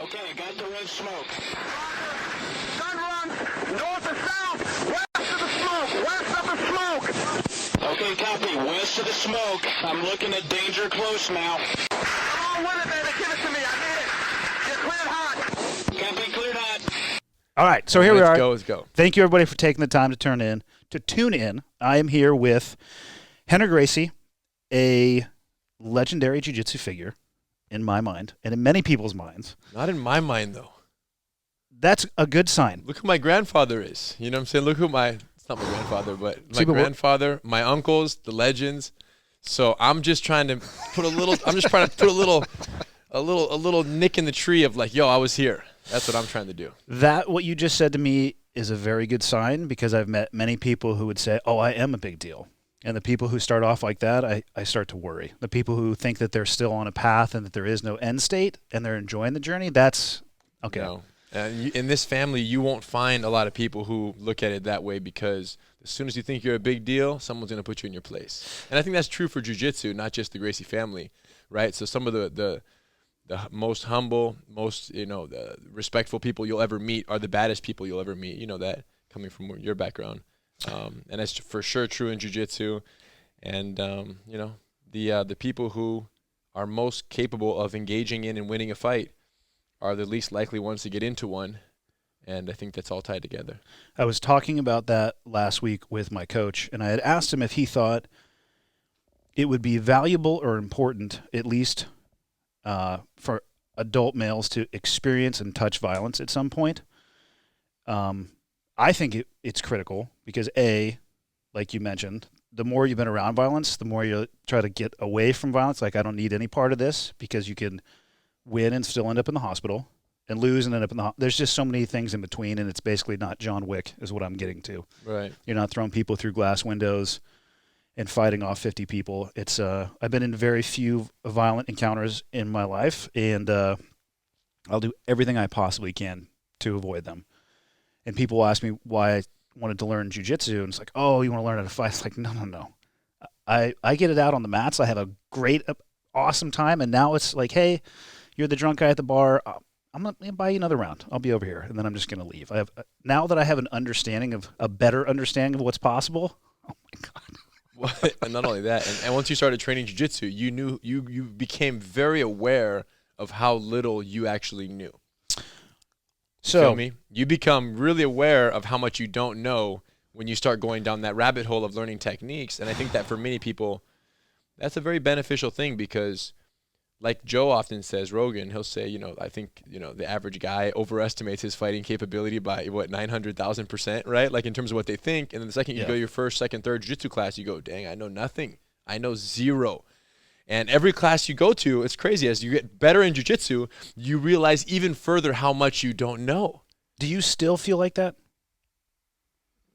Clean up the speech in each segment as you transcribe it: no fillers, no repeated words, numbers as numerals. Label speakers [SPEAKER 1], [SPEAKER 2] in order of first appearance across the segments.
[SPEAKER 1] Okay, I got the red smoke.
[SPEAKER 2] Gun runs north to south, west of the smoke, west of the smoke.
[SPEAKER 1] Okay, copy. West of the smoke. I'm looking at danger close now.
[SPEAKER 2] Come on with it, baby. Give it to me. I need it. You're cleared hot.
[SPEAKER 1] Copy, cleared hot.
[SPEAKER 3] All right, so here we are.
[SPEAKER 4] Let's go.
[SPEAKER 3] Thank you, everybody, for taking the time to tune in. I am here with Rener Gracie, a legendary jiu-jitsu figure in my mind and in many people's minds.
[SPEAKER 4] Not in my mind, though.
[SPEAKER 3] That's a good sign.
[SPEAKER 4] Look who my grandfather is. You know what I'm saying? Look who it's not my grandfather, but my grandfather, my uncles, the legends. So I'm just trying to put a little nick in the tree of like, yo, I was here. That's what I'm trying to do.
[SPEAKER 3] What you just said to me is a very good sign, because I've met many people who would say, oh, I am a big deal. And the people who start off like that, I start to worry. The people who think that they're still on a path and that there is no end state and they're enjoying the journey, that's okay.
[SPEAKER 4] No. In this family, you won't find a lot of people who look at it that way, because as soon as you think you're a big deal, someone's going to put you in your place. And I think that's true for jiu-jitsu, not just the Gracie family, right? So some of the most humble, most, the respectful people you'll ever meet are the baddest people you'll ever meet. You know that, coming from your background. And that's for sure true in jiu-jitsu. And, the people who are most capable of engaging in and winning a fight are the least likely ones to get into one. And I think that's all tied together.
[SPEAKER 3] I was talking about that last week with my coach, and I had asked him if he thought it would be valuable or important, at least for adult males, to experience and touch violence at some point. I think it's critical because, A, like you mentioned, the more you've been around violence, the more you try to get away from violence. Like, I don't need any part of this, because you can win and still end up in the hospital, and lose and end up in the hospital. There's just so many things in between, and it's basically not John Wick is what I'm getting to.
[SPEAKER 4] Right. You're
[SPEAKER 3] not throwing people through glass windows and fighting off 50 people. It's I've been in very few violent encounters in my life, and I'll do everything I possibly can to avoid them. And people ask me why I wanted to learn jiu-jitsu, and it's like, oh, you want to learn how to fight? It's like, no. I get it out on the mats. I have a great, awesome time, and now it's like, hey, you're the drunk guy at the bar. I'm going to buy you another round. I'll be over here, and then I'm just going to leave. Now that I have a better understanding of what's possible, oh my God.
[SPEAKER 4] And not only that, and once you started training jiu-jitsu, you became very aware of how little you actually knew.
[SPEAKER 3] So,
[SPEAKER 4] feel me? You become really aware of how much you don't know when you start going down that rabbit hole of learning techniques. And I think that for many people, that's a very beneficial thing, because like Joe often says, Rogan, he'll say, I think, the average guy overestimates his fighting capability by 900,000%, right? Like in terms of what they think. And then the second you go to your first, second, third jiu-jitsu class, you go, dang, I know nothing. I know zero. And every class you go to, it's crazy. As you get better in jiu-jitsu, you realize even further how much you don't know.
[SPEAKER 3] Do you still feel like that?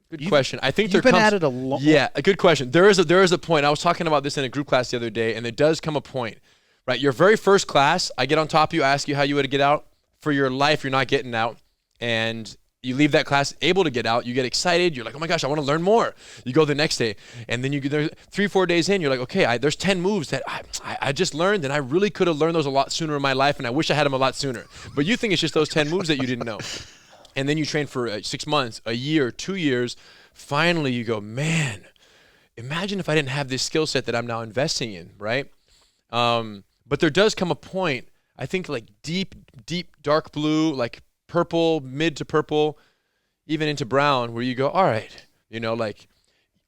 [SPEAKER 4] Good question. I think
[SPEAKER 3] you've been at it a long.
[SPEAKER 4] Yeah, a good question. There is a point. I was talking about this in a group class the other day, and there does come a point, right? Your very first class, I get on top of you, I ask you how you would get out. For your life, you're not getting out, and you leave that class able to get out. You get excited. You're like, oh my gosh, I want to learn more. You go the next day, and then you get there 3-4 days in. You're like, okay, there's 10 moves that I just learned, and I really could have learned those a lot sooner in my life, and I wish I had them a lot sooner. But you think it's just those 10 moves that you didn't know. And then you train for 6 months, a year, 2 years. Finally, you go, man, imagine if I didn't have this skill set that I'm now investing in, right? But there does come a point, I think like deep, dark blue, like purple, mid to purple, even into brown, where you go, all right, like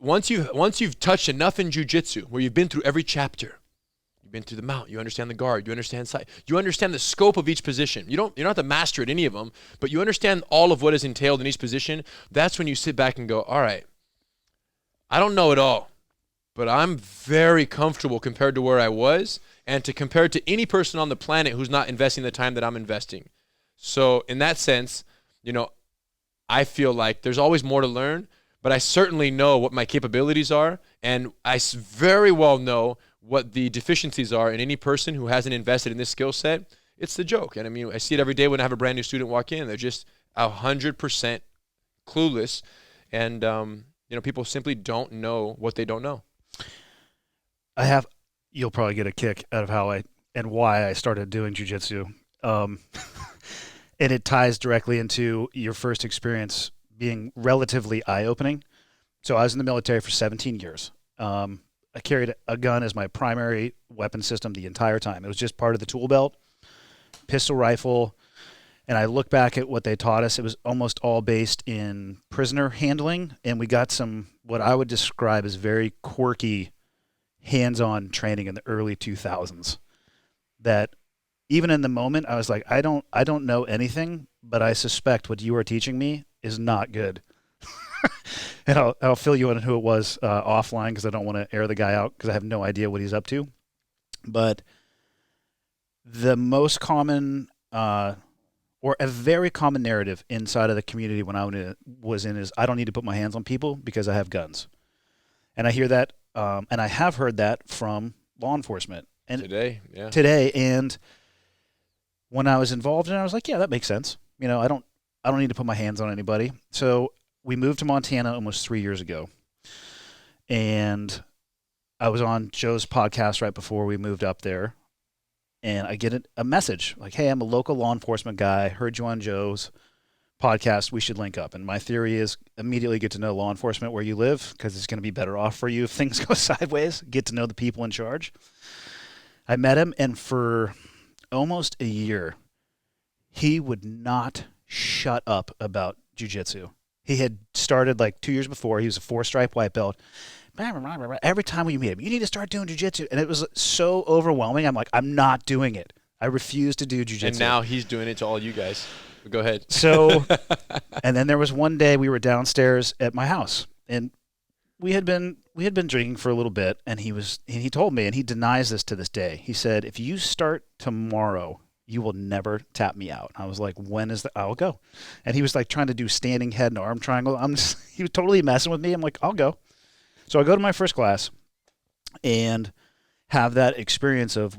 [SPEAKER 4] once you've touched enough in jiu-jitsu, where you've been through every chapter, you've been through the mount, you understand the guard, you understand sight, you understand the scope of each position. You're not the master at any of them, but you understand all of what is entailed in each position. That's when you sit back and go, all right, I don't know it all, but I'm very comfortable compared to where I was, and to compare to any person on the planet who's not investing the time that I'm investing. So in that sense, I feel like there's always more to learn, but I certainly know what my capabilities are, and I very well know what the deficiencies are in any person who hasn't invested in this skill set. It's the joke. And I mean, I see it every day when I have a brand new student walk in. They're just 100% clueless, and people simply don't know what they don't know. You'll
[SPEAKER 3] probably get a kick out of how and why I started doing jiu-jitsu. And it ties directly into your first experience being relatively eye-opening. So I was in the military for 17 years. I carried a gun as my primary weapon system the entire time. It was just part of the tool belt, pistol, rifle. And I look back at what they taught us. It was almost all based in prisoner handling. And we got some, what I would describe as very quirky hands-on training in the early 2000s that even in the moment, I was like, I don't know anything, but I suspect what you are teaching me is not good. And I'll fill you in on who it was offline because I don't want to air the guy out because I have no idea what he's up to. But the most common or a very common narrative inside of the community when I was in is I don't need to put my hands on people because I have guns. And I hear that, and I have heard that from law enforcement. And today, and when I was involved in it, I was like, yeah, that makes sense. You know, I don't need to put my hands on anybody. So we moved to Montana almost 3 years ago. And I was on Joe's podcast right before we moved up there. And I get a message like, hey, I'm a local law enforcement guy. Heard you on Joe's podcast. We should link up. And my theory is immediately get to know law enforcement where you live because it's going to be better off for you if things go sideways. Get to know the people in charge. I met him, and for almost a year, he would not shut up about jiu-jitsu. He had started like 2 years before. He was a 4-stripe white belt. Every time we meet him, you need to start doing jiu-jitsu. And it was so overwhelming. I'm like, I'm not doing it. I refuse to do jiu-jitsu.
[SPEAKER 4] And now he's doing it to all you guys. Go ahead.
[SPEAKER 3] So, and then there was one day we were downstairs at my house, and we had been drinking for a little bit, and he told me, and he denies this to this day. He said, if you start tomorrow, you will never tap me out. I was like, when is I'll go. And he was like trying to do standing head and arm triangle. He was totally messing with me. I'm like, I'll go. So I go to my first class and have that experience of,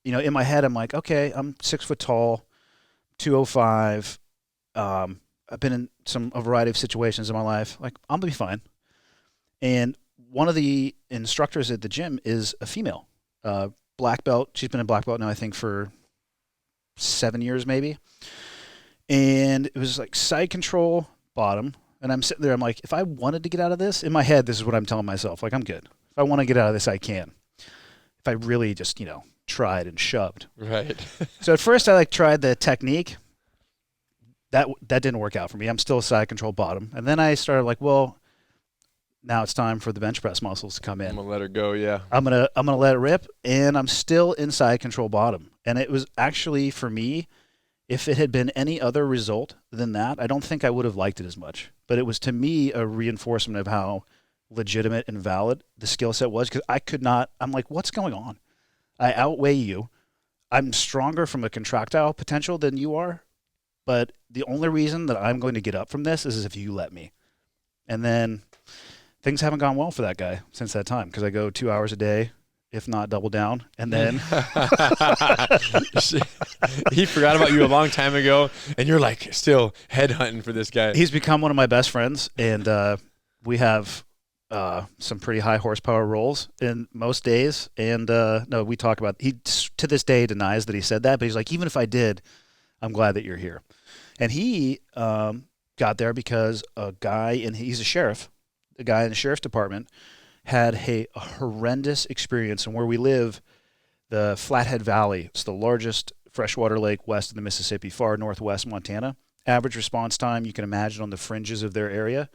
[SPEAKER 3] you know, in my head, I'm like, okay, I'm 6 foot tall, 205. I've been in a variety of situations in my life. Like, I'm going to be fine. And one of the instructors at the gym is a female, black belt. She's been a black belt now, I think, for 7 years maybe. And it was like side control, bottom. And I'm sitting there, I'm like, if I wanted to get out of this, in my head, this is what I'm telling myself. Like, I'm good. If I want to get out of this, I can. If I really just, tried and shoved.
[SPEAKER 4] Right.
[SPEAKER 3] So at first I tried the technique. That didn't work out for me. I'm still a side control bottom. And then I started like, well, now it's time for the bench press muscles to come in.
[SPEAKER 4] I'm gonna let her go, yeah.
[SPEAKER 3] I'm gonna let it rip, and I'm still in side control bottom. And it was actually, for me, if it had been any other result than that, I don't think I would have liked it as much. But it was, to me, a reinforcement of how legitimate and valid the skill set was, because I could not, I'm like, what's going on? I outweigh you. I'm stronger from a contractile potential than you are, but the only reason that I'm going to get up from this is if you let me. And then things haven't gone well for that guy since that time, because I go 2 hours a day, if not double down. And then
[SPEAKER 4] he forgot about you a long time ago, and you're like still headhunting for this guy.
[SPEAKER 3] He's become one of my best friends, and we have some pretty high horsepower rolls in most days. And no, we talk about, he to this day denies that he said that, but he's like, even if I did, I'm glad that you're here. And he got there because a guy, and he's a sheriff, a guy in the sheriff's department had a horrendous experience. And where we live, the Flathead Valley, it's the largest freshwater lake west of the Mississippi, far northwest Montana. Average response time, you can imagine, on the fringes of their area,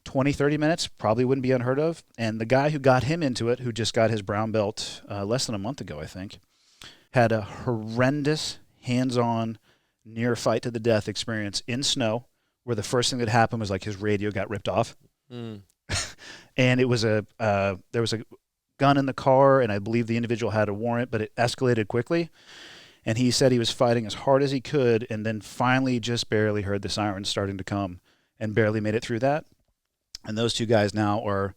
[SPEAKER 3] 20, 30 minutes, probably wouldn't be unheard of. And the guy who got him into it, who just got his brown belt less than a month ago, I think, had a horrendous hands-on near fight to the death experience in snow, where the first thing that happened was like his radio got ripped off. And it was there was a gun in the car, and I believe the individual had a warrant, but it escalated quickly. And he said he was fighting as hard as he could, and then finally just barely heard the sirens starting to come and barely made it through that. And those two guys now are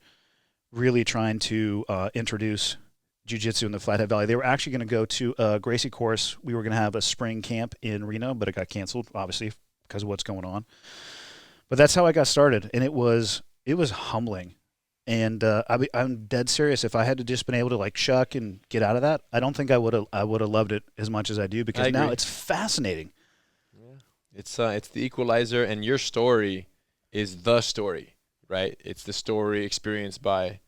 [SPEAKER 3] really trying to introduce jiu-jitsu in the Flathead Valley. They were actually going to go to a Gracie course. We were going to have a spring camp in Reno, but it got canceled, obviously, because of what's going on. But that's how I got started, and it was humbling. And I'm dead serious. If I had to just been able to like shuck and get out of that, I don't think I would have loved it as much as I do, because now it's fascinating.
[SPEAKER 4] It's the equalizer, and your story is the story, right? It's the story experienced by,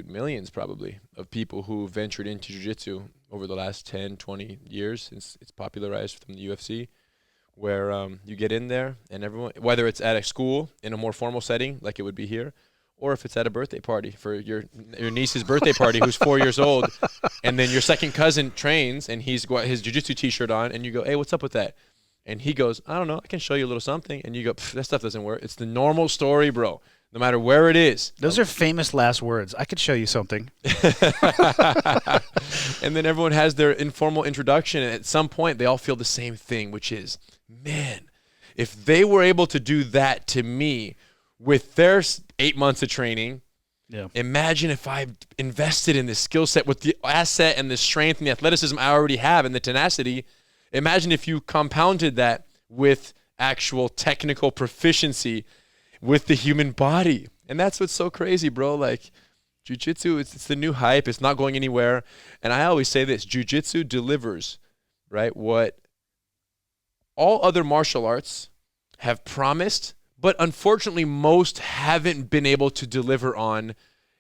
[SPEAKER 4] millions probably of people who ventured into jiu-jitsu over the last 10, 20 years since it's popularized from the UFC, where you get in there and everyone, whether it's at a school in a more formal setting like it would be here, or if it's at a birthday party for your niece's birthday party who's 4 years old, and then your second cousin trains and he's got his jiu-jitsu t-shirt on, and you go, hey, what's up with that? And he goes, I don't know, I can show you a little something. And you go, that stuff doesn't work. It's the normal story, bro, no matter where it is.
[SPEAKER 3] Those are famous last words. I could show you something.
[SPEAKER 4] And then everyone has their informal introduction, and at some point they all feel the same thing, which is, man, if they were able to do that to me with their 8 months of training, imagine if I invested in this skill set with the asset and the strength and the athleticism I already have and the tenacity. Imagine if you compounded that with actual technical proficiency with the human body. And that's what's so crazy, bro. Like, jiu-jitsu, it's the new hype. It's not going anywhere. And I always say this, jiu-jitsu delivers, right, what all other martial arts have promised, but unfortunately most haven't been able to deliver on.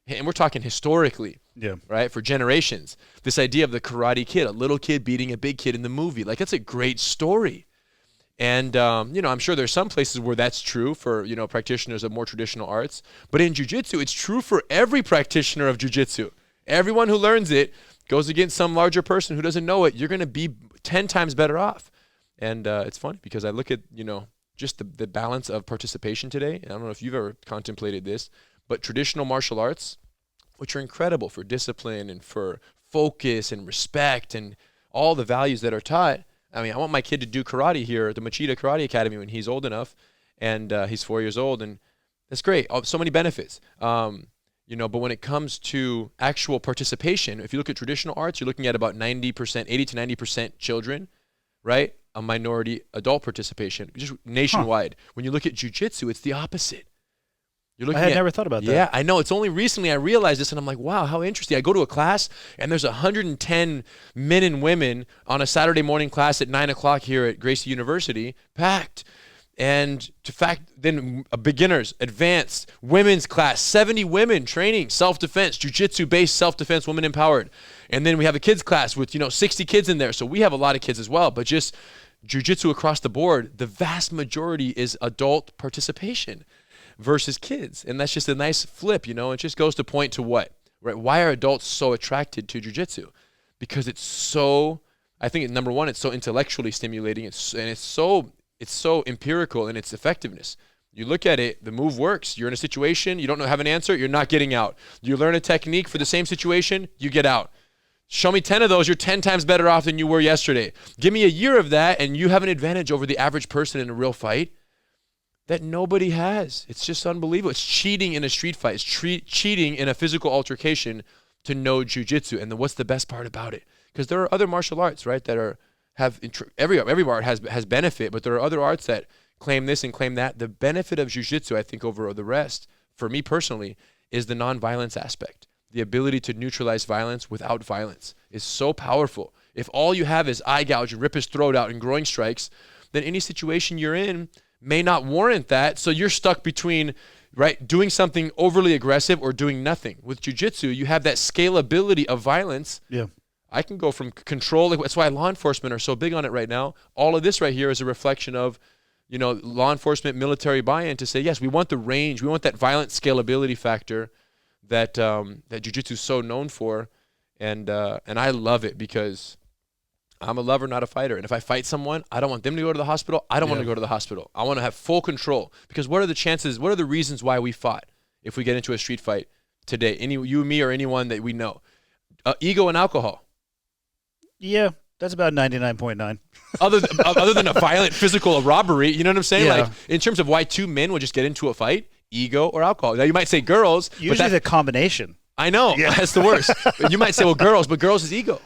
[SPEAKER 4] And we're talking historically, right, for generations. This idea of the Karate Kid, a little kid beating a big kid in the movie. Like, that's a great story. And, I'm sure there's some places where that's true for, practitioners of more traditional arts. But in jiu-jitsu, it's true for every practitioner of jiu-jitsu. Everyone who learns it goes against some larger person who doesn't know it. You're going to be 10 times better off. And it's funny because I look at, just the balance of participation today. And I don't know if you've ever contemplated this, but traditional martial arts, which are incredible for discipline and for focus and respect and all the values that are taught. I mean, I want my kid to do karate here at the Machida Karate Academy when he's old enough, and he's 4 years old, and that's great. So many benefits. But when it comes to actual participation, if you look at traditional arts, you're looking at about 90%, 80 to 90% children, right? A minority adult participation, just nationwide. When you look at jiu-jitsu, it's the opposite. You're looking
[SPEAKER 3] I had never thought about that.
[SPEAKER 4] Yeah, I know. It's only recently I realized this, and I'm like, wow, how interesting. I go to a class, and there's 110 men and women on a Saturday morning class at 9 o'clock here at Gracie University, packed. And then beginners, advanced, women's class, 70 women training, self-defense, jiu-jitsu-based self-defense, women empowered. And then we have a kids class with, 60 kids in there. So we have a lot of kids as well, but just jiu-jitsu across the board, the vast majority is adult participation versus kids. And that's just a nice flip, It just goes to point to what, right? Why are adults so attracted to jiu-jitsu? Because it's so, I think number one, it's so intellectually stimulating. It's so empirical in its effectiveness. You look at it, the move works. You're in a situation, you don't have an answer, you're not getting out. You learn a technique for the same situation, you get out. Show me 10 of those, you're 10 times better off than you were yesterday. Give me a year of that, and you have an advantage over the average person in a real fight that nobody has. It's just unbelievable. It's cheating in a street fight. It's cheating in a physical altercation to know jiu-jitsu. And then what's the best part about it? Because there are other martial arts, right, that every art has benefit, but there are other arts that claim this and claim that. The benefit of jiu-jitsu, I think, over the rest, for me personally, is the non-violence aspect. The ability to neutralize violence without violence is so powerful. If all you have is eye gouge and rip his throat out and groin strikes, then any situation you're in may not warrant that. So you're stuck between, right, doing something overly aggressive or doing nothing. With jiu-jitsu, you have that scalability of violence.
[SPEAKER 3] Yeah.
[SPEAKER 4] I can go from control. That's why law enforcement are so big on it right now. All of this right here is a reflection of, law enforcement, military buy-in to say, yes, we want the range. We want that violent scalability factor that jiu-jitsu is so known for. And I love it because I'm a lover, not a fighter. And if I fight someone, I don't want them to go to the hospital. I don't want to go to the hospital. I want to have full control. Because what are the chances, what are the reasons why we fought if we get into a street fight today? You, me, or anyone that we know. Ego and alcohol.
[SPEAKER 3] Yeah, that's about 99.9.
[SPEAKER 4] Other than a violent physical robbery, you know what I'm saying?
[SPEAKER 3] Yeah.
[SPEAKER 4] Like, in terms of why two men would just get into a fight, ego or alcohol. Now, you might say girls.
[SPEAKER 3] Usually the combination.
[SPEAKER 4] I know. Yeah. That's the worst. You might say, well, girls, but girls is ego.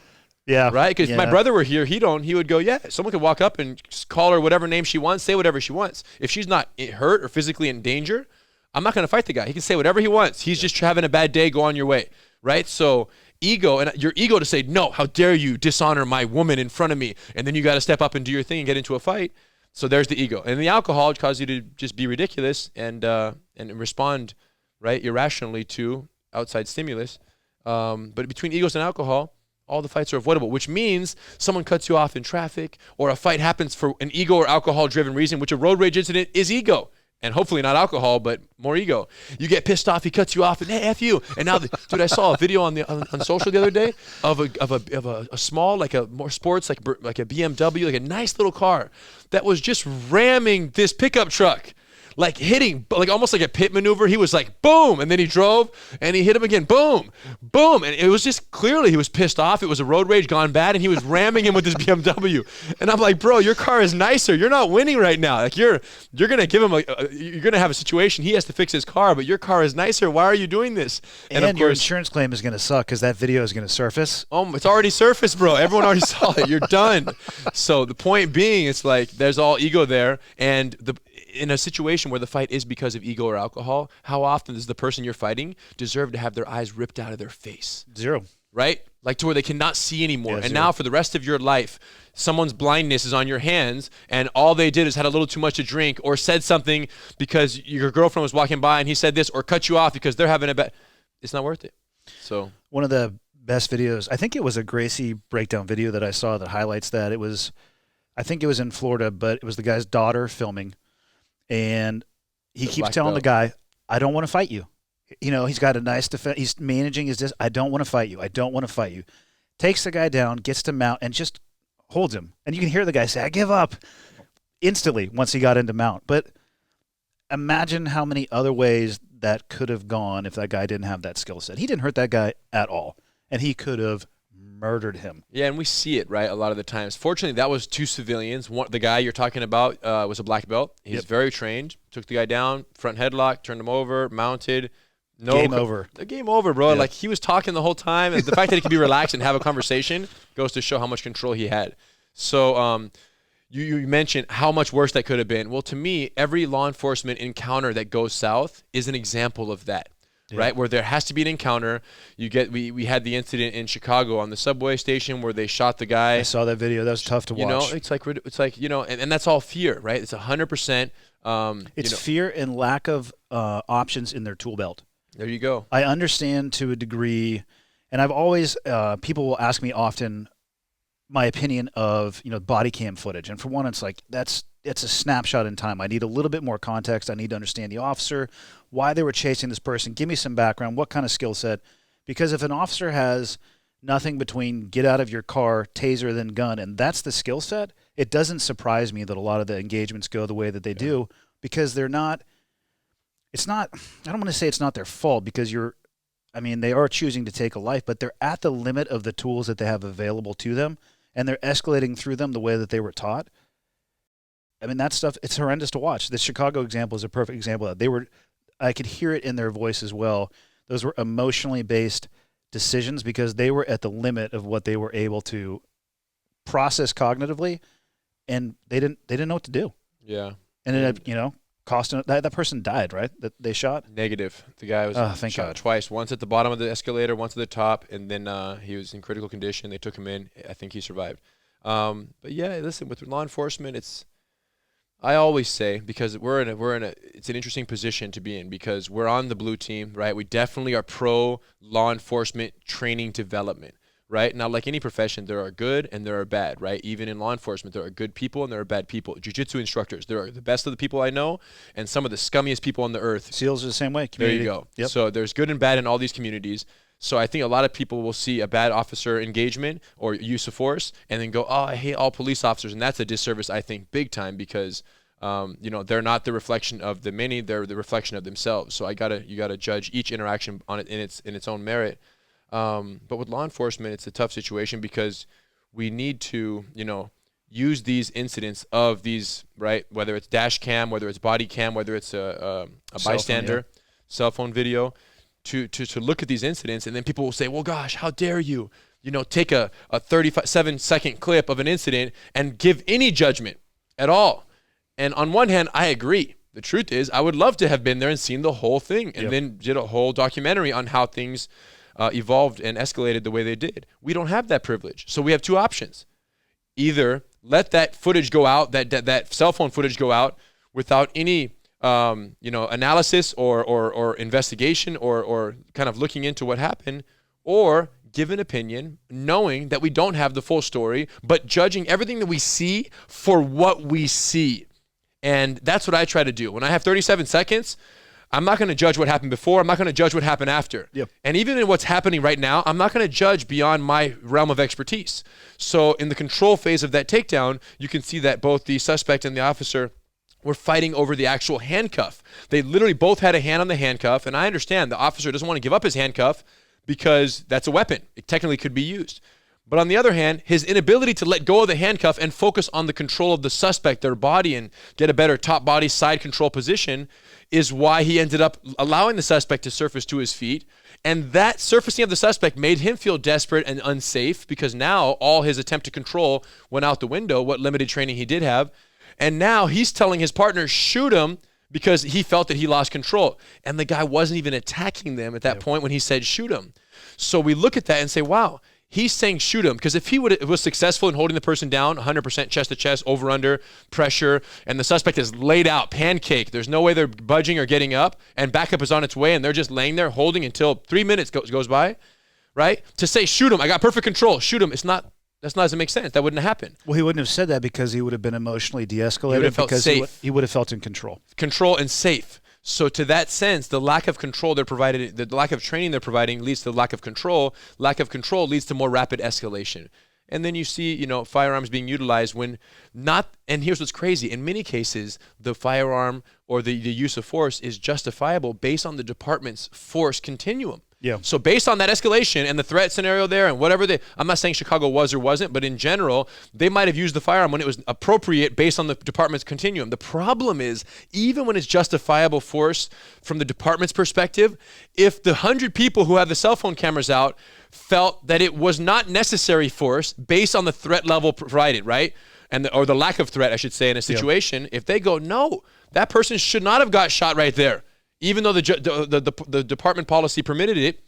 [SPEAKER 3] Yeah.
[SPEAKER 4] Right? Because if my brother were here, he would go, yeah, someone could walk up and call her whatever name she wants, say whatever she wants. If she's not hurt or physically in danger, I'm not going to fight the guy. He can say whatever he wants. He's just having a bad day, go on your way. Right? So ego, and your ego to say, no, how dare you dishonor my woman in front of me, and then you got to step up and do your thing and get into a fight. So there's the ego. And the alcohol causes you to just be ridiculous and respond, right, irrationally to outside stimulus. But between egos and alcohol, all the fights are avoidable, which means someone cuts you off in traffic or a fight happens for an ego or alcohol-driven reason, which a road rage incident is ego. And hopefully not alcohol, but more ego. You get pissed off, he cuts you off, and hey, F you. And now, dude, I saw a video on social the other day of a small, like a more sports, like a BMW, like a nice little car that was just ramming this pickup truck. Like hitting, like almost like a pit maneuver. He was like, boom, and then he drove, and he hit him again, boom, boom. And it was just clearly he was pissed off. It was a road rage gone bad, and he was ramming him with his BMW. And I'm like, bro, your car is nicer. You're not winning right now. Like you're gonna give him you're gonna have a situation. He has to fix his car, but your car is nicer. Why are you doing this?
[SPEAKER 3] And of course, your insurance claim is gonna suck because that video is gonna surface.
[SPEAKER 4] Oh, it's already surfaced, bro. Everyone already saw it. You're done. So the point being, it's like there's all ego there, and in a situation where the fight is because of ego or alcohol, how often does the person you're fighting deserve to have their eyes ripped out of their face?
[SPEAKER 3] Zero.
[SPEAKER 4] Right? Like to where they cannot see anymore.
[SPEAKER 3] Yeah,
[SPEAKER 4] and
[SPEAKER 3] zero.
[SPEAKER 4] now for the rest of your life, someone's blindness is on your hands and all they did is had a little too much to drink or said something because your girlfriend was walking by and he said this or cut you off because they're having a bad... It's not worth it. So
[SPEAKER 3] one of the best videos, I think it was a Gracie breakdown video that I saw that highlights that. I think it was in Florida, but it was the guy's daughter filming. And he keeps telling the guy, I don't want to fight you. You know, he's got a nice defense. He's managing his I don't want to fight you. I don't want to fight you. Takes the guy down, gets to mount, and just holds him. And you can hear the guy say, I give up instantly once he got into mount. But imagine how many other ways that could have gone if that guy didn't have that skill set. He didn't hurt that guy at all. And he could have murdered him.
[SPEAKER 4] Yeah, and we see it, right, a lot of the times. Fortunately, that was two civilians. The guy you're talking about was a black belt. He's very trained. Took the guy down, front headlock, turned him over, mounted.
[SPEAKER 3] Game over.
[SPEAKER 4] Game over, bro. Like, he was talking the whole time. And the fact that he could be relaxed and have a conversation goes to show how much control he had. So you mentioned how much worse that could have been. Well, to me, every law enforcement encounter that goes south is an example of that. Yeah. Right, where there has to be an encounter. We had the incident in Chicago on the subway station where they shot the guy.
[SPEAKER 3] I saw that video. That was tough to watch.
[SPEAKER 4] You know, it's like you know, and that's all fear, right? It's 100%.
[SPEAKER 3] It's fear and lack of options in their tool belt.
[SPEAKER 4] There you go.
[SPEAKER 3] I understand to a degree, and I've always people will ask me often my opinion of body cam footage, and for one, it's like it's a snapshot in time. I need a little bit more context. I need to understand the officer, why they were chasing this person. Give me some background, what kind of skill set. Because if an officer has nothing between get out of your car, taser, then gun, and that's the skill set, it doesn't surprise me that a lot of the engagements go the way that they do because they're not – it's not – I don't want to say it's not their fault because they are choosing to take a life, but they're at the limit of the tools that they have available to them, and they're escalating through them the way that they were taught. I mean, that stuff, it's horrendous to watch. The Chicago example is a perfect example of that. I could hear it in their voice as well. Those were emotionally based decisions because they were at the limit of what they were able to process cognitively, and they didn't know what to do.
[SPEAKER 4] Yeah.
[SPEAKER 3] And it ended up, costing that person died, right? That they shot?
[SPEAKER 4] Negative. The guy was
[SPEAKER 3] thank
[SPEAKER 4] shot
[SPEAKER 3] God.
[SPEAKER 4] Twice. Once at the bottom of the escalator, once at the top, and then he was in critical condition. They took him in. I think he survived. But yeah, listen, with law enforcement, I always say, because it's an interesting position to be in because we're on the blue team, right? We definitely are pro law enforcement training development, right? Now, like any profession, there are good and there are bad, right? Even in law enforcement, there are good people and there are bad people. Jiu-Jitsu instructors, there are the best of the people I know and some of the scummiest people on the earth.
[SPEAKER 3] SEALs are the same way.
[SPEAKER 4] Community. There you go. Yep. So there's good and bad in all these communities. So I think a lot of people will see a bad officer engagement or use of force and then go, oh, I hate all police officers. And that's a disservice, I think, big time because they're not the reflection of the many, they're the reflection of themselves. So you gotta judge each interaction on it in its own merit. But with law enforcement, it's a tough situation because we need to, use these incidents of these, right? Whether it's dash cam, whether it's body cam, whether it's a bystander, cell phone video, to look at these incidents, and then people will say, well, gosh, how dare you, take a 37-second clip of an incident and give any judgment at all. And on one hand, I agree. The truth is, I would love to have been there and seen the whole thing and then did a whole documentary on how things evolved and escalated the way they did. We don't have that privilege. So we have two options. Either let that footage go out, that cell phone footage go out without any analysis or investigation or kind of looking into what happened, or give an opinion knowing that we don't have the full story, but judging everything that we see for what we see. And that's what I try to do. When I have 37 seconds, I'm not going to judge what happened before. I'm not going to judge what happened after.
[SPEAKER 3] Yep.
[SPEAKER 4] And even in what's happening right now, I'm not going to judge beyond my realm of expertise. So in the control phase of that takedown, you can see that both the suspect and the officer were fighting over the actual handcuff. They literally both had a hand on the handcuff, and I understand the officer doesn't want to give up his handcuff because that's a weapon. It technically could be used. But on the other hand, his inability to let go of the handcuff and focus on the control of the suspect, their body, and get a better top body side control position is why he ended up allowing the suspect to surface to his feet. And that surfacing of the suspect made him feel desperate and unsafe, because now all his attempt to control went out the window, what limited training he did have. And now he's telling his partner, shoot him, because he felt that he lost control. And the guy wasn't even attacking them at that point when he said shoot him. So we look at that and say, wow, he's saying shoot him, because if he was successful in holding the person down 100% chest to chest, over under pressure, and the suspect is laid out, pancake, there's no way they're budging or getting up, and backup is on its way, and they're just laying there holding until 3 minutes goes by, right? To say shoot him, I got perfect control, shoot him, doesn't make sense. That wouldn't have happened.
[SPEAKER 3] Well, he wouldn't have said that because he would have been emotionally de-escalated.
[SPEAKER 4] He would have felt
[SPEAKER 3] because
[SPEAKER 4] safe.
[SPEAKER 3] He would have felt in control.
[SPEAKER 4] Control and safe. So to that sense, the lack of control they're provided, the lack of training they're providing leads to lack of control. Lack of control leads to more rapid escalation. And then you see, firearms being utilized when not, and here's what's crazy. In many cases, the firearm or the use of force is justifiable based on the department's force continuum.
[SPEAKER 3] Yeah.
[SPEAKER 4] So based on that escalation and the threat scenario there and whatever I'm not saying Chicago was or wasn't, but in general, they might have used the firearm when it was appropriate based on the department's continuum. The problem is, even when it's justifiable force from the department's perspective, if the 100 people who have the cell phone cameras out felt that it was not necessary force based on the threat level provided, right? Or the lack of threat, I should say, in a situation, if they go, no, that person should not have got shot right there, even though the department policy permitted it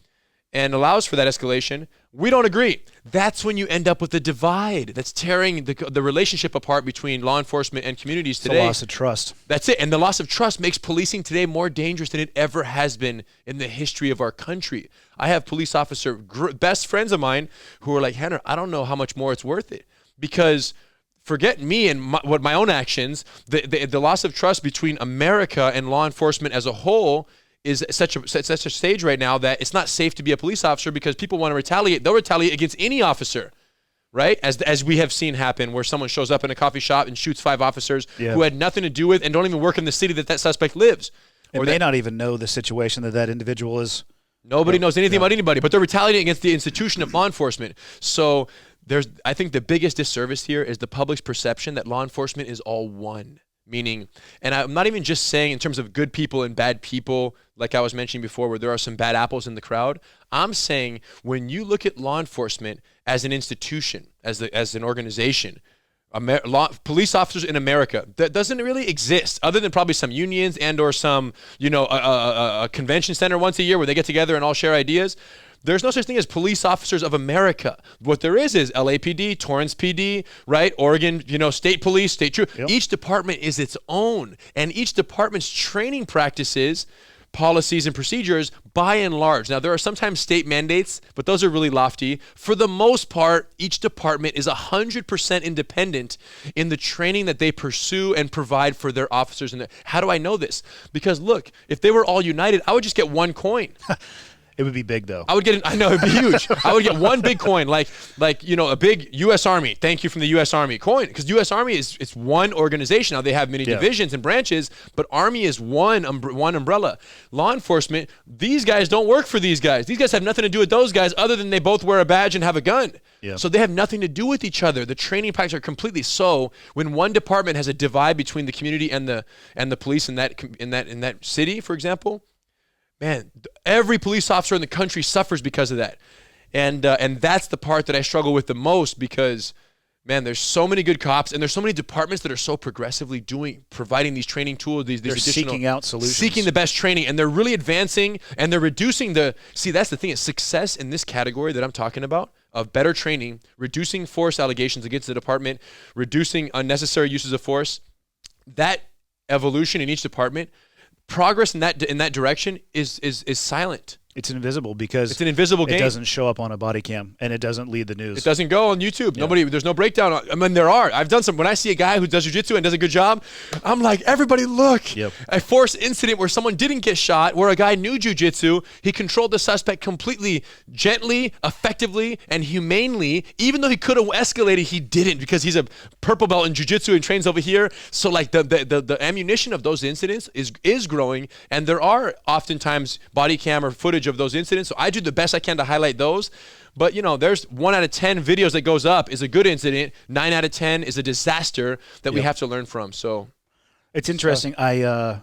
[SPEAKER 4] and allows for that escalation, we don't agree. That's when you end up with a divide that's tearing the relationship apart between law enforcement and communities today.
[SPEAKER 3] It's a loss of trust.
[SPEAKER 4] That's it. And the loss of trust makes policing today more dangerous than it ever has been in the history of our country. I have police officer best friends of mine who are like, Henner, I don't know how much more it's worth it, because forget me and my own actions. The loss of trust between America and law enforcement as a whole is such a stage right now that it's not safe to be a police officer, because people want to retaliate. They'll retaliate against any officer, right? As we have seen happen, where someone shows up in a coffee shop and shoots 5 officers who had nothing to do with and don't even work in the city that suspect lives.
[SPEAKER 3] Or they not even know the situation that individual is.
[SPEAKER 4] Nobody knows anything about anybody, but they're retaliating against the institution of law enforcement. So I think the biggest disservice here is the public's perception that law enforcement is all one. Meaning, and I'm not even just saying in terms of good people and bad people, like I was mentioning before, where there are some bad apples in the crowd. I'm saying when you look at law enforcement as an institution, as an organization, police officers in America, that doesn't really exist, other than probably some unions and or some, a convention center once a year where they get together and all share ideas. There's no such thing as police officers of America. What there is LAPD, Torrance PD, right? Oregon, state police, state troop. Yep. Each department is its own, and each department's training practices, policies, and procedures, by and large. Now, there are sometimes state mandates, but those are really lofty. For the most part, each department is 100% independent in the training that they pursue and provide for their officers. How do I know this? Because look, if they were all united, I would just get one coin.
[SPEAKER 3] It would be big, though.
[SPEAKER 4] I know, it'd be huge. I would get one big coin, like a big U.S. Army, thank you from the U.S. Army coin, because U.S. Army it's one organization. Now, they have many divisions and branches, but Army is one umbrella. Law enforcement, these guys don't work for these guys. These guys have nothing to do with those guys other than they both wear a badge and have a gun. Yeah. So they have nothing to do with each other. The training practices are completely so. When one department has a divide between the community and the police in that city, for example, man, every police officer in the country suffers because of that. And that's the part that I struggle with the most, because man, there's so many good cops, and there's so many departments that are so progressively providing these training tools, these
[SPEAKER 3] They're
[SPEAKER 4] additional,
[SPEAKER 3] seeking out solutions.
[SPEAKER 4] seeking the best training, and they're really advancing, and they're reducing see, that's the thing, is success in this category that I'm talking about, of better training, reducing force allegations against the department, reducing unnecessary uses of force. That evolution in each department, progress in that direction is silent.
[SPEAKER 3] It's invisible because
[SPEAKER 4] it's an invisible game.
[SPEAKER 3] It doesn't show up on a body cam, and it doesn't lead the news.
[SPEAKER 4] It doesn't go on YouTube.
[SPEAKER 3] Yeah.
[SPEAKER 4] There's no breakdown. I mean, there are. I've done some. When I see a guy who does jiu-jitsu and does a good job, I'm like, everybody look.
[SPEAKER 3] Yep.
[SPEAKER 4] A force incident where someone didn't get shot, where a guy knew jiu-jitsu, he controlled the suspect completely, gently, effectively, and humanely. Even though he could have escalated, he didn't, because he's a purple belt in jiu-jitsu and trains over here. So like the ammunition of those incidents is growing, and there are oftentimes body cam or footage of those incidents. So I do the best I can to highlight those. But, there's 1 out of 10 videos that goes up is a good incident. 9 out of 10 is a disaster that we have to learn from. So
[SPEAKER 3] it's interesting. I've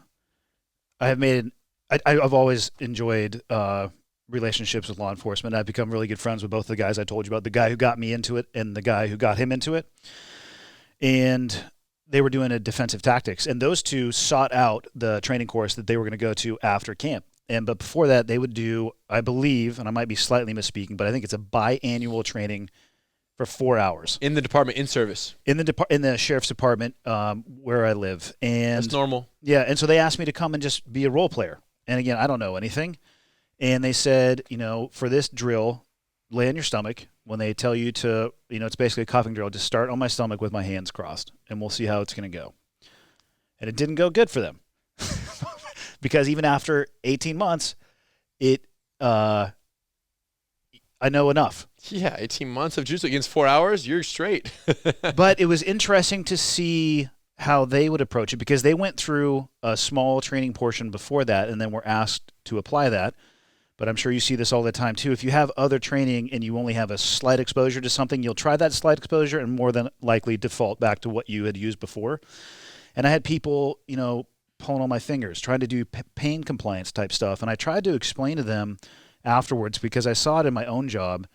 [SPEAKER 3] always enjoyed relationships with law enforcement. I've become really good friends with both the guys I told you about, the guy who got me into it and the guy who got him into it. And they were doing a defensive tactics. And those two sought out the training course that they were going to go to after camp. But before that, they would do, I believe, and I might be slightly misspeaking, but I think it's a biannual training for 4 hours.
[SPEAKER 4] In the department, in service.
[SPEAKER 3] In the sheriff's department where I live. And
[SPEAKER 4] that's normal.
[SPEAKER 3] Yeah, and so they asked me to come and just be a role player. And again, I don't know anything. And they said, for this drill, lay on your stomach. When they tell you to, it's basically a cuffing drill, just start on my stomach with my hands crossed, and we'll see how it's going to go. And it didn't go good for them. Because even after 18 months, I know enough.
[SPEAKER 4] Yeah, 18 months of jiu-jitsu against 4 hours, you're straight.
[SPEAKER 3] But it was interesting to see how they would approach it, because they went through a small training portion before that and then were asked to apply that. But I'm sure you see this all the time too. If you have other training and you only have a slight exposure to something, you'll try that slight exposure and more than likely default back to what you had used before. And I had people, pulling on my fingers, trying to do pain compliance type stuff. And I tried to explain to them afterwards, because I saw it in my own job.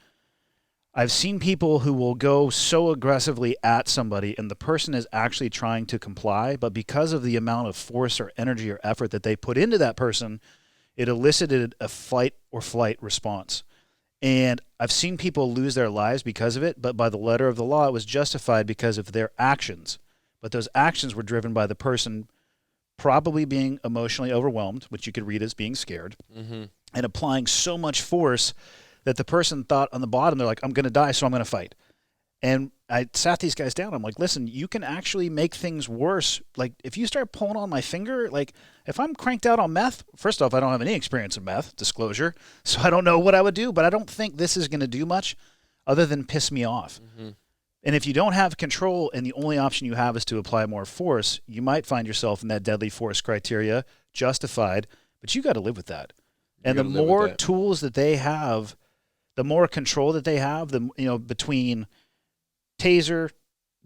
[SPEAKER 3] I've seen people who will go so aggressively at somebody and the person is actually trying to comply, but because of the amount of force or energy or effort that they put into that person, it elicited a fight or flight response. And I've seen people lose their lives because of it, but by the letter of the law, it was justified because of their actions. But those actions were driven by the person probably being emotionally overwhelmed, which you could read as being scared, and applying so much force that the person thought on the bottom, they're like, I'm going to die, so I'm going to fight. And I sat these guys down. I'm like, listen, you can actually make things worse. Like, if you start pulling on my finger, like, if I'm cranked out on meth, first off, I don't have any experience in meth, disclosure, so I don't know what I would do, but I don't think this is going to do much other than piss me off. And if you don't have control and the only option you have is to apply more force, you might find yourself in that deadly force criteria, justified, but you got to live with that. And the more tools that they have, the more control that they have, between taser,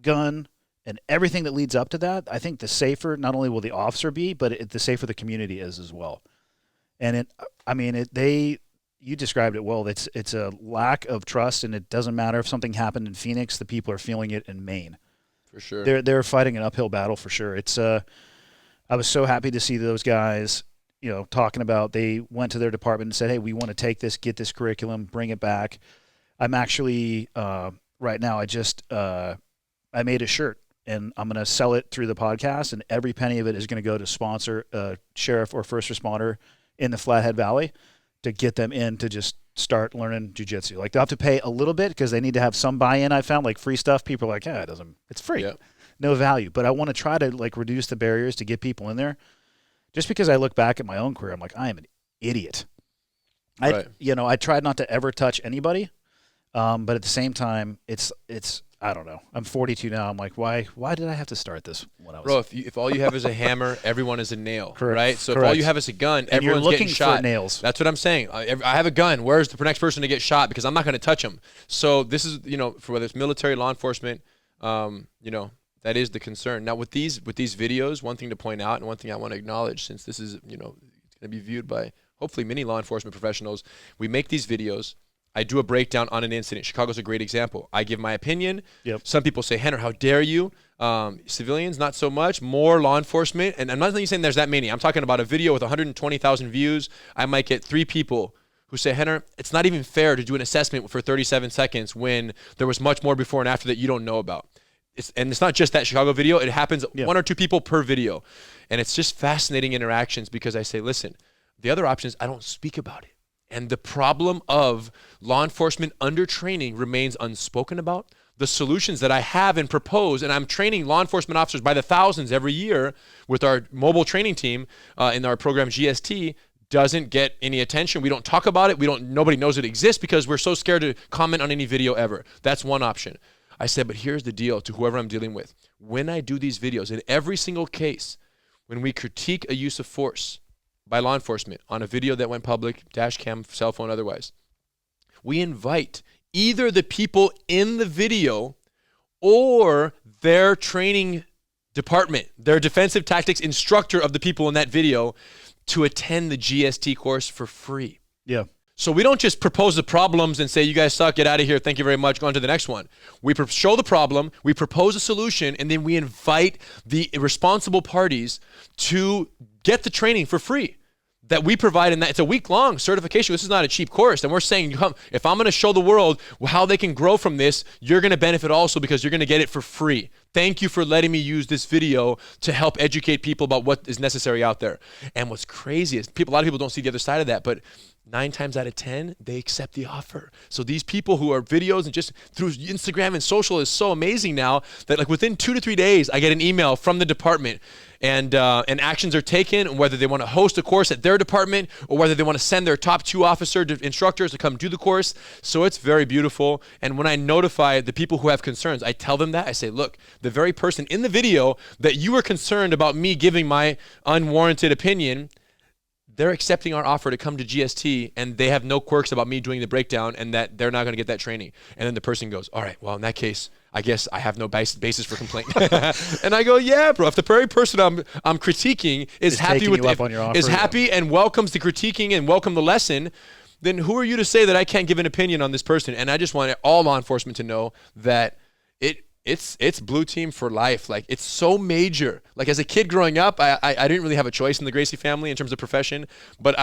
[SPEAKER 3] gun, and everything that leads up to that, I think the safer not only will the officer be, but the safer the community is as well. And you described it well. It's a lack of trust, and it doesn't matter if something happened in Phoenix, the people are feeling it in Maine.
[SPEAKER 4] For sure.
[SPEAKER 3] They're fighting an uphill battle for sure. I was so happy to see those guys, talking about, they went to their department and said, hey, we want to take this, get this curriculum, bring it back. I'm actually, right now, I made a shirt, and I'm going to sell it through the podcast, and every penny of it is going to go to sponsor a sheriff or first responder in the Flathead Valley to get them in to just start learning jiu-jitsu. Like, they'll have to pay a little bit because they need to have some buy-in. I found, like, free stuff, people are like, yeah, it's free. Yep. No value. But I want to try to, like, reduce the barriers to get people in there. Just because I look back at my own career, I'm like, I am an idiot. I tried not to ever touch anybody, but at the same time, it's I don't know. I'm 42 now. I'm like, why did I have to start this when I was?
[SPEAKER 4] Bro, if all you have is a hammer, everyone is a nail,
[SPEAKER 3] Correct.
[SPEAKER 4] right? So
[SPEAKER 3] Correct.
[SPEAKER 4] if all you have is a gun,
[SPEAKER 3] and
[SPEAKER 4] everyone's
[SPEAKER 3] you're looking
[SPEAKER 4] getting shot.
[SPEAKER 3] for nails.
[SPEAKER 4] That's what I'm saying. I have a gun. Where's the next person to get shot? Because I'm not going to touch them. So this is, for whether it's military, law enforcement, that is the concern. Now with these videos, one thing to point out and one thing I want to acknowledge, since this is, it's going to be viewed by hopefully many law enforcement professionals, we make these videos. I do a breakdown on an incident. Chicago's a great example. I give my opinion.
[SPEAKER 3] Yep.
[SPEAKER 4] Some people say, Henner, how dare you? Civilians, not so much. More law enforcement. And I'm not even saying there's that many. I'm talking about a video with 120,000 views. I might get 3 people who say, Henner, it's not even fair to do an assessment for 37 seconds when there was much more before and after that you don't know about. It's not just that Chicago video. It happens 1 or 2 people per video. And it's just fascinating interactions because I say, listen, the other option is I don't speak about it. And the problem of law enforcement under training remains unspoken about. The solutions that I have and propose, and I'm training law enforcement officers by the thousands every year with our mobile training team in our program GST, doesn't get any attention. We don't talk about it. Nobody knows it exists because we're so scared to comment on any video ever. That's one option. I said, but here's the deal to whoever I'm dealing with. When I do these videos, in every single case, when we critique a use of force by law enforcement on a video that went public, dash cam, cell phone, otherwise, we invite either the people in the video or their training department, their defensive tactics instructor of the people in that video to attend the GST course for free.
[SPEAKER 3] Yeah.
[SPEAKER 4] So we don't just propose the problems and say, you guys suck, get out of here, thank you very much, go on to the next one. We show the problem, we propose a solution, and then we invite the responsible parties to get the training for free that we provide. And that it's a week-long certification. This is not a cheap course. And we're saying, if I'm going to show the world how they can grow from this, you're going to benefit also because you're going to get it for free. Thank you for letting me use this video to help educate people about what is necessary out there. And what's crazy is a lot of people don't see the other side of that, but 9 times out of 10, they accept the offer. So these people who are videos and just through Instagram and social is so amazing now that like within 2 to 3 days, I get an email from the department and actions are taken, whether they want to host a course at their department or whether they want to send their top 2 instructors to come do the course. So it's very beautiful. And when I notify the people who have concerns, I tell them that. I say, look, the very person in the video that you were concerned about me giving my unwarranted opinion, they're accepting our offer to come to GST and they have no quirks about me doing the breakdown and that they're not going to get that training. And then the person goes, all right, well, in that case, I guess I have no basis for complaint. And I go, yeah, bro, if the very person I'm critiquing is happy with happy and welcomes the critiquing and welcome the lesson, then who are you to say that I can't give an opinion on this person? And I just want all law enforcement to know that it's blue team for life. Like, it's so major. Like, as a kid growing up, I didn't really have a choice in the Gracie family in terms of profession, but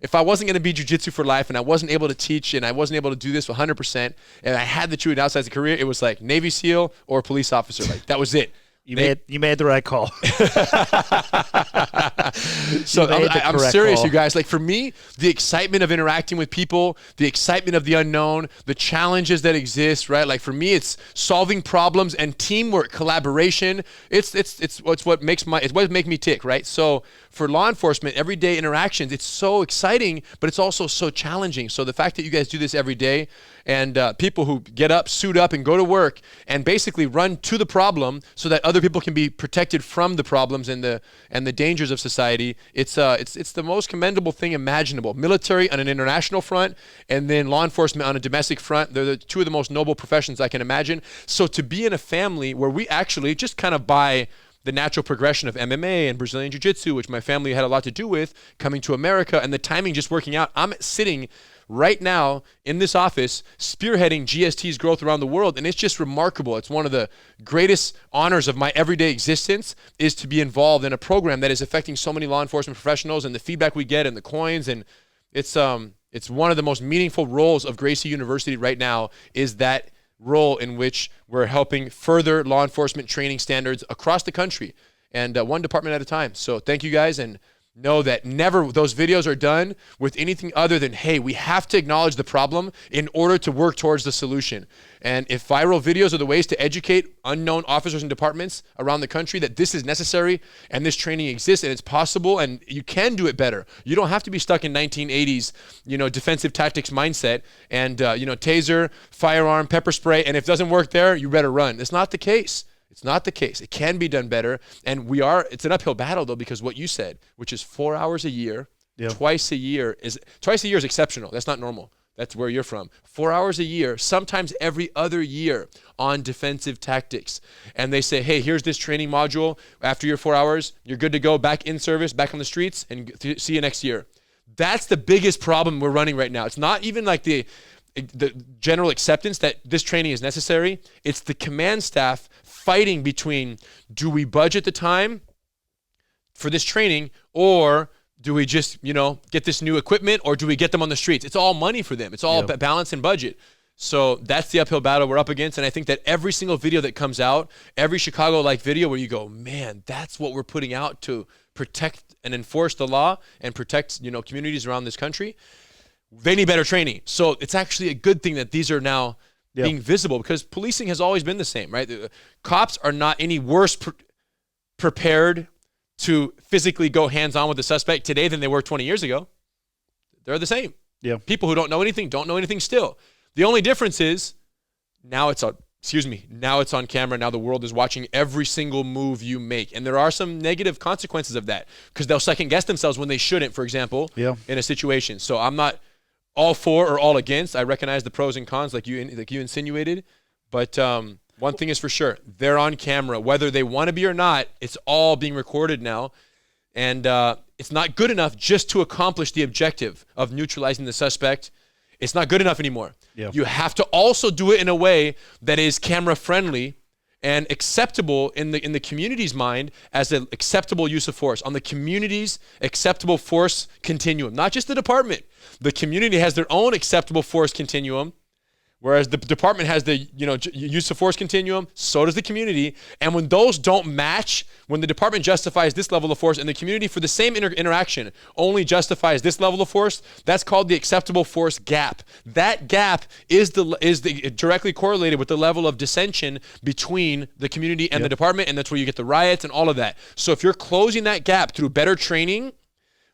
[SPEAKER 4] if I wasn't going to be jiu-jitsu for life and I wasn't able to teach and I wasn't able to do this 100% and I had to choose outside the career, it was like Navy SEAL or police officer. Like, that was it.
[SPEAKER 3] You made the right call.
[SPEAKER 4] So I'm serious, call. You guys. Like, for me, the excitement of interacting with people, the excitement of the unknown, the challenges that exist, right? Like, for me, it's solving problems and teamwork, collaboration. It's what makes me tick, right? So for law enforcement, everyday interactions, it's so exciting, but it's also so challenging. So the fact that you guys do this every day, and people who get up, suit up, and go to work and basically run to the problem so that other people can be protected from the problems and the dangers of society. It's the most commendable thing imaginable. Military on an international front, and then law enforcement on a domestic front. They're the 2 of the most noble professions I can imagine. So to be in a family where we actually just kind of by the natural progression of MMA and Brazilian Jiu-Jitsu, which my family had a lot to do with, coming to America, and the timing just working out. I'm sitting right now in this office spearheading GST's growth around the world, and it's just remarkable. It's one of the greatest honors of my everyday existence is to be involved in a program that is affecting so many law enforcement professionals, and the feedback we get and the coins, and it's one of the most meaningful roles of Gracie University right now is that role in which we're helping further law enforcement training standards across the country, and one department at a time. So thank you guys, and know that never those videos are done with anything other than, hey, we have to acknowledge the problem in order to work towards the solution. And if viral videos are the ways to educate unknown officers and departments around the country that this is necessary and this training exists and it's possible and you can do it better. You don't have to be stuck in 1980s, defensive tactics mindset and, taser, firearm, pepper spray, and if it doesn't work there, you better run. It's not the case. It's not the case. It can be done better. And it's an uphill battle though, because what you said, which is 4 hours a year, twice a year is exceptional. That's not normal. That's where you're from. 4 hours a year, sometimes every other year on defensive tactics. And they say, hey, here's this training module. After your 4 hours, you're good to go back in service, back on the streets, and see you next year. That's the biggest problem we're running right now. It's not even like the general acceptance that this training is necessary. It's the command staff fighting between, do we budget the time for this training, or do we just, get this new equipment, or do we get them on the streets? It's all money for them. It's all balance and budget. So that's the uphill battle we're up against. And I think that every single video that comes out, every Chicago-like video where you go, man, that's what we're putting out to protect and enforce the law and protect, communities around this country, they need better training. So it's actually a good thing that these are now being visible, because policing has always been the same, right? The cops are not any worse prepared to physically go hands-on with the suspect today than they were 20 years ago. They're the same.
[SPEAKER 3] Yeah.
[SPEAKER 4] People who don't know anything still. The only difference is now it's on camera. Now the world is watching every single move you make. And there are some negative consequences of that, because they'll second guess themselves when they shouldn't, for example, in a situation. So I'm not all for or all against. I recognize the pros and cons like you insinuated. But one thing is for sure, they're on camera. Whether they want to be or not, it's all being recorded now. And it's not good enough just to accomplish the objective of neutralizing the suspect. It's not good enough anymore. Yeah. You have to also do it in a way that is camera friendly and acceptable in the community's mind as an acceptable use of force, on the community's acceptable force continuum. Not just the department. The community has their own acceptable force continuum, whereas the department has the use of force continuum, so does the community. And when those don't match, when the department justifies this level of force and the community for the same interaction only justifies this level of force, that's called the acceptable force gap. That gap is directly correlated with the level of dissension between the community and the department, and that's where you get the riots and all of that. So if you're closing that gap through better training,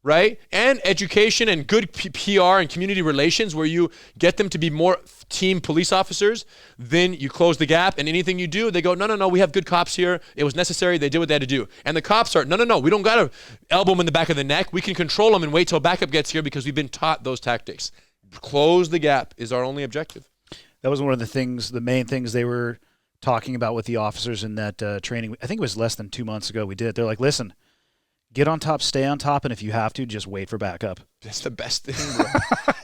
[SPEAKER 4] right, and education and good PR and community relations, where you get them to be more team police officers, then you close the gap. And anything you do, they go, no, we have good cops here. It was necessary. They did what they had to do. And the cops are, no, we don't got to elbow them in the back of the neck. We can control them and wait till backup gets here because we've been taught those tactics. Close the gap is our only objective.
[SPEAKER 3] That was one of the main things they were talking about with the officers in that training. I think it was less than 2 months ago we did. They're like, listen, get on top, stay on top, and if you have to, just wait for backup.
[SPEAKER 4] That's the best thing, bro.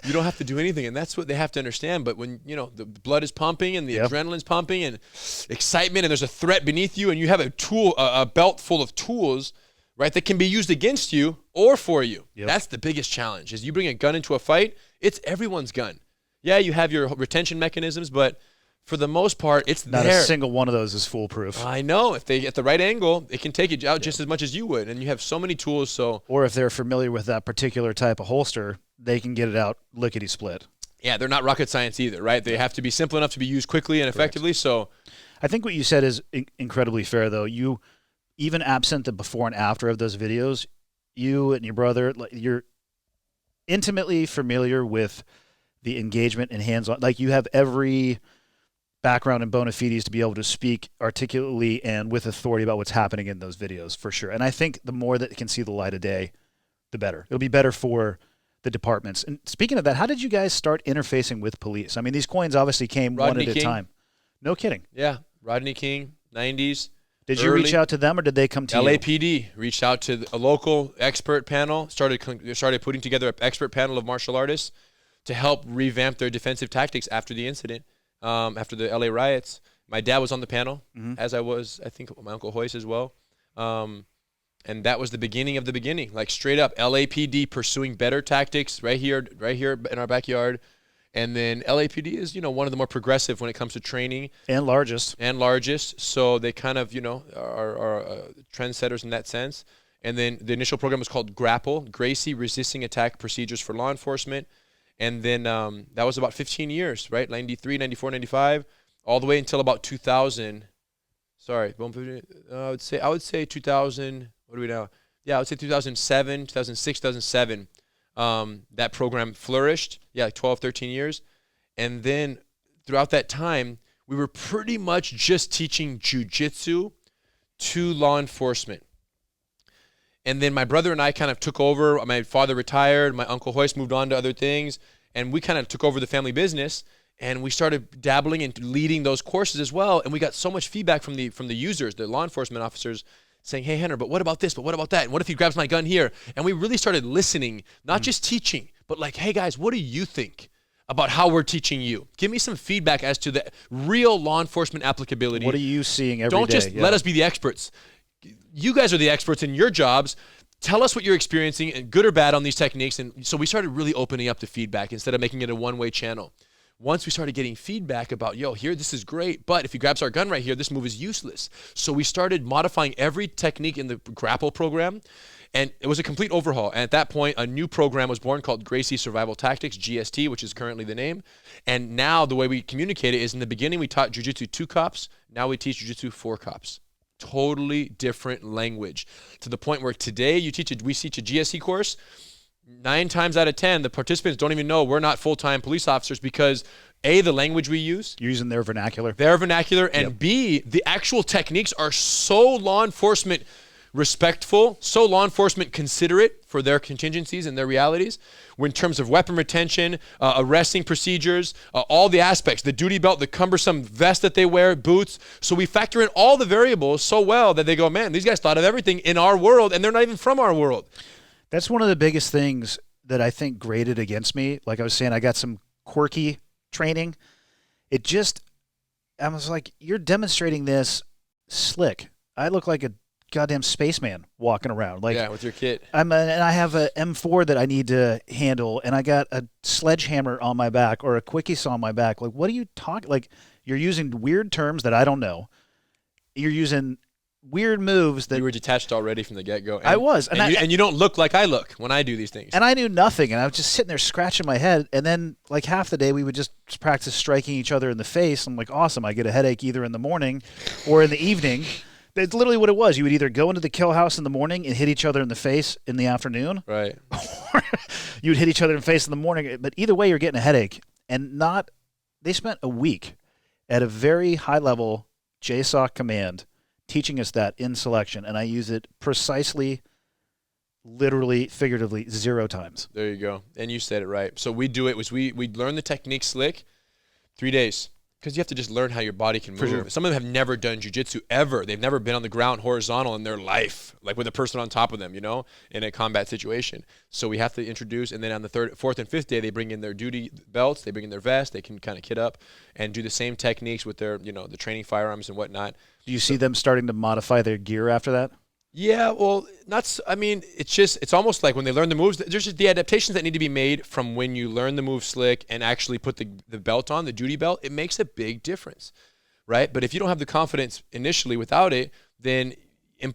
[SPEAKER 4] You don't have to do anything, and that's what they have to understand. But when, the blood is pumping and the adrenaline's pumping and excitement, and there's a threat beneath you, and you have a belt full of tools, right, that can be used against you or for you. Yep. That's the biggest challenge, is you bring a gun into a fight, it's everyone's gun. Yeah, you have your retention mechanisms, but for the most part, it's
[SPEAKER 3] not
[SPEAKER 4] there.
[SPEAKER 3] A single one of those is foolproof.
[SPEAKER 4] I know. If they get the right angle, it can take it out just as much as you would. And you have so many tools.
[SPEAKER 3] Or if they're familiar with that particular type of holster, they can get it out lickety-split.
[SPEAKER 4] Yeah, they're not rocket science either, right? They have to be simple enough to be used quickly and effectively. So,
[SPEAKER 3] I think what you said is incredibly fair, though. You, even absent the before and after of those videos, you and your brother, you're intimately familiar with the engagement and hands-on. Like, you have every background and bona fides to be able to speak articulately and with authority about what's happening in those videos, for sure. And I think the more that it can see the light of day, the better. It'll be better for the departments. And speaking of that, how did you guys start interfacing with police? I mean, these coins obviously came one at a time. No kidding.
[SPEAKER 4] Yeah, Rodney King, 90s.
[SPEAKER 3] Did you reach out to them, or did they come to you?
[SPEAKER 4] LAPD reached out to a local expert panel, started putting together an expert panel of martial artists to help revamp their defensive tactics after the incident. After the LA riots. My dad was on the panel, as I was, I think, my Uncle Hoyce as well. And that was the beginning of the beginning. Like, straight up, LAPD pursuing better tactics right here in our backyard. And then LAPD is, one of the more progressive when it comes to training.
[SPEAKER 3] And largest. So they kind of, are trendsetters in that sense. And then the initial program was called Grapple, Gracie Resisting Attack Procedures for Law Enforcement. And then that was about 15 years, right? 93, 94, 95, all the way until about 2000. Sorry, I would say 2000. What are we now? Yeah, I would say 2007, 2006, 2007. That program flourished. Yeah, like 12, 13 years. And then throughout that time, we were pretty much just teaching jiu-jitsu to law enforcement. And then my brother and I kind of took over. My father retired. My Uncle Hoyce moved on to other things. And we kind of took over the family business. And we started dabbling and leading those courses as well. And we got so much feedback from the users, the law enforcement officers, saying, hey, Henner, but what about this? But what about that? And what if he grabs my gun here? And we really started listening, not just teaching, but like, hey, guys, what do you think
[SPEAKER 4] about how we're teaching you. Give me some feedback as to the real law enforcement applicability.
[SPEAKER 3] What are you seeing every day?
[SPEAKER 4] Don't just let us be the experts. You guys are the experts in your jobs. Tell us what you're experiencing, and good or bad, on these techniques. And so we started really opening up the feedback instead of making it a one-way channel. Once we started getting feedback about, yo, here, this is great, but if he grabs our gun right here, this move is useless. So we started modifying every technique in the grapple program, and it was a complete overhaul. And at that point, a new program was born called Gracie Survival Tactics, GST, which is currently the name. And now the way we communicate it is, in the beginning we taught Jiu-Jitsu 2 cops. Now we teach Jiu-Jitsu 4 cops. Totally different language, to the point where today we teach a GST course. 9 times out of 10, the participants don't even know we're not full-time police officers, because A, the language we use.
[SPEAKER 3] You're using their vernacular.
[SPEAKER 4] Their vernacular, and B, the actual techniques are so law enforcement respectful, so law enforcement considerate for their contingencies and their realities, in terms of weapon retention, arresting procedures, all the aspects, the duty belt, the cumbersome vest that they wear, boots. So we factor in all the variables so well that they go, man, these guys thought of everything in our world, and they're not even from our world.
[SPEAKER 3] That's one of the biggest things that I think graded against me. Like I was saying, I got some quirky training. I was like, you're demonstrating this slick. I look like a goddamn spaceman walking around. Like,
[SPEAKER 4] yeah, with your kit.
[SPEAKER 3] And I have a M4 that I need to handle, and I got a sledgehammer on my back or a quickie saw on my back. Like, what are you talking? Like, you're using weird terms that I don't know. You're using weird moves that
[SPEAKER 4] you were detached already from the get-go.
[SPEAKER 3] I was.
[SPEAKER 4] And you don't look like I look when I do these things.
[SPEAKER 3] And I knew nothing, and I was just sitting there scratching my head, and then like half the day we would just practice striking each other in the face. I'm like, awesome, I get a headache either in the morning or in the evening. That's literally what it was. You would either go into the kill house in the morning and hit each other in the face in the afternoon.
[SPEAKER 4] Right.
[SPEAKER 3] Or you would hit each other in the face in the morning. But either way, you're getting a headache. And they spent a week at a very high level JSOC command teaching us that in selection. And I use it precisely, literally, figuratively, 0 times.
[SPEAKER 4] There you go. And you said it right. So we do it was we learn the technique slick 3 days. Because you have to just learn how your body can move. For sure. Some of them have never done jiu-jitsu ever. They've never been on the ground horizontal in their life, like with a person on top of them, in a combat situation. So we have to introduce, and then on the 3rd, 4th, and 5th day, they bring in their duty belts, they bring in their vest, they can kind of kit up and do the same techniques with their, the training firearms and whatnot.
[SPEAKER 3] Do you see them starting to modify their gear after that?
[SPEAKER 4] Yeah, well, it's almost like when they learn the moves, there's just the adaptations that need to be made from when you learn the move slick and actually put the belt on, the duty belt. It makes a big difference, right? But if you don't have the confidence initially without it, then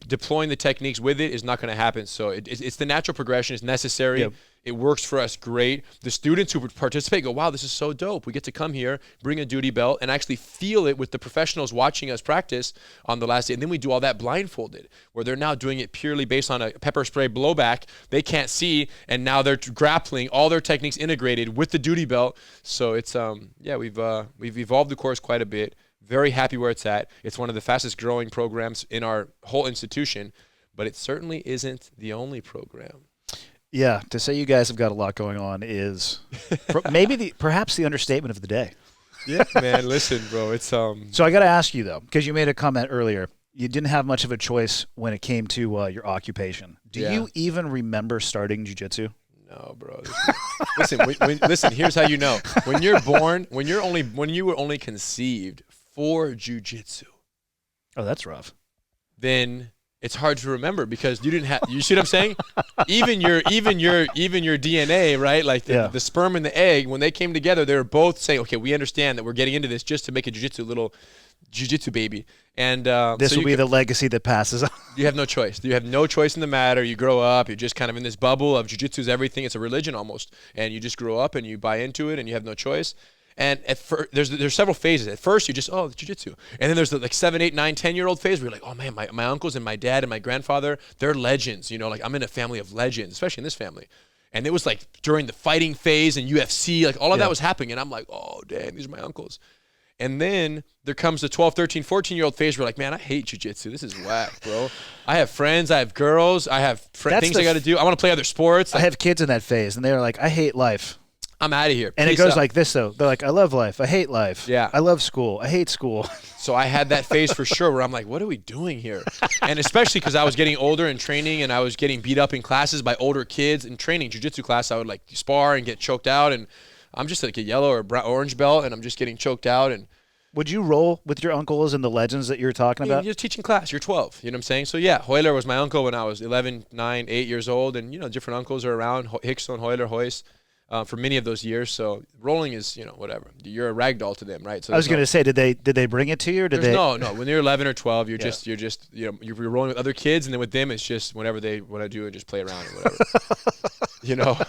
[SPEAKER 4] deploying the techniques with it is not going to happen. So it's the natural progression. It's necessary. Yep. It works for us great. The students who participate go, wow, this is so dope. We get to come here, bring a duty belt, and actually feel it with the professionals watching us practice on the last day. And then we do all that blindfolded, where they're now doing it purely based on a pepper spray blowback. They can't see, and now they're grappling, all their techniques integrated with the duty belt. So it's, we've evolved the course quite a bit. Very happy where it's at. It's one of the fastest growing programs in our whole institution, but it certainly isn't the only program.
[SPEAKER 3] Yeah, to say you guys have got a lot going on is perhaps the understatement of the day.
[SPEAKER 4] Yeah, man, listen, bro, it's
[SPEAKER 3] So I got to ask you though, because you made a comment earlier. You didn't have much of a choice when it came to your occupation. Do you even remember starting jiu-jitsu?
[SPEAKER 4] No, bro. Listen. Here's how you know. When you're born, when you were only conceived for jiu-jitsu.
[SPEAKER 3] Oh, that's rough.
[SPEAKER 4] Then it's hard to remember because you didn't have. You see what I'm saying? even your DNA, right? Like the sperm and the egg, when they came together, they were both saying, "Okay, we understand that we're getting into this just to make a little jiu-jitsu baby." And
[SPEAKER 3] this will be the legacy that passes on.
[SPEAKER 4] You have no choice. You have no choice in the matter. You grow up. You're just kind of in this bubble of jiu-jitsu is everything. It's a religion almost, and you just grow up and you buy into it, and you have no choice. And at first, there's several phases. At first, you just, it's jiu-jitsu. And then there's the 7, 8, 9, 10-year-old phase where you're like, oh, man, my uncles and my dad and my grandfather, they're legends. Like I'm in a family of legends, especially in this family. And it was like during the fighting phase and UFC, like all of that was happening. And I'm like, oh, damn, these are my uncles. And then there comes the 12, 13, 14-year-old phase where you're like, man, I hate jiu-jitsu. This is whack, bro. I have friends. I have girls. I have things I got to do. I want to play other sports.
[SPEAKER 3] I have kids in that phase, and they're like, I hate life.
[SPEAKER 4] I'm out of here.
[SPEAKER 3] And
[SPEAKER 4] Peace
[SPEAKER 3] it goes
[SPEAKER 4] out.
[SPEAKER 3] like this, though. They're like, I love life. I hate life.
[SPEAKER 4] Yeah.
[SPEAKER 3] I love school. I hate school.
[SPEAKER 4] So I had that phase for sure where I'm like, what are we doing here? And especially because I was getting older in training and I was getting beat up in classes by older kids. In training, jiu-jitsu class, I would like spar and get choked out. And I'm just like a yellow or orange belt, and I'm just getting choked out. And
[SPEAKER 3] would you roll with your uncles and the legends that you're talking about?
[SPEAKER 4] you're teaching class. You're 12. You know what I'm saying? So yeah, Hoyler was my uncle when I was 11, 9, 8 years old, and different uncles are around. Hickstone, Hoyler, Hoyce. For many of those years, so rolling is whatever. You're a rag doll to them, right? So
[SPEAKER 3] I was going to say, did they bring it to you, or did they?
[SPEAKER 4] No. When you're 11 or 12, you're just you're rolling with other kids, and then with them, it's just whenever they want to do and just play around or whatever,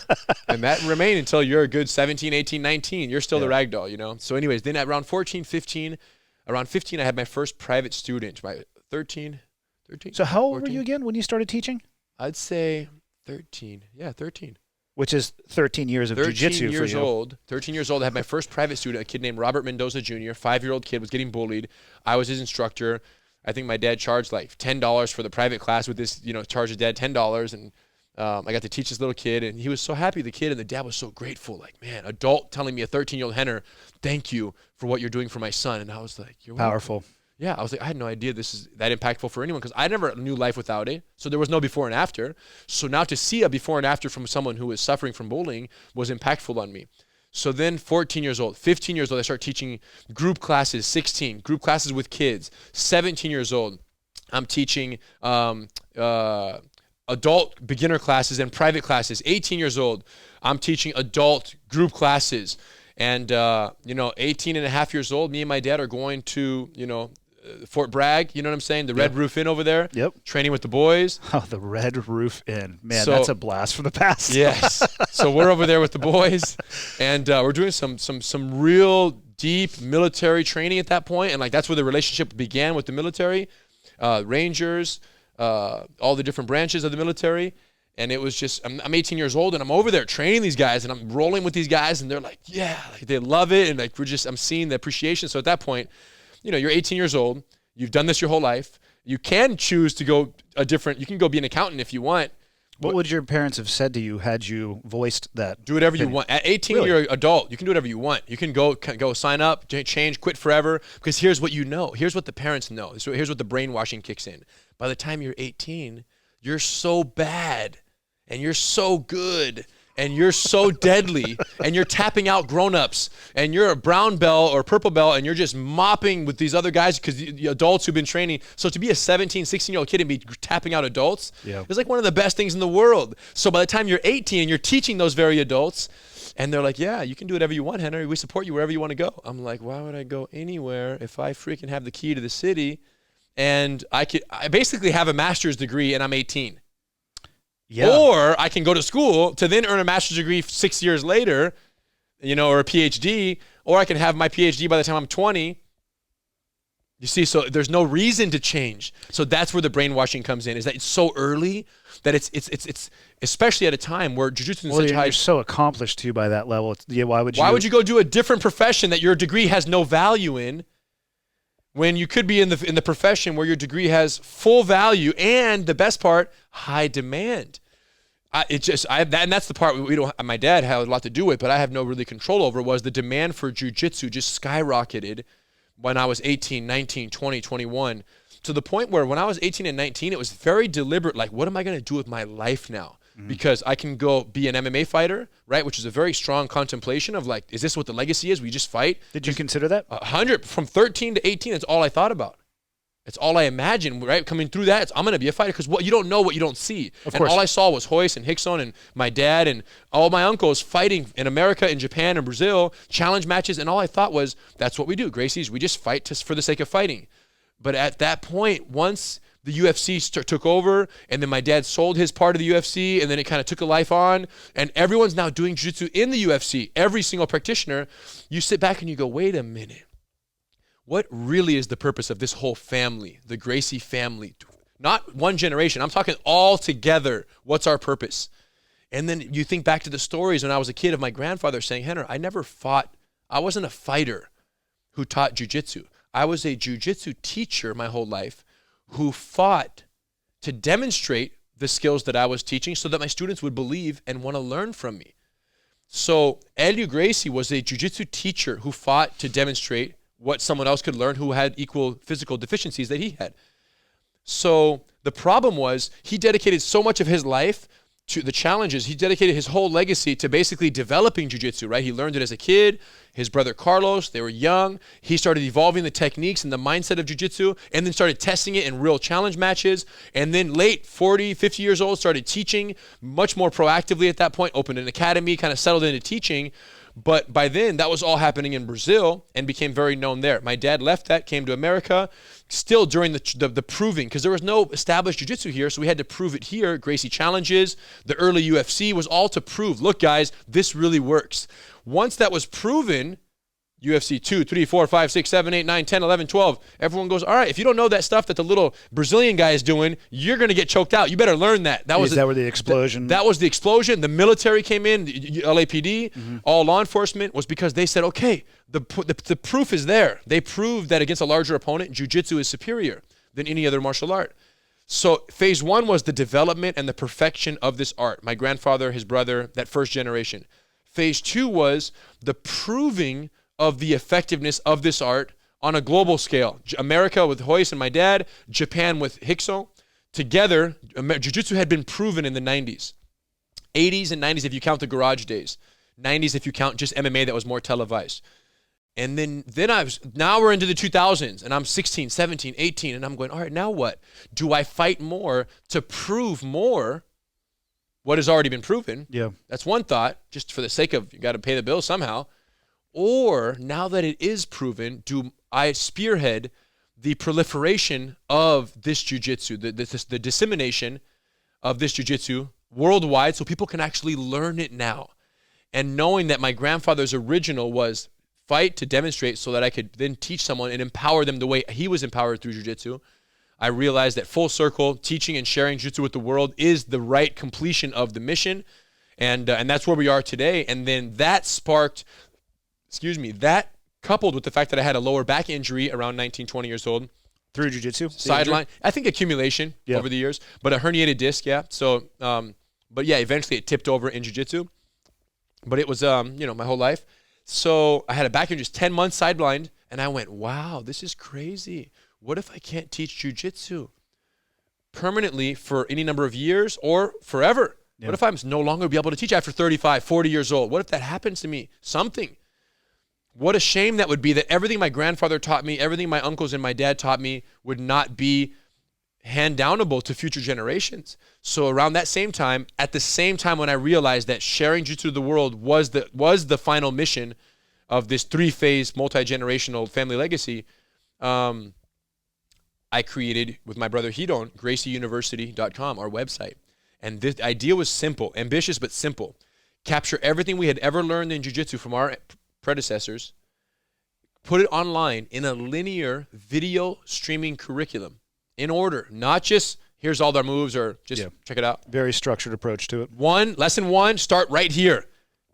[SPEAKER 4] And that remained until you're a good 17, 18, 19. You're still the rag doll, So, anyways, then at around 14, 15, I had my first private student. My 13.
[SPEAKER 3] So how old
[SPEAKER 4] 14?
[SPEAKER 3] were you again when you started teaching?
[SPEAKER 4] I'd say 13. Yeah, 13.
[SPEAKER 3] Which is 13 years of jiu-jitsu for you.
[SPEAKER 4] 13 years old, I had my first private student, a kid named Robert Mendoza Jr., 5-year-old kid, was getting bullied. I was his instructor. I think my dad charged like $10 for the private class with this, charged his dad $10. And I got to teach this little kid, and he was so happy, the kid, and the dad was so grateful. Like, man, adult telling me, a 13-year-old Henner, thank you for what you're doing for my son. And I was like, you're
[SPEAKER 3] powerful.
[SPEAKER 4] Welcome. Yeah, I was like, I had no idea this is that impactful for anyone because I never knew life without it. So there was no before and after. So now to see a before and after from someone who was suffering from bullying was impactful on me. So then 14 years old, 15 years old, I started teaching group classes, 16, group classes with kids. 17 years old, I'm teaching adult beginner classes and private classes. 18 years old, I'm teaching adult group classes. And, 18 and a half years old, me and my dad are going to, Fort Bragg, you know what I'm saying? The Red Roof Inn over there.
[SPEAKER 3] Yep.
[SPEAKER 4] Training with the boys.
[SPEAKER 3] Oh, the Red Roof Inn. Man, that's a blast from the past.
[SPEAKER 4] Yes. So we're over there with the boys, and we're doing some real deep military training at that point, and that's where the relationship began with the military, Rangers, all the different branches of the military. And it was just, I'm 18 years old, and I'm over there training these guys, and I'm rolling with these guys, and they're like, yeah, they love it, and I'm seeing the appreciation. So at that point, you're 18 years old, you've done this your whole life, you can choose to go you can go be an accountant if you want.
[SPEAKER 3] What would your parents have said to you had you voiced that?
[SPEAKER 4] Do whatever you want. At 18, really? You're an adult. You can do whatever you want. You can go sign up, change, quit forever, because here's what you know. Here's what the parents know. So here's what the brainwashing kicks in. By the time you're 18, you're so bad, and you're so good, and you're so deadly, and you're tapping out grown-ups, and you're a brown belt or purple belt, and you're just mopping with these other guys because the adults who've been training. So to be a 17, 16-year-old kid and be tapping out adults is like one of the best things in the world. So by the time you're 18, you're teaching those very adults, and they're like, yeah, you can do whatever you want, Henry. We support you wherever you want to go. I'm like, why would I go anywhere if I freaking have the key to the city, and I basically have a master's degree, and I'm 18. Yeah. Or I can go to school to then earn a master's degree 6 years later, or a PhD, or I can have my PhD by the time I'm 20. You see, so there's no reason to change. So that's where the brainwashing comes in, is that it's so early that it's especially at a time where jiu-jitsu is such high.
[SPEAKER 3] You're so accomplished too by that level. Why would you
[SPEAKER 4] go do a different profession that your degree has no value in? When you could be in the profession where your degree has full value and, the best part, high demand. And that's the part we don't. My dad had a lot to do with, but I have no really control over. Was the demand for jiu-jitsu just skyrocketed when I was 18, 19, 20, 21, to the point where when I was 18 and 19, it was very deliberate. Like, what am I going to do with my life now? Because I can go be an MMA fighter, right? Which is a very strong contemplation of like, is this what the legacy is? We just fight.
[SPEAKER 3] Did you consider that?
[SPEAKER 4] 100 from 13 to 18. That's all I thought about. It's all I imagined, right? Coming through that, I'm going to be a fighter because you don't know what you don't see. Of course. All I saw was Hoyce and Hickstone and my dad and all my uncles fighting in America, in Japan, and Brazil, challenge matches. And all I thought was, that's what we do. Gracie's, we just fight for the sake of fighting. But at that point, once the UFC took over, and then my dad sold his part of the UFC, and then it kind of took a life on, and everyone's now doing jiu-jitsu in the UFC, every single practitioner, you sit back and you go, wait a minute. What really is the purpose of this whole family, the Gracie family? Not one generation. I'm talking all together. What's our purpose? And then you think back to the stories when I was a kid of my grandfather saying, Henner, I never fought. I wasn't a fighter who taught jiu-jitsu. I was a jiu-jitsu teacher my whole life who fought to demonstrate the skills that I was teaching so that my students would believe and want to learn from me. So Helio Gracie was a jiu-jitsu teacher who fought to demonstrate what someone else could learn who had equal physical deficiencies that he had. So the problem was he dedicated so much of his life to the challenges. He dedicated his whole legacy to basically developing jiu-jitsu, right? He learned it as a kid. His brother Carlos, they were young. He started evolving the techniques and the mindset of jiu-jitsu, and then started testing it in real challenge matches. And then late 40, 50 years old, started teaching much more proactively at that point, opened an academy, kind of settled into teaching. But by then, that was all happening in Brazil and became very known there. My dad left that, came to America, still during the proving, because there was no established jiu-jitsu here, so we had to prove it here. Gracie Challenges, the early UFC was all to prove, look, guys, this really works. Once that was proven, UFC 2, 3, 4, 5, 6, 7, 8, 9, 10, 11, 12, everyone goes, all right, if you don't know that stuff that the little Brazilian guy is doing, you're going to get choked out. You better learn that.
[SPEAKER 3] Is that where the explosion?
[SPEAKER 4] That was the explosion. The military came in, the LAPD, all law enforcement, was because they said, okay, the proof is there. They proved that against a larger opponent, jiu-jitsu is superior than any other martial art. So phase one was the development and the perfection of this art. My grandfather, his brother, that first generation. Phase two was the proving of the effectiveness of this art on a global scale. America with Hoist and my dad, Japan with Hikso. Together, jiu-jitsu had been proven in the 90s. 80s and 90s if you count the garage days. 90s if you count just MMA that was more televised. And then now we're into the 2000s, and I'm 16, 17, 18, and I'm going, all right, now what? Do I fight more to prove more what has already been proven?
[SPEAKER 3] Yeah.
[SPEAKER 4] That's one thought, just for the sake of, you got to pay the bill somehow. Or now that it is proven, do I spearhead the proliferation of this jiu-jitsu, the dissemination of this jiu-jitsu worldwide so people can actually learn it now? And knowing that my grandfather's original was fight to demonstrate so that I could then teach someone and empower them the way he was empowered through jiu-jitsu, I realized that full circle, teaching and sharing jiu-jitsu with the world is the right completion of the mission. And that's where we are today. And then that sparked... that coupled with the fact that I had a lower back injury around 19, 20 years old.
[SPEAKER 3] Through jiu-jitsu?
[SPEAKER 4] Sideline. I think accumulation over the years, but a herniated disc, yeah. So, but yeah, eventually it tipped over in jiu-jitsu. But it was, my whole life. So I had a back injury, just 10 months sidelined, and I went, wow, this is crazy. What if I can't teach jiu-jitsu permanently for any number of years or forever? Yeah. What if I'm no longer be able to teach after 35, 40 years old? What if that happens to me? Something. What a shame that would be, that everything my grandfather taught me, everything my uncles and my dad taught me would not be hand-downable to future generations. So around that same time, at the same time when I realized that sharing jiu-jitsu to the world was the final mission of this three-phase multi-generational family legacy, I created, with my brother Hidon, GracieUniversity.com, our website. And the idea was simple, ambitious but simple. Capture everything we had ever learned in jiu-jitsu from our predecessors, put it online in a linear video streaming curriculum in order, not just here's all their moves or just check it out.
[SPEAKER 3] Very structured approach to it.
[SPEAKER 4] Lesson 1, start right here.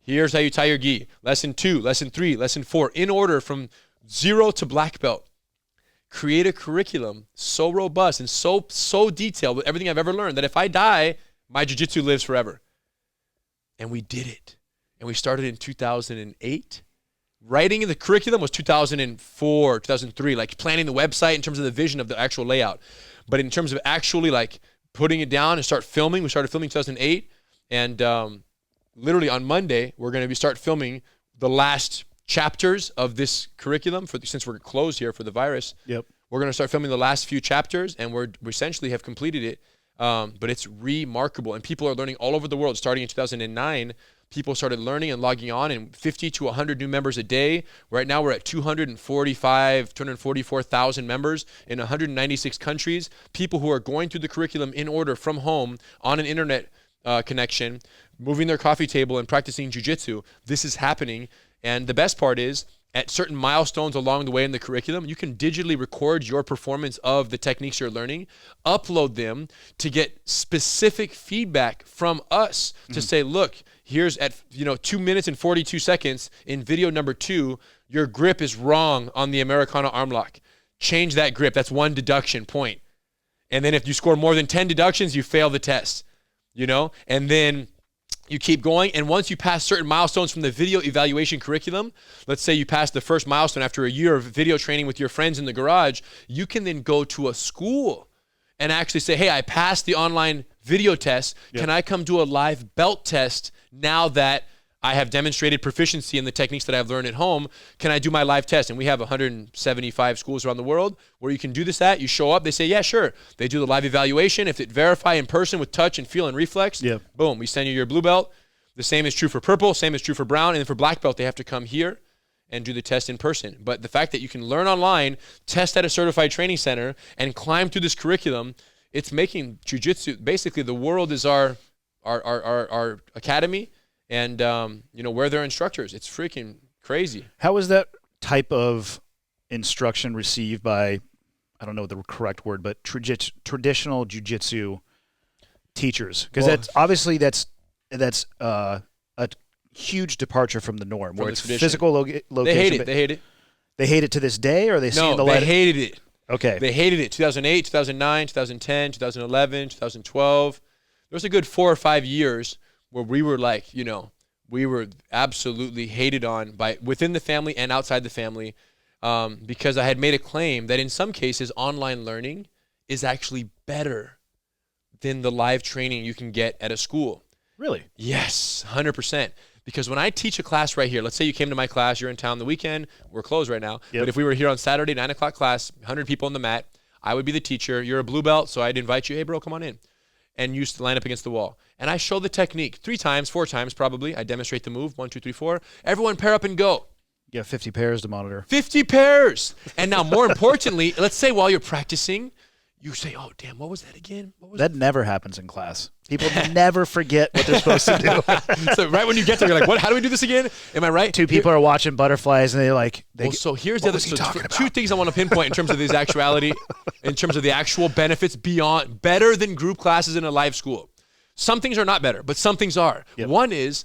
[SPEAKER 4] Here's how you tie your gi. Lesson 2, lesson 3, lesson 4, in order from 0 to black belt. Create a curriculum so robust and so detailed with everything I've ever learned that if I die, my jiu-jitsu lives forever. And we did it. And we started in 2008. Writing the curriculum was 2004, 2003, like planning the website in terms of the vision of the actual layout. But in terms of actually like putting it down and start filming, we started filming in 2008. And literally on Monday, we're going to start filming the last chapters of this curriculum since we're closed here for the virus.
[SPEAKER 3] Yep.
[SPEAKER 4] We're going to start filming the last few chapters, and we essentially have completed it. But it's remarkable, and people are learning all over the world. Starting in 2009, people started learning and logging on, and 50 to 100 new members a day. Right now, we're at 244,000 members in 196 countries. People who are going through the curriculum in order from home on an internet connection, moving their coffee table and practicing jiu-jitsu. This is happening, and the best part is, at certain milestones along the way in the curriculum, you can digitally record your performance of the techniques you're learning, upload them to get specific feedback from us to say, look, here's at 2 minutes and 42 seconds in video number 2, your grip is wrong on the Americana arm lock. Change that grip. That's one deduction point. And then if you score more than 10 deductions, you fail the test, and then you keep going, and once you pass certain milestones from the video evaluation curriculum, let's say you pass the first milestone after a year of video training with your friends in the garage, you can then go to a school and actually say, hey, I passed the online video test. Can I come do a live belt test now that I have demonstrated proficiency in the techniques that I've learned at home? Can I do my live test? And we have 175 schools around the world where you can do this at. You show up, they say, yeah, sure. They do the live evaluation. If it verify in person with touch and feel and reflex, boom, we send you your blue belt. The same is true for purple, same is true for brown, and then for black belt, they have to come here and do the test in person. But the fact that you can learn online, test at a certified training center, and climb through this curriculum, it's making jiu-jitsu, basically the world is our academy, and we're their instructors. It's freaking crazy.
[SPEAKER 3] How is that type of instruction received by, I don't know the correct word, but traditional jiu-jitsu teachers? Because that's a huge departure from the norm, where it's physical location.
[SPEAKER 4] They hate it. They hate it.
[SPEAKER 3] They hate it to this day, or they see in the light?
[SPEAKER 4] They hated it.
[SPEAKER 3] Okay.
[SPEAKER 4] They hated it. 2008, 2009, 2010, 2011, 2012. There was a good 4 or 5 years where we were like, we were absolutely hated on within the family and outside the family, because I had made a claim that in some cases online learning is actually better than the live training you can get at a school.
[SPEAKER 3] Really?
[SPEAKER 4] Yes, 100%. Because when I teach a class right here, let's say you came to my class, you're in town the weekend, we're closed right now, but if we were here on Saturday, 9 o'clock class, 100 people on the mat, I would be the teacher, you're a blue belt, so I'd invite you, hey bro, come on in. And you used to line up against the wall. And I show the technique 3 times, 4 times probably. I demonstrate the move, 1, 2, 3, 4. Everyone pair up and go.
[SPEAKER 3] You have 50 pairs to monitor.
[SPEAKER 4] 50 pairs. And now more importantly, let's say while you're practicing, you say, oh, damn, what was that again?
[SPEAKER 3] That never happens in class. People never forget what they're supposed to do.
[SPEAKER 4] So right when you get there, you're like, what? How do we do this again? Am I right?
[SPEAKER 3] 2 people are watching butterflies, and they're like,
[SPEAKER 4] so here's the other thing. 2 things I want to pinpoint in terms of this actuality, in terms of the actual benefits beyond, better than group classes in a live school. Some things are not better, but some things are. One is,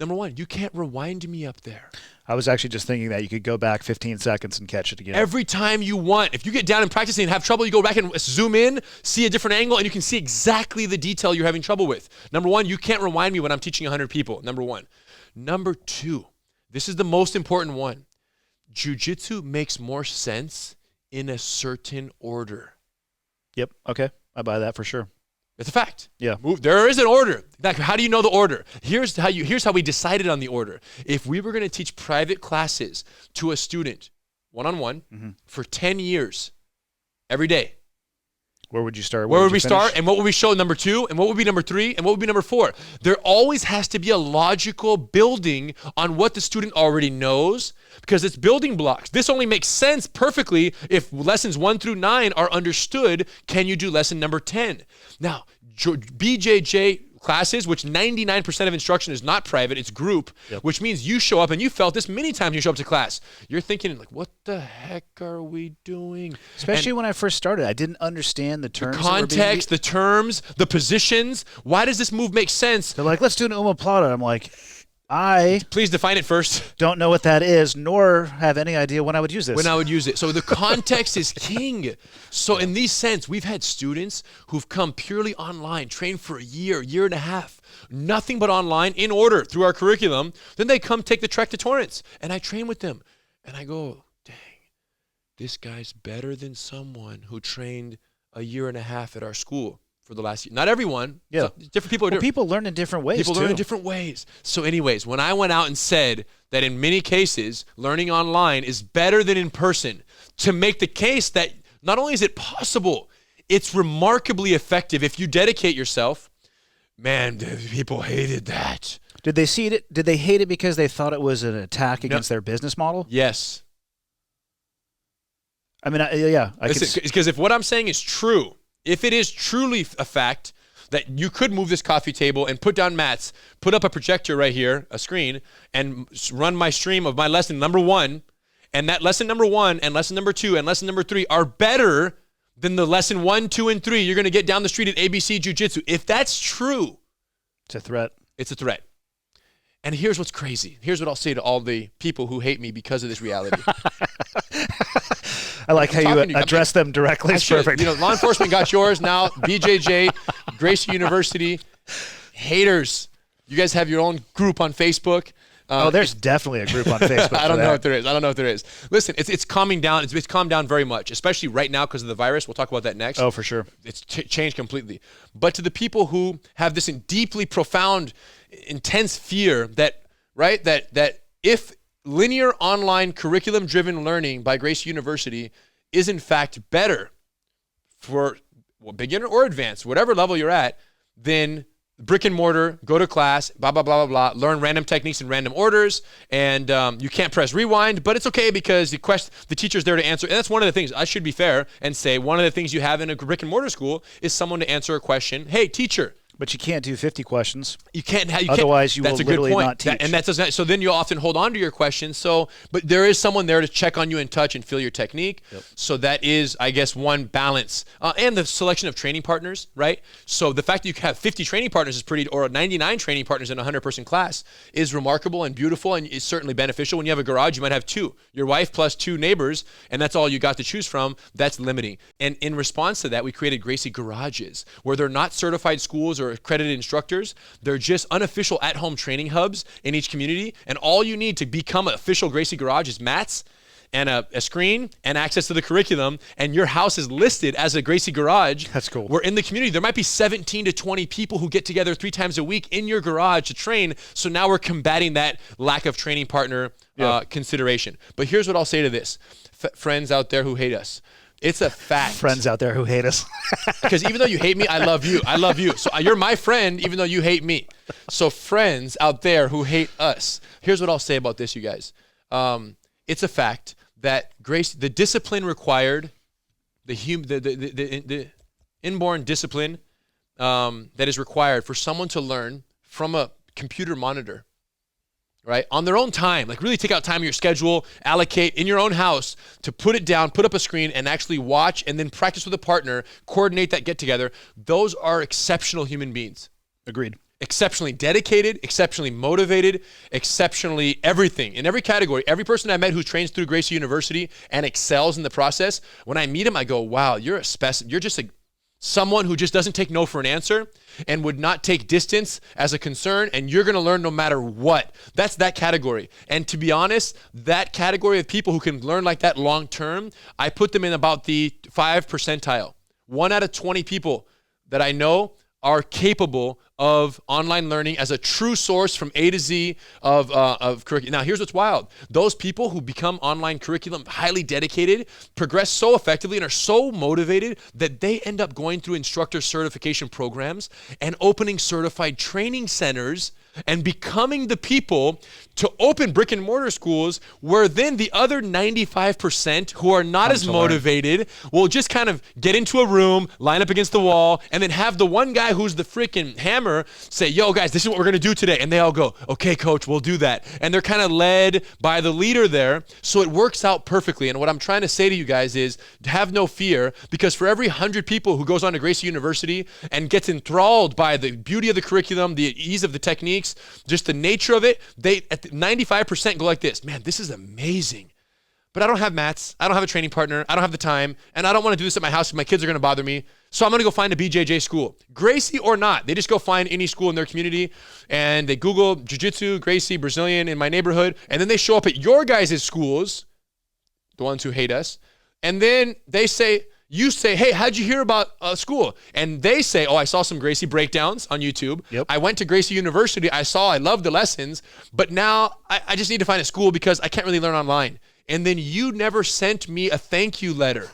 [SPEAKER 4] number one, you can't rewind me up there.
[SPEAKER 3] I was actually just thinking that you could go back 15 seconds and catch it again.
[SPEAKER 4] Every time you want. If you get down and practicing and have trouble, you go back and zoom in, see a different angle, and you can see exactly the detail you're having trouble with. Number one, you can't rewind me when I'm teaching 100 people. Number one. Number two, this is the most important one. Jiu-jitsu makes more sense in a certain order.
[SPEAKER 3] Yep. Okay. I buy that for sure.
[SPEAKER 4] It's a fact.
[SPEAKER 3] Yeah.
[SPEAKER 4] There is an order. How do you know the order? Here's how we decided on the order. If we were going to teach private classes to a student, one-on-one, for 10 years, every day,
[SPEAKER 3] where would you start?
[SPEAKER 4] Where would we start? And what would we show number 2? And what would be number 3? And what would be number 4? There always has to be a logical building on what the student already knows, because it's building blocks. This only makes sense perfectly if lessons 1 through 9 are understood. Can you do lesson number 10? Now, BJJ classes, which 99% of instruction is not private, it's group, which means you show up, and you felt this many times you show up to class. You're thinking, like, what the heck are we doing?
[SPEAKER 3] Especially when I first started, I didn't understand the terms.
[SPEAKER 4] The context, the terms, the positions. Why does this move make sense?
[SPEAKER 3] They're like, let's do an omoplata. I'm like,
[SPEAKER 4] Please define it first.
[SPEAKER 3] Don't know what that is, nor have any idea when I would use this.
[SPEAKER 4] When I would use it. So the context is king. So in these sense, we've had students who've come purely online, trained for a year and a half, nothing but online in order through our curriculum. Then they come take the trek to Torrance, and I train with them. And I go, dang, this guy's better than someone who trained a year and a half at our school for the last year. Not everyone.
[SPEAKER 3] Yeah.
[SPEAKER 4] So different people are different.
[SPEAKER 3] People learn in different ways,
[SPEAKER 4] People learn in different ways. So anyways, when I went out and said that in many cases, learning online is better than in person, to make the case that not only is it possible, it's remarkably effective if you dedicate yourself. Man, people hated that.
[SPEAKER 3] Did they see it? Did they hate it because they thought it was an attack against their business model?
[SPEAKER 4] Yes.
[SPEAKER 3] I mean, yeah.
[SPEAKER 4] Because if what I'm saying is true, if it is truly a fact that you could move this coffee table and put down mats, put up a projector right here, a screen, and run my stream of my lesson number 1, and that lesson number 1 and lesson number 2 and lesson number 3 are better than the lesson 1, 2, and 3 you're going to get down the street at ABC Jiu-Jitsu. If that's true,
[SPEAKER 3] it's a threat.
[SPEAKER 4] It's a threat. And here's what's crazy. Here's what I'll say to all the people who hate me because of this reality.
[SPEAKER 3] I like how you address them directly. It's perfect.
[SPEAKER 4] You know, law enforcement got yours now. BJJ, Gracie University, haters. You guys have your own group on Facebook.
[SPEAKER 3] There's definitely a group on Facebook.
[SPEAKER 4] I don't know if there is. I don't know if there is. Listen, it's calming down. It's calmed down very much, especially right now because of the virus. We'll talk about that next.
[SPEAKER 3] Oh, for sure.
[SPEAKER 4] It's changed completely. But to the people who have this deeply profound, intense fear that, right, that if linear online curriculum-driven learning by Gracie University is in fact better for beginner or advanced, whatever level you're at, then brick and mortar, go to class, blah, blah, blah, blah, blah, learn random techniques in random orders, and you can't press rewind, but it's okay because the teacher's there to answer. And that's one of the things, I should be fair and say, one of the things you have in a brick and mortar school is someone to answer a question. Hey, teacher.
[SPEAKER 3] But you can't do 50 questions.
[SPEAKER 4] You can't.
[SPEAKER 3] Otherwise, you
[SPEAKER 4] that's
[SPEAKER 3] will
[SPEAKER 4] a good
[SPEAKER 3] literally
[SPEAKER 4] point.
[SPEAKER 3] not teach.
[SPEAKER 4] So then you'll often hold on to your questions. But there is someone there to check on you and touch and feel your technique. Yep. So that is, I guess, one balance. And the selection of training partners, right? So the fact that you have 50 training partners is pretty, or 99 training partners in a 100-person class is remarkable and beautiful and is certainly beneficial. When you have a garage, you might have 2. Your wife plus 2 neighbors, and that's all you got to choose from. That's limiting. And in response to that, we created Gracie Garages, where they're not certified schools or accredited instructors. They're just unofficial at-home training hubs in each community. And all you need to become an official Gracie Garage is mats and a screen and access to the curriculum. And your house is listed as a Gracie Garage.
[SPEAKER 3] That's cool.
[SPEAKER 4] We're in the community. There might be 17 to 20 people who get together 3 times a week in your garage to train. So now we're combating that lack of training partner consideration. But here's what I'll say to this. Friends out there who hate us. It's a fact.
[SPEAKER 3] Friends out there who hate us.
[SPEAKER 4] Because even though you hate me, I love you. I love you. So you're my friend, even though you hate me. So friends out there who hate us. Here's what I'll say about this, you guys. It's a fact that the discipline required, the inborn discipline that is required for someone to learn from a computer monitor, right? On their own time, like really take out time in your schedule, allocate in your own house to put it down, put up a screen and actually watch and then practice with a partner, coordinate that get together. Those are exceptional human beings.
[SPEAKER 3] Agreed.
[SPEAKER 4] Exceptionally dedicated, exceptionally motivated, exceptionally everything. In every category, every person I met who trains through Gracie University and excels in the process, when I meet him, I go, wow, you're a specimen. You're just someone who just doesn't take no for an answer and would not take distance as a concern, and you're going to learn no matter what. That's that category. And to be honest, that category of people who can learn like that long term, I put them in about the 5 percentile. 1 out of 20 people that I know are capable of online learning as a true source from A to Z of curriculum. Now, here's what's wild. Those people who become online curriculum highly dedicated, progress so effectively and are so motivated that they end up going through instructor certification programs and opening certified training centers and becoming the people to open brick and mortar schools where then the other 95% who are not as motivated will just kind of get into a room, line up against the wall, and then have the one guy who's the freaking hammer say, yo guys, this is what we're going to do today. And they all go, okay, coach, we'll do that. And they're kind of led by the leader there. So it works out perfectly. And what I'm trying to say to you guys is have no fear, because for every 100 people who goes on to Gracie University and gets enthralled by the beauty of the curriculum, the ease of the techniques, just the nature of it, they at 95% go like this, man, this is amazing. But I don't have mats, I don't have a training partner, I don't have the time, and I don't want to do this at my house because my kids are going to bother me. So I'm going to go find a BJJ school. Gracie or not, they just go find any school in their community and they Google Jiu-Jitsu, Gracie, Brazilian in my neighborhood, and then they show up at your guys' schools, the ones who hate us, and then they say, you say, hey, how'd you hear about school? And they say, oh, I saw some Gracie breakdowns on YouTube.
[SPEAKER 3] Yep.
[SPEAKER 4] I went to Gracie University. I loved the lessons, but now I just need to find a school because I can't really learn online. And then you never sent me a thank you letter.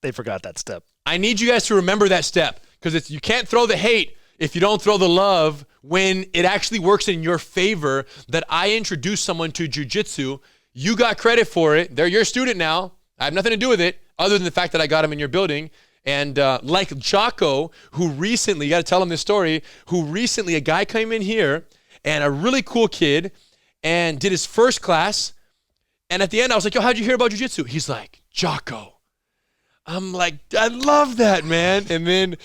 [SPEAKER 3] They forgot that step.
[SPEAKER 4] I need you guys to remember that step, because you can't throw the hate if you don't throw the love when it actually works in your favor that I introduced someone to jiu-jitsu. You got credit for it. They're your student now. I have nothing to do with it other than the fact that I got him in your building. And like Jocko, who recently, you got to tell him this story, a guy came in here and a really cool kid and did his first class. And at the end, I was like, yo, how'd you hear about jiu-jitsu? He's like, Jocko. I'm like, I love that, man. And then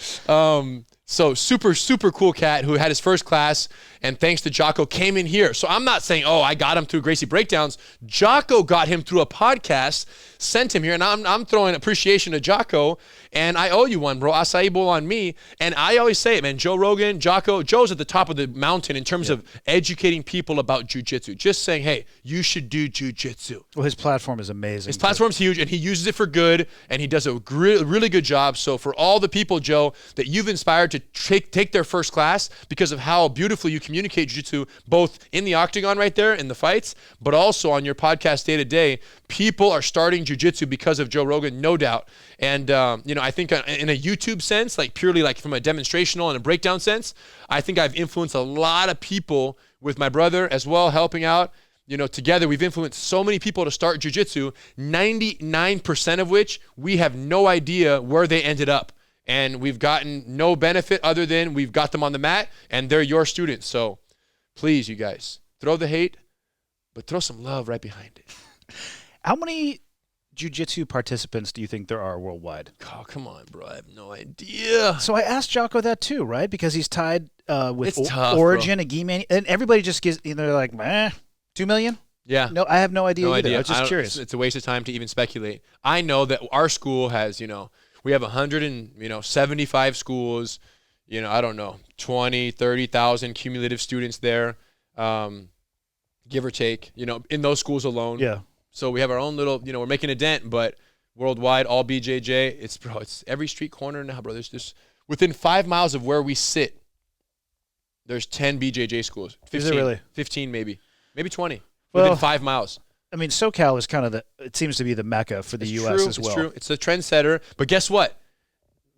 [SPEAKER 4] So super, super cool cat who had his first class, and thanks to Jocko, came in here. So I'm not saying, oh, I got him through Gracie Breakdowns. Jocko got him through a podcast, sent him here, and I'm throwing appreciation to Jocko, and I owe you one, bro. Acai bowl on me. And I always say it, man, Joe Rogan, Jocko, Joe's at the top of the mountain in terms of educating people about jiu-jitsu. Just saying, hey, you should do jiu-jitsu.
[SPEAKER 3] Well, his platform is amazing.
[SPEAKER 4] His platform's huge, and he uses it for good, and he does a really good job. So for all the people, Joe, that you've inspired to take their first class because of how beautifully you communicate jiu-jitsu, both in the octagon right there in the fights, but also on your podcast day to day, people are starting jiu-jitsu because of Joe Rogan, no doubt. And, I think in a YouTube sense, like purely like from a demonstrational and a breakdown sense, I think I've influenced a lot of people with my brother as well, helping out. Together we've influenced so many people to start jiu-jitsu, 99% of which we have no idea where they ended up. And we've gotten no benefit other than we've got them on the mat and they're your students. So please, you guys, throw the hate, but throw some love right behind it.
[SPEAKER 3] How many jiu-jitsu participants do you think there are worldwide?
[SPEAKER 4] Oh, come on, bro. I have no idea.
[SPEAKER 3] So I asked Jocko that too, right? Because he's tied with
[SPEAKER 4] tough,
[SPEAKER 3] Origin, a gi man, and everybody just gives, they're like, 2 million?
[SPEAKER 4] Yeah.
[SPEAKER 3] No, I have no idea
[SPEAKER 4] No
[SPEAKER 3] either.
[SPEAKER 4] idea.
[SPEAKER 3] I was just curious.
[SPEAKER 4] It's a waste of time to even speculate. I know that our school has, we have 175 schools, I don't know, 20, 30,000 cumulative students there, give or take, in those schools alone.
[SPEAKER 3] Yeah.
[SPEAKER 4] So we have our own little, we're making a dent, but worldwide, all BJJ, it's every street corner now, bro. There's within 5 miles of where we sit, there's 10 BJJ schools. 15,
[SPEAKER 3] Is it really?
[SPEAKER 4] 15 maybe 20
[SPEAKER 3] Well,
[SPEAKER 4] within 5 miles.
[SPEAKER 3] I mean, SoCal is kind of it seems to be the mecca for the U.S. as well.
[SPEAKER 4] It's true. It's a trendsetter. But guess what?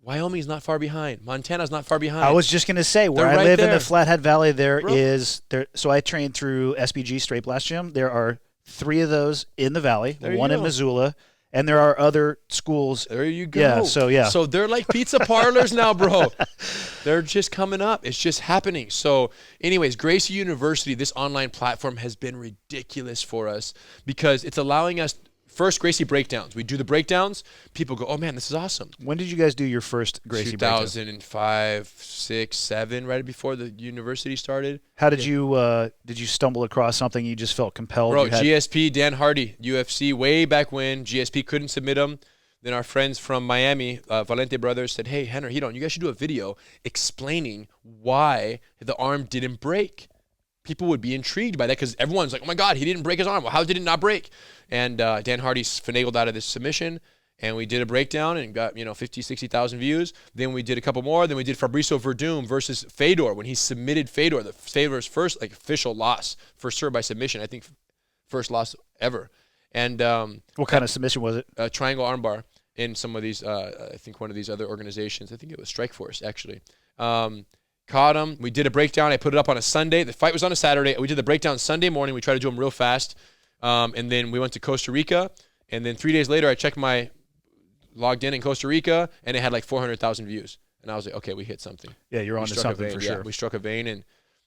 [SPEAKER 4] Wyoming's not far behind. Montana's not far behind.
[SPEAKER 3] I was just going to say, where
[SPEAKER 4] They're
[SPEAKER 3] I
[SPEAKER 4] right
[SPEAKER 3] live in
[SPEAKER 4] there.
[SPEAKER 3] the Flathead Valley, so I train through SBG Straight Blast Gym. There are 3 of those in the valley,
[SPEAKER 4] There you
[SPEAKER 3] one in
[SPEAKER 4] go.
[SPEAKER 3] Missoula, and there are other schools.
[SPEAKER 4] There you go.
[SPEAKER 3] Yeah.
[SPEAKER 4] So they're like pizza parlors now, bro. They're just coming up. It's just happening. So anyways, Gracie University, this online platform has been ridiculous for us because it's allowing us, first, Gracie Breakdowns. We do the breakdowns. People go, oh, man, this is awesome.
[SPEAKER 3] When did you guys do your first Gracie breakdown?
[SPEAKER 4] 2005, 6, 7, right before the university started.
[SPEAKER 3] How did you stumble across something you just felt compelled?
[SPEAKER 4] Bro,
[SPEAKER 3] you had?
[SPEAKER 4] GSP, Dan Hardy, UFC, way back when. GSP couldn't submit them. Then our friends from Miami, Valente Brothers, said, hey, Henner, you guys should do a video explaining why the arm didn't break. People would be intrigued by that because everyone's like, oh, my God, he didn't break his arm. Well, how did it not break? And Dan Hardy finagled out of this submission, and we did a breakdown and got, 50, 60,000 views. Then we did a couple more. Then we did Fabricio Verdum versus Fedor when he submitted Fedor, Fedor's first official loss for sure by submission. I think first loss ever. And
[SPEAKER 3] what kind of submission was it?
[SPEAKER 4] a triangle armbar in some of these, I think one of these other organizations. I think it was Strikeforce, actually. Caught him. We did a breakdown. I put it up on a Sunday. The fight was on a Saturday. We did the breakdown Sunday morning. We tried to do them real fast. And then we went to Costa Rica. And then 3 days later, I checked logged in Costa Rica, and it had like 400,000 views. And I was like, okay, we hit something.
[SPEAKER 3] Yeah, you're on to something for sure.
[SPEAKER 4] We struck a vein, and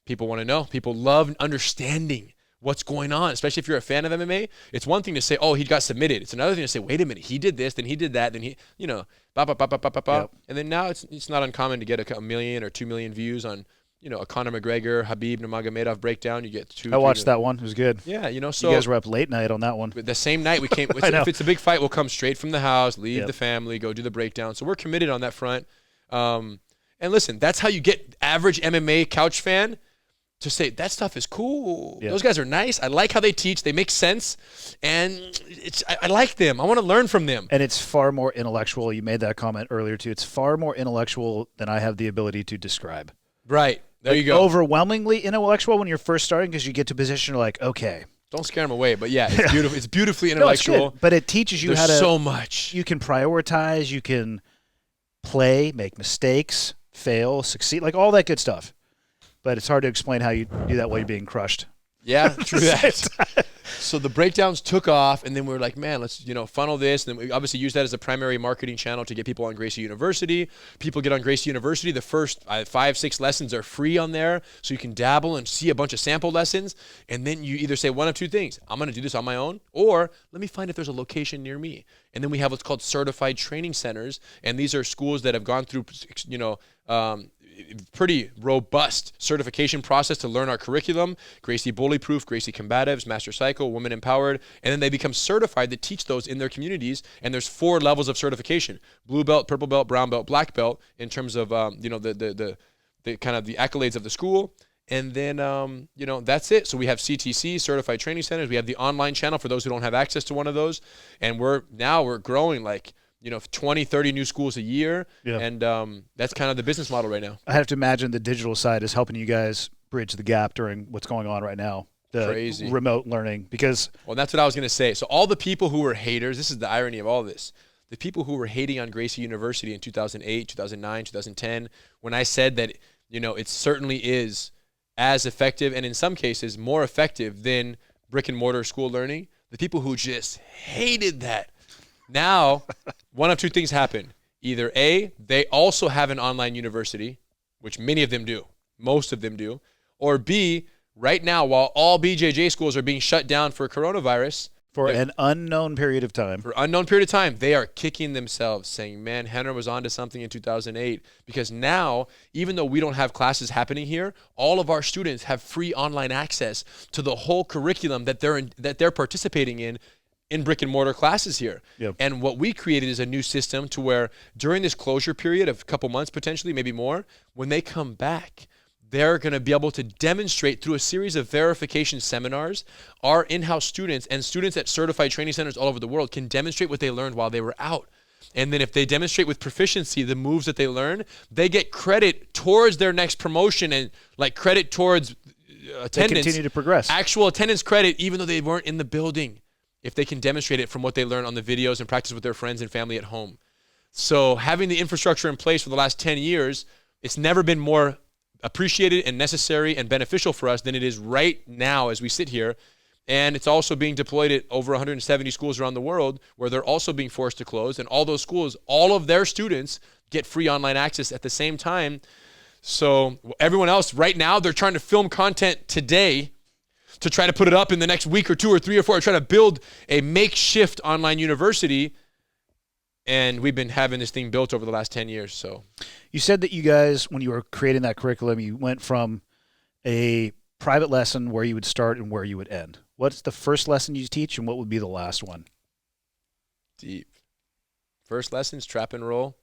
[SPEAKER 4] people want to know. People love understanding what's going on, especially if you're a fan of MMA. It's one thing to say, oh, he got submitted. It's another thing to say, wait a minute, he did this, then he did that, then he,
[SPEAKER 3] Yep.
[SPEAKER 4] And then now it's not uncommon to get a million or 2 million views on, a Conor McGregor, Habib Nurmagomedov breakdown. You get 2.
[SPEAKER 3] I watched that one. It was good.
[SPEAKER 4] Yeah, so
[SPEAKER 3] you guys were up late night on that one.
[SPEAKER 4] the same night we came.
[SPEAKER 3] I know.
[SPEAKER 4] If it's a big fight, we'll come straight from the house, leave
[SPEAKER 3] Yep.
[SPEAKER 4] the family, go do the breakdown. So we're committed on that front. And listen, that's how you get average MMA couch fan to say that stuff is cool.
[SPEAKER 3] Yeah.
[SPEAKER 4] Those guys are nice. I like how they teach. They make sense, and I like them. I want to learn from them.
[SPEAKER 3] And it's far more intellectual. You made that comment earlier too. It's far more intellectual than I have the ability to describe.
[SPEAKER 4] Right. There you go.
[SPEAKER 3] Overwhelmingly intellectual when you're first starting because you get to a position you're like, okay.
[SPEAKER 4] Don't scare them away. But yeah, it's beautiful. It's beautifully
[SPEAKER 3] No, it's
[SPEAKER 4] intellectual.
[SPEAKER 3] good, but it teaches you
[SPEAKER 4] There's
[SPEAKER 3] how to.
[SPEAKER 4] so much.
[SPEAKER 3] You can prioritize. You can play, make mistakes, fail, succeed, like all that good stuff. But it's hard to explain how you do that while you're being crushed.
[SPEAKER 4] Yeah, true that. So the breakdowns took off, and then we were like, man, let's funnel this. And then we obviously use that as a primary marketing channel to get people on Gracie University. People get on Gracie University. The first 5, 6 lessons are free on there, so you can dabble and see a bunch of sample lessons. And then you either say one of two things: I'm going to do this on my own, or let me find if there's a location near me. And then we have what's called certified training centers, and these are schools that have gone through, pretty robust certification process to learn our curriculum. Gracie Bullyproof, Gracie Combatives, Master Cycle, Women Empowered, and then they become certified to teach those in their communities. And there's 4 levels of certification: blue belt, purple belt, brown belt, black belt, in terms of the kind of the accolades of the school. And then, that's it. So we have CTC, Certified Training Centers. We have the online channel for those who don't have access to one of those. And we're growing 20, 30 new schools a year. Yeah. And that's kind of the business model right now.
[SPEAKER 3] I have to imagine the digital side is helping you guys bridge the gap during what's going on right now. The
[SPEAKER 4] Crazy.
[SPEAKER 3] Remote learning, because...
[SPEAKER 4] Well, that's what I was going to say. So all the people who were haters, this is the irony of all this. The people who were hating on Gracie University in 2008, 2009, 2010, when I said that, it certainly is as effective, and in some cases more effective than brick and mortar school learning, the people who just hated that, now one of two things happen. Either A, they also have an online university, which many of them do, most of them do, or B, right now, while all BJJ schools are being shut down for coronavirus,
[SPEAKER 3] for an unknown period of time.
[SPEAKER 4] They are kicking themselves, saying, man, Henner was onto something in 2008. Because now, even though we don't have classes happening here, all of our students have free online access to the whole curriculum that they're participating in brick and mortar classes here. Yep. And what we created is a new system to where during this closure period of a couple months, potentially, maybe more, when they come back, they're going to be able to demonstrate through a series of verification seminars. Our in-house students and students at certified training centers all over the world can demonstrate what they learned while they were out. And then if they demonstrate with proficiency the moves that they learn, they get credit towards their next promotion and credit towards attendance.
[SPEAKER 3] They continue to progress.
[SPEAKER 4] Actual attendance credit, even though they weren't in the building, if they can demonstrate it from what they learn on the videos and practice with their friends and family at home. So having the infrastructure in place for the last 10 years, it's never been more appreciated and necessary and beneficial for us than it is right now as we sit here. And it's also being deployed at over 170 schools around the world where they're also being forced to close. And all those schools, all of their students get free online access at the same time. So everyone else right now, they're trying to film content today to try to put it up in the next week or 2 or 3 or 4, or try to build a makeshift online university. And we've been having this thing built over the last 10 years. So
[SPEAKER 3] you said that you guys, when you were creating that curriculum, you went from a private lesson where you would start and where you would end. What's the first lesson you teach, and what would be the last one?
[SPEAKER 4] Deep. First lessons, trap and roll,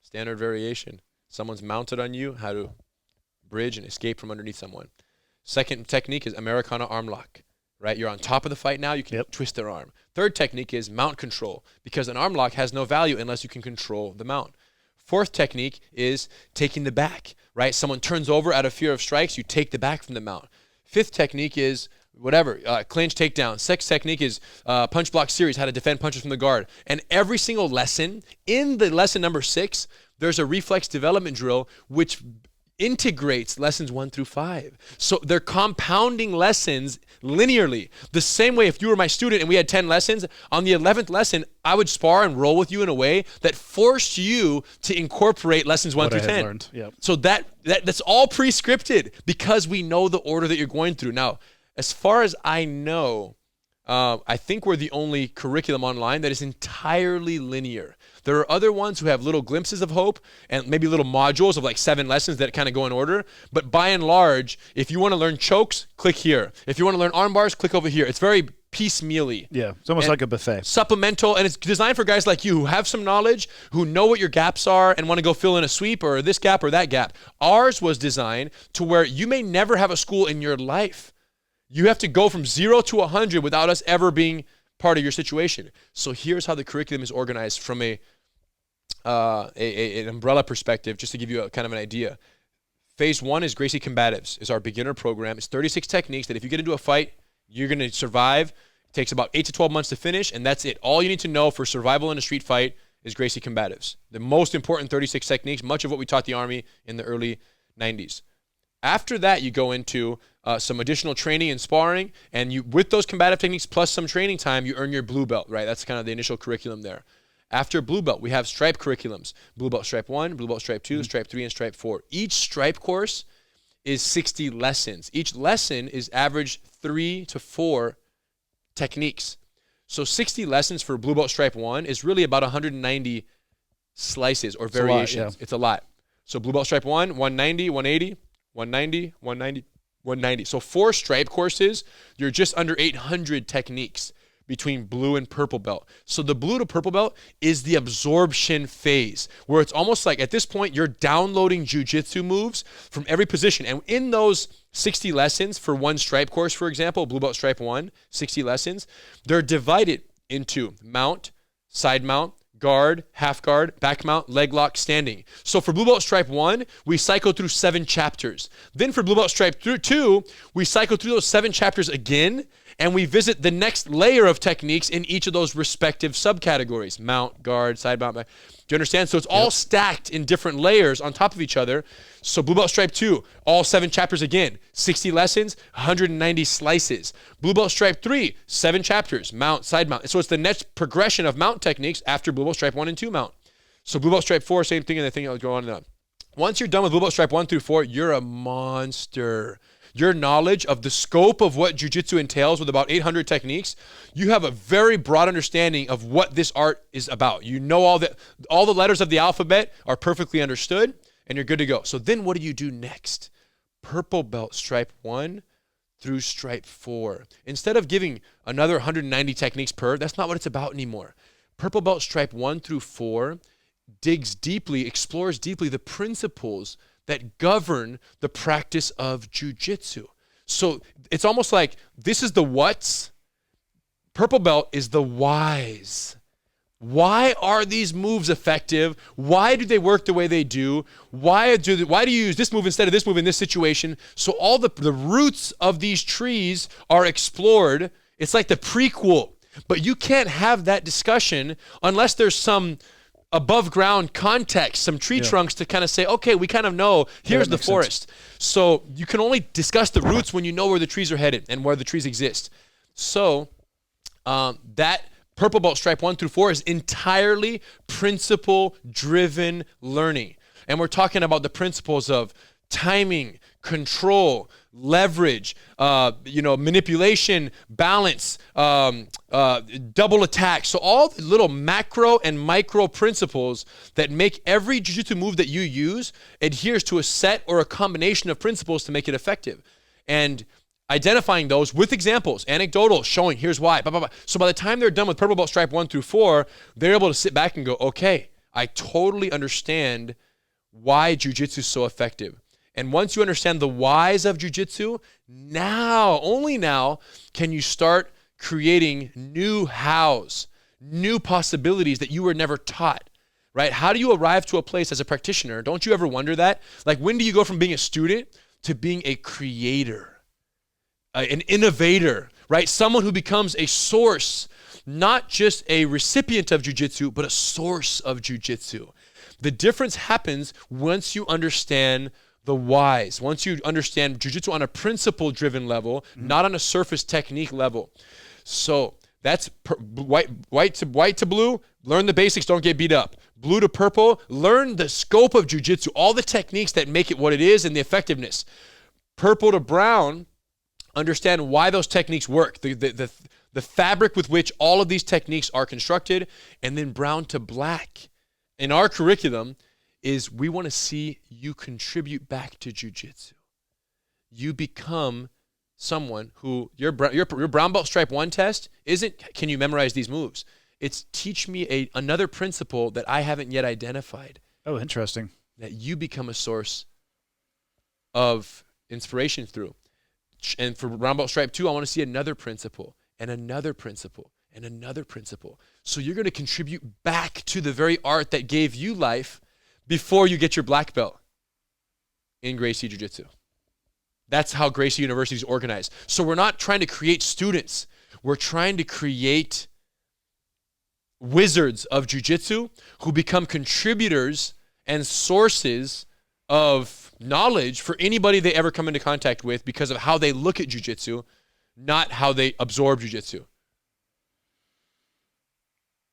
[SPEAKER 4] standard variation. Someone's mounted on you, how to bridge and escape from underneath someone. Second technique is Americana arm lock. Right, you're on top of the fight now, you can twist their arm. Third technique is mount control, because an arm lock has no value unless you can control the mount. Fourth technique is taking the back, right? Someone turns over out of fear of strikes, you take the back from the mount. Fifth technique is clinch, takedown. Sixth technique is punch block series, how to defend punches from the guard. And every single lesson, in the lesson number 6, there's a reflex development drill which integrates lessons 1 through 5. So they're compounding lessons linearly. The same way if you were my student and we had 10 lessons, on the 11th lesson, I would spar and roll with you in a way that forced you to incorporate lessons 1 through 10.
[SPEAKER 3] Yep.
[SPEAKER 4] So that's all pre-scripted because we know the order that you're going through. Now, as far as I know, I think we're the only curriculum online that is entirely linear. There are other ones who have little glimpses of hope and maybe little modules of 7 lessons that kind of go in order. But by and large, if you want to learn chokes, click here. If you want to learn arm bars, click over here. It's very piecemeal-y.
[SPEAKER 3] Yeah, it's almost like a buffet.
[SPEAKER 4] Supplemental, and it's designed for guys like you who have some knowledge, who know what your gaps are and want to go fill in a sweep or this gap or that gap. Ours was designed to where you may never have a school in your life. You have to go from 0 to 100 without us ever being part of your situation. So here's how the curriculum is organized from an umbrella perspective, just to give you kind of an idea. Phase 1 is Gracie Combatives, is our beginner program. It's 36 techniques that if you get into a fight, you're going to survive. It takes about 8 to 12 months to finish, and that's it. All you need to know for survival in a street fight is Gracie Combatives. The most important 36 techniques, much of what we taught the Army in the early 90s. After that, you go into some additional training and sparring, and you, with those combative techniques plus some training time, you earn your blue belt, right? That's kind of the initial curriculum there. After blue belt, we have stripe curriculums. Blue belt stripe 1, blue belt stripe 2, stripe 3, and stripe 4. Each stripe course is 60 lessons. Each lesson is average 3 to 4 techniques. So 60 lessons for blue belt stripe 1 is really about 190 slices or variations. It's a lot. So blue belt stripe 1, 190, 180, 190, 190, 190. So 4 stripe courses, you're just under 800 techniques between blue and purple belt. So the blue to purple belt is the absorption phase, where it's almost like at this point you're downloading jiu-jitsu moves from every position. And in those 60 lessons for one stripe course, for example, blue belt stripe 1, 60 lessons, they're divided into mount, side mount, guard, half guard, back mount, leg lock, standing. So for blue belt stripe 1, we cycle through 7 chapters. Then for blue belt stripe 2, we cycle through those 7 chapters again, and we visit the next layer of techniques in each of those respective subcategories: mount, guard, side mount, back. Do you understand? So it's all stacked in different layers on top of each other. So blue belt stripe 2, all 7 chapters again, 60 lessons, 190 slices. Blue belt stripe 3, 7 chapters, mount, side mount. So it's the next progression of mount techniques after blue belt stripe 1 and 2 mount. So blue belt stripe 4, same thing, and the thing that will go on and on. Once you're done with blue belt stripe 1 through 4, you're a monster. Your knowledge of the scope of what jiu-jitsu entails with about 800 techniques, you have a very broad understanding of what this art is about. You know all the letters of the alphabet are perfectly understood, and you're good to go. So then what do you do next? Purple belt stripe 1 through stripe 4. Instead of giving another 190 techniques per, that's not what it's about anymore. Purple belt stripe 1 through 4 digs deeply, explores deeply the principles that govern the practice of jiu-jitsu. So it's almost like this is the whats, purple belt is the whys. Why are these moves effective? Why do they work the way they do? Why do you use this move instead of this move in this situation? So all the roots of these trees are explored. It's like the prequel, but you can't have that discussion unless there's some above ground context, some tree trunks to kind of say, okay, we kind of know, here's the forest. So you can only discuss the roots when you know where the trees are headed and where the trees exist. So that purple belt stripe 1 through 4 is entirely principle driven learning. And we're talking about the principles of timing, control, leverage, manipulation, balance, double attack. So all the little macro and micro principles that make every jiu-jitsu move that you use adheres to a set or a combination of principles to make it effective. And identifying those with examples, anecdotal, showing here's why, blah, blah, blah. So by the time they're done with purple belt stripe 1 through 4, they're able to sit back and go, okay, I totally understand why jiu-jitsu is so effective. And once you understand the whys of jiu-jitsu, only now, can you start creating new hows, new possibilities that you were never taught, right? How do you arrive to a place as a practitioner? Don't you ever wonder that? Like, when do you go from being a student to being a creator, an innovator, right? Someone who becomes a source, not just a recipient of jiu-jitsu, but a source of jiu-jitsu. The difference happens once you understand the whys, once you understand jiu-jitsu on a principle-driven level, not on a surface technique level. So that's white to blue, learn the basics, don't get beat up. Blue to purple, learn the scope of jiu-jitsu, all the techniques that make it what it is and the effectiveness. Purple to brown, understand why those techniques work, the fabric with which all of these techniques are constructed. And then brown to black. In our curriculum, is we want to see you contribute back to jiu-jitsu. You become someone who, your brown belt stripe 1 test isn't, can you memorize these moves? It's teach me another principle that I haven't yet identified.
[SPEAKER 3] Oh, interesting.
[SPEAKER 4] That you become a source of inspiration through. And for brown belt stripe 2, I want to see another principle and another principle and another principle. So you're going to contribute back to the very art that gave you life before you get your black belt in Gracie Jiu-Jitsu. That's how Gracie University is organized. So we're not trying to create students. We're trying to create wizards of jiu-jitsu who become contributors and sources of knowledge for anybody they ever come into contact with because of how they look at jiu-jitsu, not how they absorb jiu-jitsu.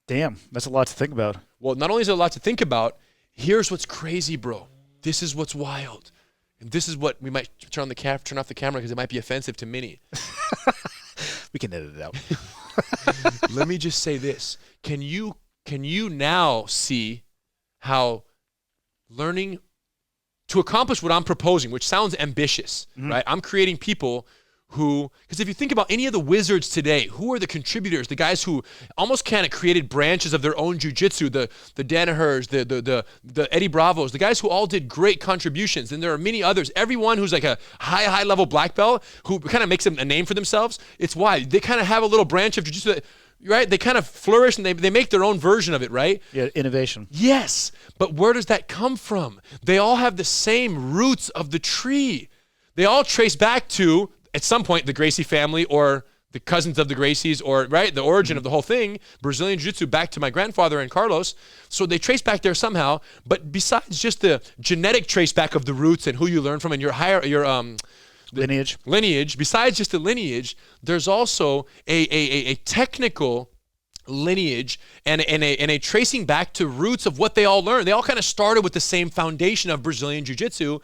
[SPEAKER 3] Damn, that's a lot to think about.
[SPEAKER 4] Well, not only is it a lot to think about, here's what's crazy, bro. This is what's wild. And this is what we might turn off the camera because it might be offensive to many.
[SPEAKER 3] We can edit it out.
[SPEAKER 4] Let me just say this. Can you now see how learning to accomplish what I'm proposing, which sounds ambitious, right? I'm creating people who, because if you think about any of the wizards today, who are the contributors, the guys who almost kind of created branches of their own jiu-jitsu, the Danahers, the Eddie Bravos, the guys who all did great contributions, and there are many others. Everyone who's like a high level black belt who kind of makes a name for themselves, it's why they kind of have a little branch of jiu-jitsu that, right? They kind of flourish and they make their own version of it, right?
[SPEAKER 3] Yeah, innovation.
[SPEAKER 4] Yes, but where does that come from? They all have the same roots of the tree. They all trace back to, at some point, the Gracie family or the cousins of the Gracies, or right, the origin of the whole thing, Brazilian Jiu-Jitsu, back to my grandfather and Carlos. So they trace back there somehow. But besides just the genetic trace back of the roots and who you learn from and your lineage, besides just the lineage, there's also a technical lineage and a tracing back to roots of what they all learned. They all kind of started with the same foundation of Brazilian Jiu-Jitsu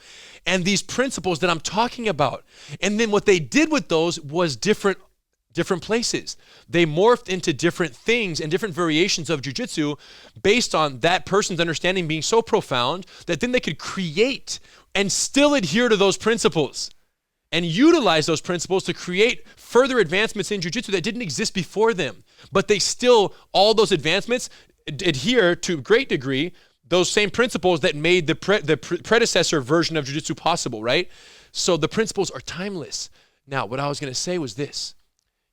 [SPEAKER 4] and these principles that I'm talking about. And then what they did with those was different places. They morphed into different things and different variations of jiu-jitsu based on that person's understanding being so profound that then they could create and still adhere to those principles and utilize those principles to create further advancements in jiu-jitsu that didn't exist before them. But they still, all those advancements adhere to a great degree those same principles that made the predecessor version of jiu-jitsu possible, right? So the principles are timeless. Now, what I was going to say was this.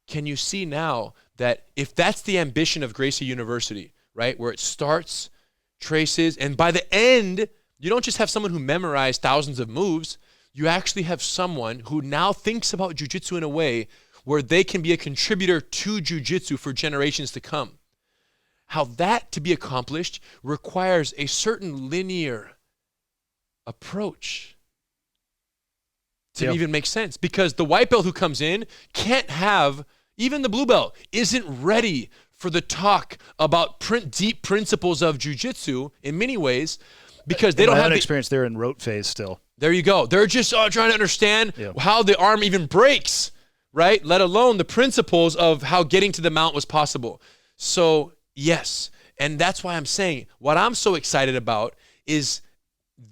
[SPEAKER 4] Can you see now that if that's the ambition of Gracie University, right, where it starts, traces, and by the end, you don't just have someone who memorized thousands of moves, you actually have someone who now thinks about jiu-jitsu in a way where they can be a contributor to jiu-jitsu for generations to come. How that to be accomplished requires a certain linear approach to even make sense, because the white belt who comes in can't have, even the blue belt isn't ready for the talk about deep principles of jiu-jitsu in many ways, because they don't have the
[SPEAKER 3] experience. They're in rote phase still.
[SPEAKER 4] There you go. They're just trying to understand how the arm even breaks, right? Let alone the principles of how getting to the mount was possible. So yes, and that's why I'm saying what I'm so excited about is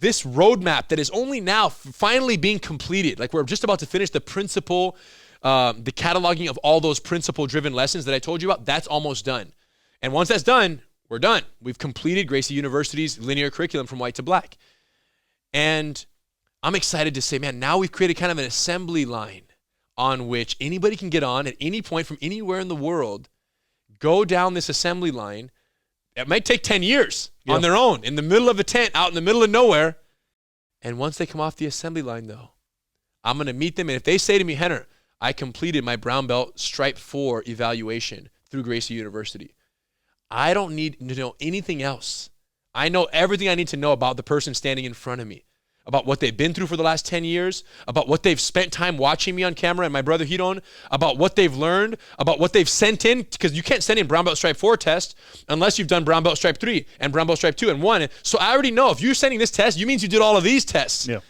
[SPEAKER 4] this roadmap that is only now finally being completed. Like, we're just about to finish the principle, the cataloging of all those principle-driven lessons that I told you about. That's almost done. And once that's done, we're done. We've completed Gracie University's linear curriculum from white to black. And I'm excited to say, man, now we've created kind of an assembly line on which anybody can get on at any point from anywhere in the world, go down this assembly line. It might take 10 years on their own, in the middle of a tent, out in the middle of nowhere. And once they come off the assembly line, though, I'm going to meet them. And if they say to me, Rener, I completed my brown belt stripe 4 evaluation through Gracie University, I don't need to know anything else. I know everything I need to know about the person standing in front of me, about what they've been through for the last 10 years, about what they've spent time watching me on camera and my brother Hidon, about what they've learned, about what they've sent in, because you can't send in brown belt stripe 4 test unless you've done brown belt stripe 3 and brown belt stripe 2 and 1. So I already know if you're sending this test, you means you did all of these tests. Yeah.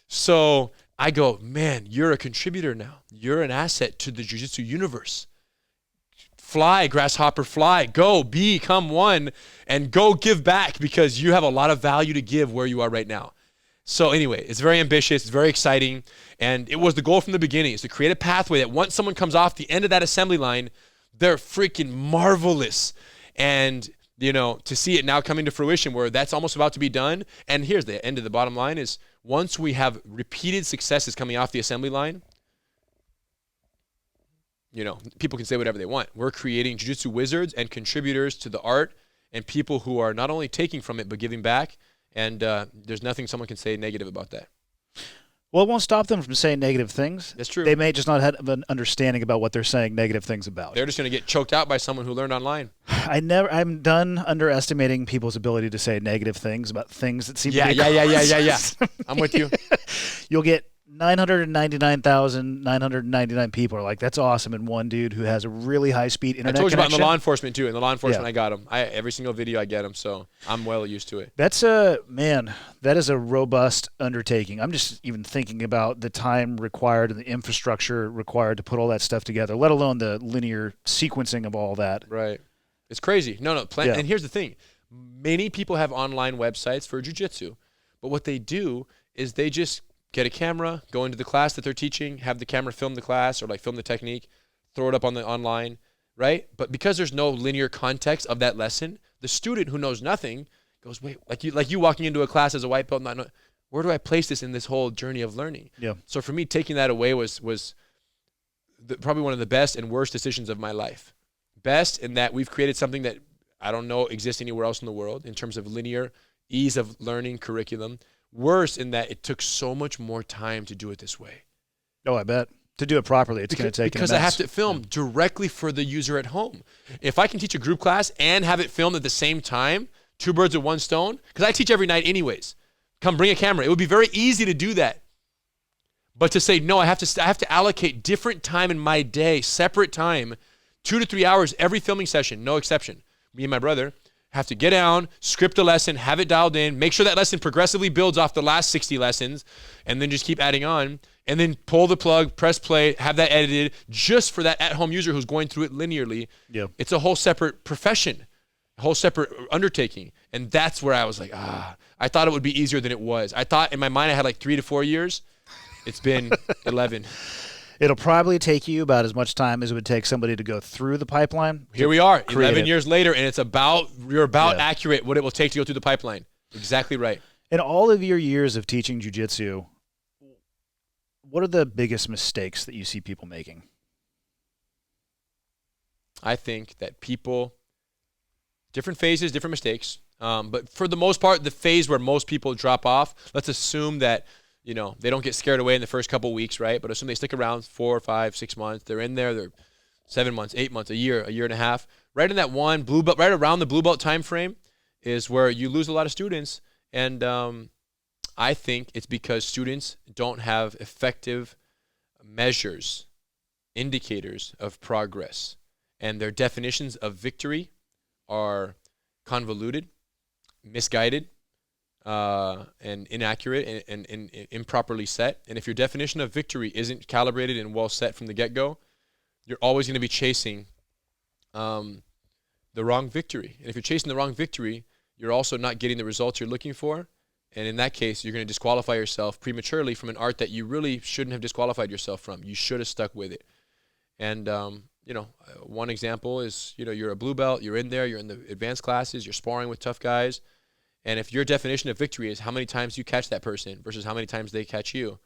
[SPEAKER 4] So I go, man, you're a contributor now. You're an asset to the jiu-jitsu universe. Fly, grasshopper, fly. Go, become one, and go give back, because you have a lot of value to give where you are right now. So anyway, it's very ambitious, it's very exciting, and it was the goal from the beginning, is to create a pathway that once someone comes off the end of that assembly line, they're freaking marvelous. And, you know, to see it now coming to fruition where that's almost about to be done. And here's the end of the bottom line is, once we have repeated successes coming off the assembly line, you know, people can say whatever they want. We're creating jiu-jitsu wizards and contributors to the art, and people who are not only taking from it but giving back. And there's nothing someone can say negative about that.
[SPEAKER 3] Well, it won't stop them from saying negative things.
[SPEAKER 4] That's true.
[SPEAKER 3] They may just not have an understanding about what they're saying negative things about.
[SPEAKER 4] They're just going to get choked out by someone who learned online.
[SPEAKER 3] I'm done underestimating people's ability to say negative things about things that seem to be
[SPEAKER 4] Yeah. I'm with you.
[SPEAKER 3] You'll get 999,999 people are like, that's awesome, and one dude who has a really high-speed internet connection.
[SPEAKER 4] I told you about in the law enforcement, too. In the law enforcement, I got them. Every single video, I get them, so I'm well used to it.
[SPEAKER 3] That is a robust undertaking. I'm just even thinking about the time required and the infrastructure required to put all that stuff together, let alone the linear sequencing of all that.
[SPEAKER 4] Right. It's crazy. And here's the thing. Many people have online websites for jiu-jitsu, but what they do is they just get a camera, go into the class that they're teaching, have the camera film the class or like film the technique, throw it up on the online, right? But because there's no linear context of that lesson, the student who knows nothing goes, wait, like you walking into a class as a white belt, where do I place this in this whole journey of learning?
[SPEAKER 3] Yeah.
[SPEAKER 4] So for me, taking that away was probably one of the best and worst decisions of my life. Best in that we've created something that I don't know exists anywhere else in the world in terms of linear ease of learning curriculum. Worse in that it took so much more time to do it this way.
[SPEAKER 3] Oh, I bet. To do it properly, it's going to take
[SPEAKER 4] because I have to film directly for the user at home. If I can teach a group class and have it filmed at the same time, 2 birds with 1 stone, because I teach every night anyways. Come bring a camera. It would be very easy to do that. But to say, no, I have to allocate different time in my day, separate time, 2 to 3 hours every filming session, no exception. Me and my brother have to get down, script a lesson, have it dialed in, make sure that lesson progressively builds off the last 60 lessons, and then just keep adding on, and then pull the plug, press play, have that edited just for that at-home user who's going through it linearly.
[SPEAKER 3] Yep.
[SPEAKER 4] It's a whole separate profession, a whole separate undertaking. And that's where I was like, I thought it would be easier than it was. I thought in my mind I had like 3 to 4 years. It's been 11.
[SPEAKER 3] It'll probably take you about as much time as it would take somebody to go through the pipeline.
[SPEAKER 4] Here we are, 11
[SPEAKER 3] it.
[SPEAKER 4] years later, and you're about accurate what it will take to go through the pipeline. Exactly right.
[SPEAKER 3] In all of your years of teaching jiu-jitsu, what are the biggest mistakes that you see people making?
[SPEAKER 4] I think that people, different phases, different mistakes, but for the most part, the phase where most people drop off, let's assume that they don't get scared away in the first couple weeks, right? But assume they stick around 4, 5, 6 months. They're in there. They're 7 months, 8 months, a year and a half. Right in that one blue belt, right around the blue belt time frame is where you lose a lot of students. And I think it's because students don't have effective measures, indicators of progress. And their definitions of victory are convoluted, misguided, and inaccurate and improperly set. And if your definition of victory isn't calibrated and well set from the get-go, you're always going to be chasing the wrong victory. And if you're chasing the wrong victory, you're also not getting the results you're looking for. And in that case, you're going to disqualify yourself prematurely from an art that you really shouldn't have disqualified yourself from. You should have stuck with it. And, one example is, you're a blue belt, you're in there, you're in the advanced classes, you're sparring with tough guys. And if your definition of victory is how many times you catch that person versus how many times they catch you,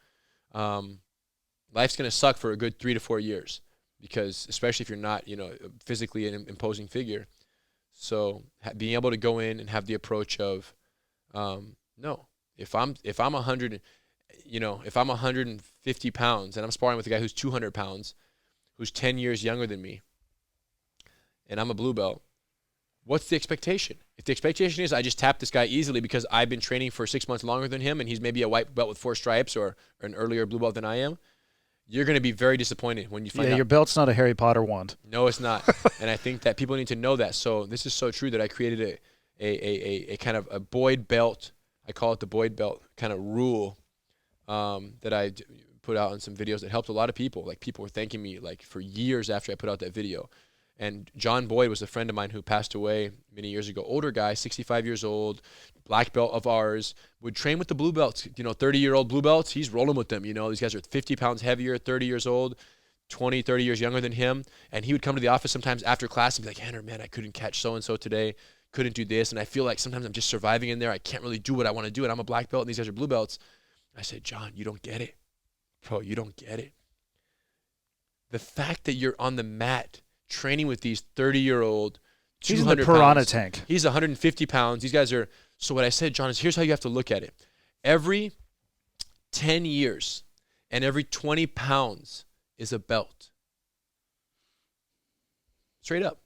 [SPEAKER 4] life's going to suck for a good 3 to 4 years, because especially if you're not, physically an imposing figure. So being able to go in and have the approach of, no, if I'm 100, if I'm 150 pounds and I'm sparring with a guy who's 200 pounds, who's 10 years younger than me, and I'm a blue belt, what's the expectation? If the expectation is I just tap this guy easily because I've been training for 6 months longer than him and he's maybe a white belt with 4 stripes or an earlier blue belt than I am, you're going to be very disappointed when you find out.
[SPEAKER 3] Your belt's not a Harry Potter wand.
[SPEAKER 4] No, it's not. And I think that people need to know that. So this is so true that I created a kind of a Boyd belt. I call it the Boyd belt kind of rule that I put out in some videos that helped a lot of people. Like, people were thanking me like for years after I put out that video. And John Boyd was a friend of mine who passed away many years ago. Older guy, 65 years old, black belt of ours, would train with the blue belts. 30-year-old blue belts, he's rolling with them. These guys are 50 pounds heavier, 30 years old, 20, 30 years younger than him. And he would come to the office sometimes after class and be like, Henner, man, I couldn't catch so-and-so today, couldn't do this. And I feel like sometimes I'm just surviving in there. I can't really do what I want to do. And I'm a black belt and these guys are blue belts. I said, John, you don't get it. Bro, you don't get it. The fact that you're on the mat training with these 30-year-old, 200
[SPEAKER 3] He's in the piranha
[SPEAKER 4] pounds.
[SPEAKER 3] tank.
[SPEAKER 4] He's 150 pounds. These guys are. So what I said, John, is here's how you have to look at it. Every 10 years and every 20 pounds is a belt. Straight up.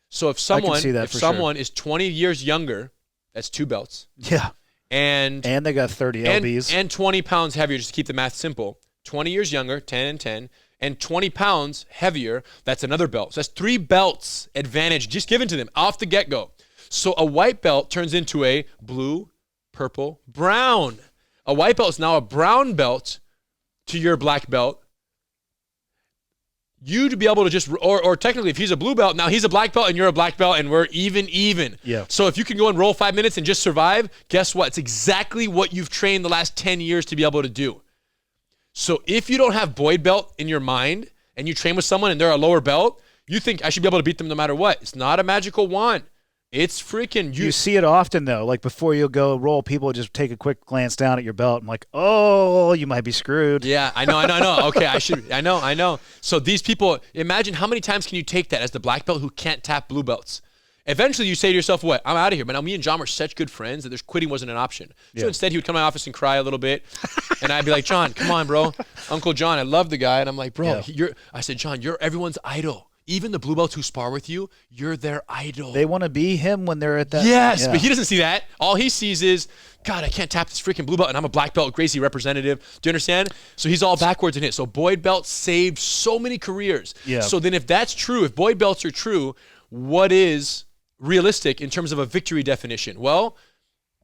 [SPEAKER 4] So if someone is 20 years younger, that's 2 belts.
[SPEAKER 3] Yeah.
[SPEAKER 4] And
[SPEAKER 3] they got 30 lbs.
[SPEAKER 4] And 20 pounds heavier, just to keep the math simple. 20 years younger, 10 and 10. And 20 pounds heavier, that's another belt. So that's 3 belts advantage just given to them off the get-go. So a white belt turns into a blue, purple, brown. A white belt is now a brown belt to your black belt. you to be able to just, or technically if he's a blue belt, now he's a black belt and you're a black belt and we're even.
[SPEAKER 3] Yeah.
[SPEAKER 4] So if you can go and roll 5 minutes and just survive, guess what? It's exactly what you've trained the last 10 years to be able to do. So if you don't have Boyd belt in your mind and you train with someone and they're a lower belt, you think I should be able to beat them no matter what. It's not a magical wand. It's freaking
[SPEAKER 3] you see it often though. Like before you go roll, people just take a quick glance down at your belt and like, oh, you might be screwed.
[SPEAKER 4] Yeah, I know. Okay, I know. So these people, imagine how many times can you take that as the black belt who can't tap blue belts? Eventually you say to yourself, what? I'm out of here. But now me and John were such good friends that there's quitting wasn't an option. So instead he would come to my office and cry a little bit. And I'd be like, John, come on, bro. Uncle John, I love the guy. And I'm like, bro, I said, John, you're everyone's idol. Even the blue belts who spar with you, you're their idol.
[SPEAKER 3] They want to be him when they're at that.
[SPEAKER 4] Yes, but he doesn't see that. All he sees is, God, I can't tap this freaking blue belt, and I'm a black belt Gracie representative. Do you understand? So he's all backwards in it. So Boyd belt saved so many careers.
[SPEAKER 3] Yeah.
[SPEAKER 4] So then if that's true, if Boyd belts are true, what is realistic in terms of a victory definition? Well,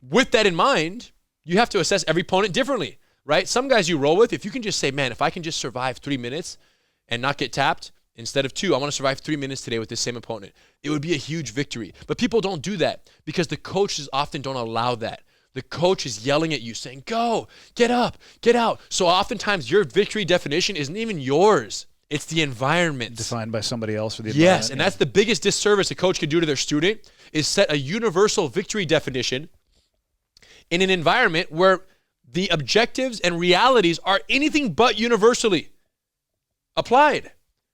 [SPEAKER 4] with that in mind, you have to assess every opponent differently, right? Some guys you roll with, if you can just say, man, if I can just survive 3 minutes and not get tapped, instead of 2, I want to survive 3 minutes today with this same opponent. It would be a huge victory. But people don't do that because the coaches often don't allow that. The coach is yelling at you saying, go, get up, get out. So oftentimes your victory definition isn't even yours. It's the environment.
[SPEAKER 3] Defined by somebody else for the environment.
[SPEAKER 4] Yes, and that's the biggest disservice a coach could do to their student is set a universal victory definition in an environment where the objectives and realities are anything but universally applied.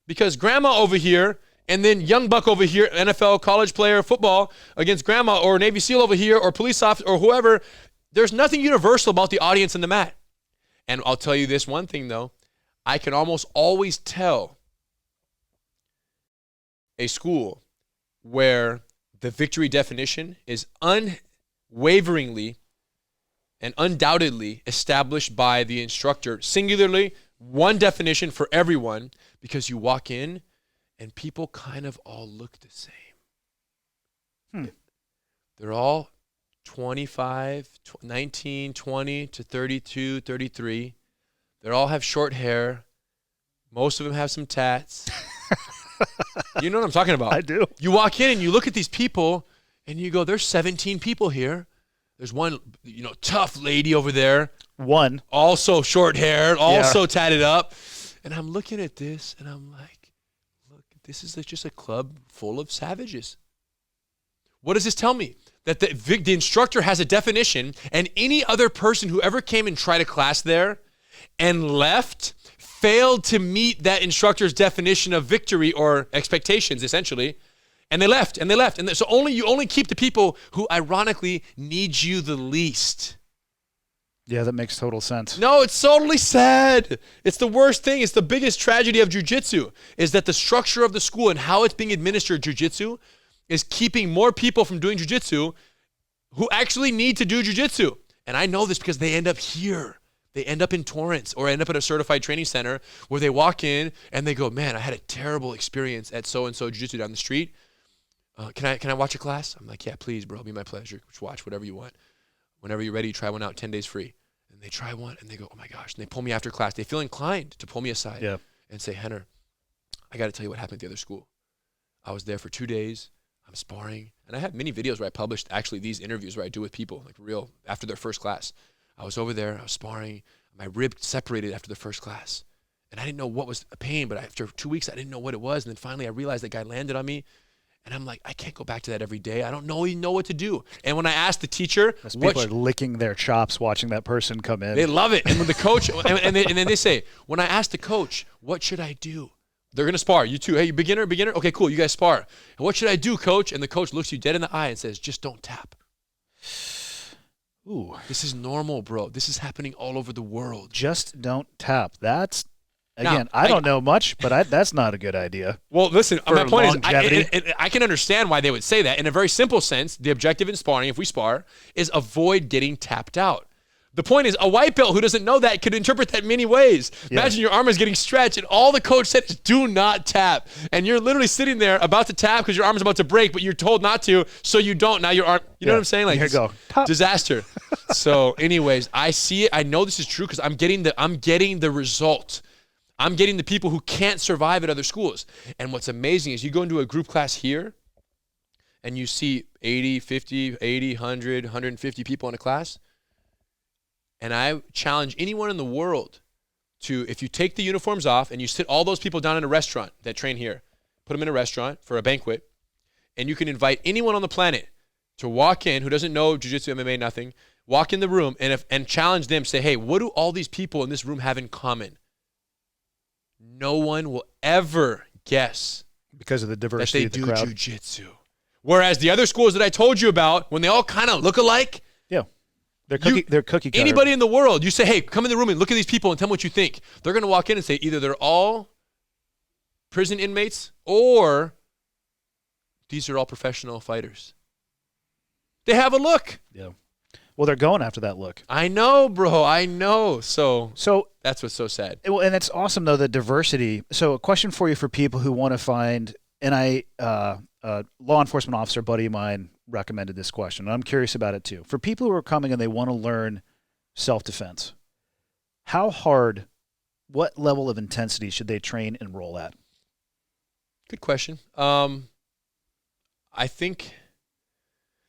[SPEAKER 4] Because grandma over here and then young buck over here, NFL, college player, football against grandma or Navy SEAL over here or police officer or whoever, there's nothing universal about the audience and the mat. And I'll tell you this one thing though, I can almost always tell a school where the victory definition is unwaveringly and undoubtedly established by the instructor, singularly, one definition for everyone, because you walk in and people kind of all look the same. They're all 25, 19, 20 to 32, 33. They all have short hair. Most of them have some tats. You know what I'm talking about?
[SPEAKER 3] I do.
[SPEAKER 4] You walk in and you look at these people and you go, there's 17 people here. There's one, tough lady over there.
[SPEAKER 3] One.
[SPEAKER 4] Also short hair, also tatted up. And I'm looking at this and I'm like, look, this is just a club full of savages. What does this tell me? That the instructor has a definition and any other person who ever came and tried a class there and left failed to meet that instructor's definition of victory or expectations, essentially. And they left. And so you only keep the people who ironically need you the least.
[SPEAKER 3] Yeah, that makes total sense.
[SPEAKER 4] No, it's totally sad. It's the worst thing. It's the biggest tragedy of jiu-jitsu is that the structure of the school and how it's being administered jiu-jitsu is keeping more people from doing jiu-jitsu who actually need to do jiu-jitsu. And I know this because they end up here. They end up in Torrance or end up at a certified training center where they walk in and they go, man, I had a terrible experience at so-and-so jiu-jitsu down the street. Can I watch a class? I'm like, yeah, please, bro. It'll be my pleasure. Just watch whatever you want. Whenever you're ready, try one out, 10 days free. And they try one and they go, oh my gosh. And they pull me after class. They feel inclined to pull me aside and say, Henner, I got to tell you what happened at the other school. I was there for 2 days. I'm sparring. And I have many videos where I published actually these interviews where I do with people, like real, after their first class. I was over there, I was sparring. My rib separated after the first class. And I didn't know what was a pain, but after 2 weeks, I didn't know what it was. And then finally I realized that guy landed on me. And I'm like, I can't go back to that every day. I don't even know what to do. And when I asked the teacher,
[SPEAKER 3] people are licking their chops watching that person come in.
[SPEAKER 4] They love it. And when the coach, and then they say, when I asked the coach, what should I do? They're going to spar. You too. Hey, you beginner? Okay, cool. You guys spar. And what should I do, coach? And the coach looks you dead in the eye and says, just don't tap. Ooh. This is normal, bro. This is happening all over the world.
[SPEAKER 3] Just don't tap. That's... Again, I don't know much, but that's not a good idea.
[SPEAKER 4] Well, listen, my point is, I can understand why they would say that. In a very simple sense, the objective in sparring, if we spar, is avoid getting tapped out. The point is, a white belt who doesn't know that could interpret that many ways. Yeah. Imagine your arm is getting stretched, and all the coach said is do not tap. And you're literally sitting there about to tap because your arm is about to break, but you're told not to, so you don't. Now your arm, you know what I'm saying? Like,
[SPEAKER 3] here you go.
[SPEAKER 4] Disaster. So anyways, I see it. I know this is true because I'm getting the result. I'm getting the people who can't survive at other schools. And what's amazing is you go into a group class here and you see 80, 50, 80, 100, 150 people in a class. And I challenge anyone in the world to, if you take the uniforms off and you sit all those people down in a restaurant that train here, put them in a restaurant for a banquet, and you can invite anyone on the planet to walk in who doesn't know jiu-jitsu, MMA, nothing, walk in the room and challenge them, say, hey, what do all these people in this room have in common? No one will ever guess
[SPEAKER 3] because of the diversity
[SPEAKER 4] that they
[SPEAKER 3] of the crowd.
[SPEAKER 4] do jiu-jitsu. Whereas the other schools that I told you about, when they all kind of look alike,
[SPEAKER 3] Yeah. They're cookie cutter.
[SPEAKER 4] anybody in the world, you say, hey, come in the room and look at these people and tell me what you think. They're going to walk in and say either they're all prison inmates or these are all professional fighters. They have a look.
[SPEAKER 3] Yeah. Well, they're going after that look.
[SPEAKER 4] I know, bro. I know. So that's what's so sad.
[SPEAKER 3] Well, and it's awesome, though, the diversity. So a question for you for people who want to find, and a law enforcement officer buddy of mine recommended this question, and I'm curious about it too. For people who are coming and they want to learn self-defense, how hard, what level of intensity should they train and roll at?
[SPEAKER 4] Good question. I think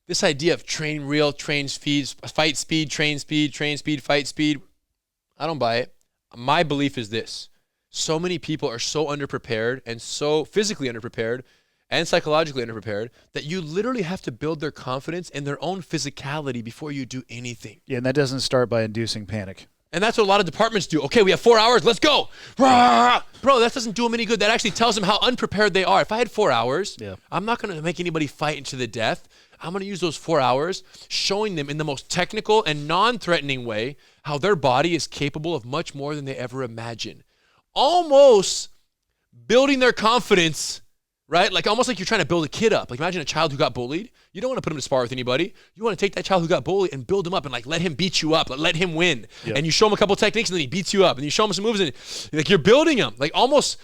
[SPEAKER 4] this idea of train real, train speed, fight speed, train speed, fight speed, I don't buy it. My belief is this. So many people are so underprepared and so physically underprepared and psychologically underprepared that you literally have to build their confidence in their own physicality before you do anything.
[SPEAKER 3] Yeah, and that doesn't start by inducing panic.
[SPEAKER 4] And that's what a lot of departments do. Okay, we have 4 hours. Let's go. Rah! Bro, that doesn't do them any good. That actually tells them how unprepared they are. If I had 4 hours, I'm not going to make anybody fight into the death. I'm going to use those 4 hours showing them in the most technical and non-threatening way how their body is capable of much more than they ever imagined. Almost building their confidence, right? Like almost like you're trying to build a kid up. Like imagine a child who got bullied. You don't want to put him to spar with anybody. You want to take that child who got bullied and build him up and like let him beat you up, let him win. Yep. And you show him a couple techniques and then he beats you up and you show him some moves and like you're building him. Like almost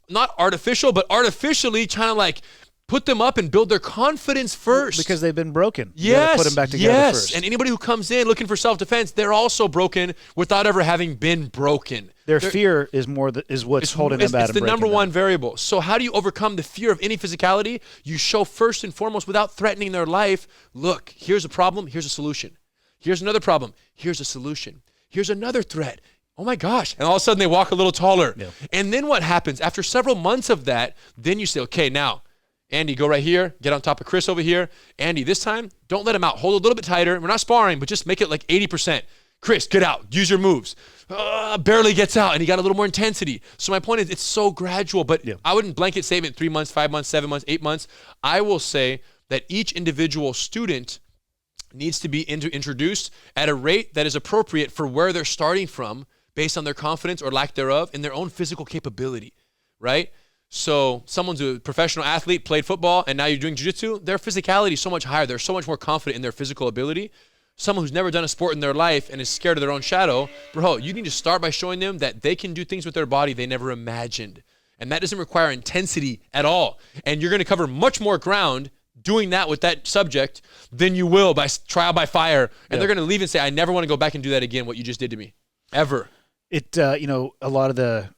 [SPEAKER 4] not artificial, but artificially trying to like put them up and build their confidence first.
[SPEAKER 3] Because they've been broken.
[SPEAKER 4] Yes.
[SPEAKER 3] You gotta put them back together first.
[SPEAKER 4] And anybody who comes in looking for self-defense, they're also broken without ever having been broken.
[SPEAKER 3] Their fear is what's holding them back.
[SPEAKER 4] It's the number one variable. So how do you overcome the fear of any physicality? You show first and foremost without threatening their life, look, here's a problem, here's a solution. Here's another problem, here's a solution. Here's another threat. Oh my gosh. And all of a sudden they walk a little taller. Yeah. And then what happens? After several months of that, then you say, okay, now, Andy, go right here. Get on top of Chris over here. Andy, this time, don't let him out. Hold a little bit tighter. We're not sparring, but just make it like 80%. Chris, get out. Use your moves. Barely gets out, and he got a little more intensity. So my point is, it's so gradual, but I wouldn't blanket statement 3 months, 5 months, 7 months, 8 months. I will say that each individual student needs to be introduced at a rate that is appropriate for where they're starting from based on their confidence or lack thereof in their own physical capability, right? So someone's a professional athlete, played football, and now you're doing jiu-jitsu, their physicality is so much higher. They're so much more confident in their physical ability. Someone who's never done a sport in their life and is scared of their own shadow, bro, you need to start by showing them that they can do things with their body they never imagined. And that doesn't require intensity at all. And you're going to cover much more ground doing that with that subject than you will by trial by fire. And they're going to leave and say, I never want to go back and do that again, what you just did to me, ever.
[SPEAKER 3] A lot of the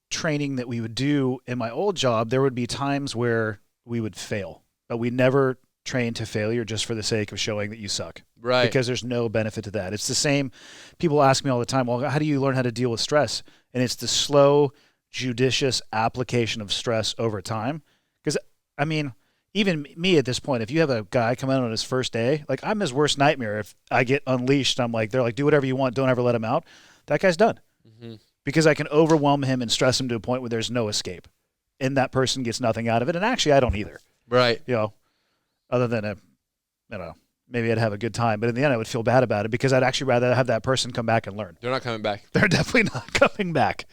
[SPEAKER 3] training that we would do in my old job, there would be times where we would fail, but we never train to failure just for the sake of showing that you suck.
[SPEAKER 4] Right.
[SPEAKER 3] Because there's no benefit to that. It's the same. People ask me all the time, well, how do you learn how to deal with stress? And it's the slow, judicious application of stress over time. Because, I mean, even me at this point, if you have a guy come out on his first day, like I'm his worst nightmare. If I get unleashed, they're like, do whatever you want. Don't ever let him out. That guy's done. Mm-hmm. Because I can overwhelm him and stress him to a point where there's no escape. And that person gets nothing out of it. And actually, I don't either.
[SPEAKER 4] Right.
[SPEAKER 3] Other than, maybe I'd have a good time. But in the end, I would feel bad about it because I'd actually rather have that person come back and learn.
[SPEAKER 4] They're not coming back.
[SPEAKER 3] They're definitely not coming back.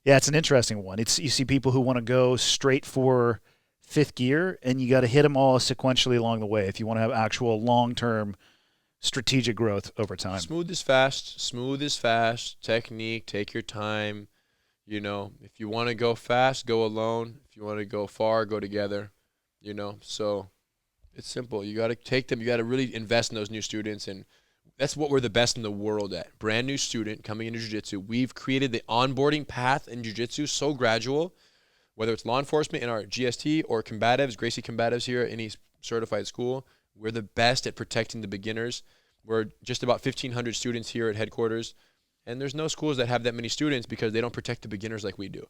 [SPEAKER 3] Yeah, it's an interesting one. You see people who want to go straight for fifth gear, and you got to hit them all sequentially along the way if you want to have actual long-term strategic growth over time.
[SPEAKER 4] Smooth is fast. Technique, take your time. If you want to go fast, go alone. If you want to go far, go together. So it's simple. You got to take them. You got to really invest in those new students. And that's what we're the best in the world at. Brand new student coming into jiu-jitsu. We've created the onboarding path in jiu-jitsu so gradual, whether it's law enforcement in our GST or combatives, Gracie combatives here at any certified school. We're the best at protecting the beginners. We're just about 1,500 students here at headquarters. And there's no schools that have that many students because they don't protect the beginners like we do.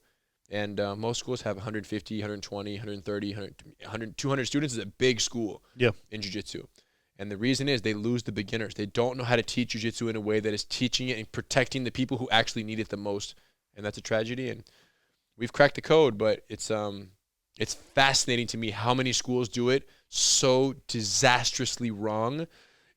[SPEAKER 4] And most schools have 150, 120, 130, 100, 200 students. Is a big school in jiu-jitsu. And the reason is they lose the beginners. They don't know how to teach jiu-jitsu in a way that is teaching it and protecting the people who actually need it the most. And that's a tragedy. And we've cracked the code, but it's fascinating to me how many schools do it so disastrously wrong.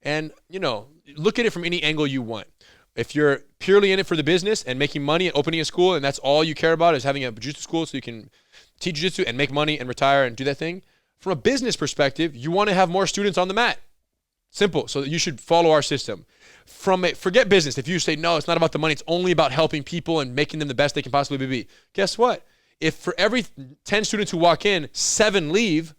[SPEAKER 4] And, you know, look at it from any angle you want. If you're purely in it for the business and making money and opening a school and that's all you care about is having a jiu-jitsu school so you can teach jiu-jitsu and make money and retire and do that thing, from a business perspective, you want to have more students on the mat. Simple. So that you should follow our system. Forget business. If you say, no, it's not about the money, it's only about helping people and making them the best they can possibly be. Guess what? If for every 10 students who walk in, 7 leave,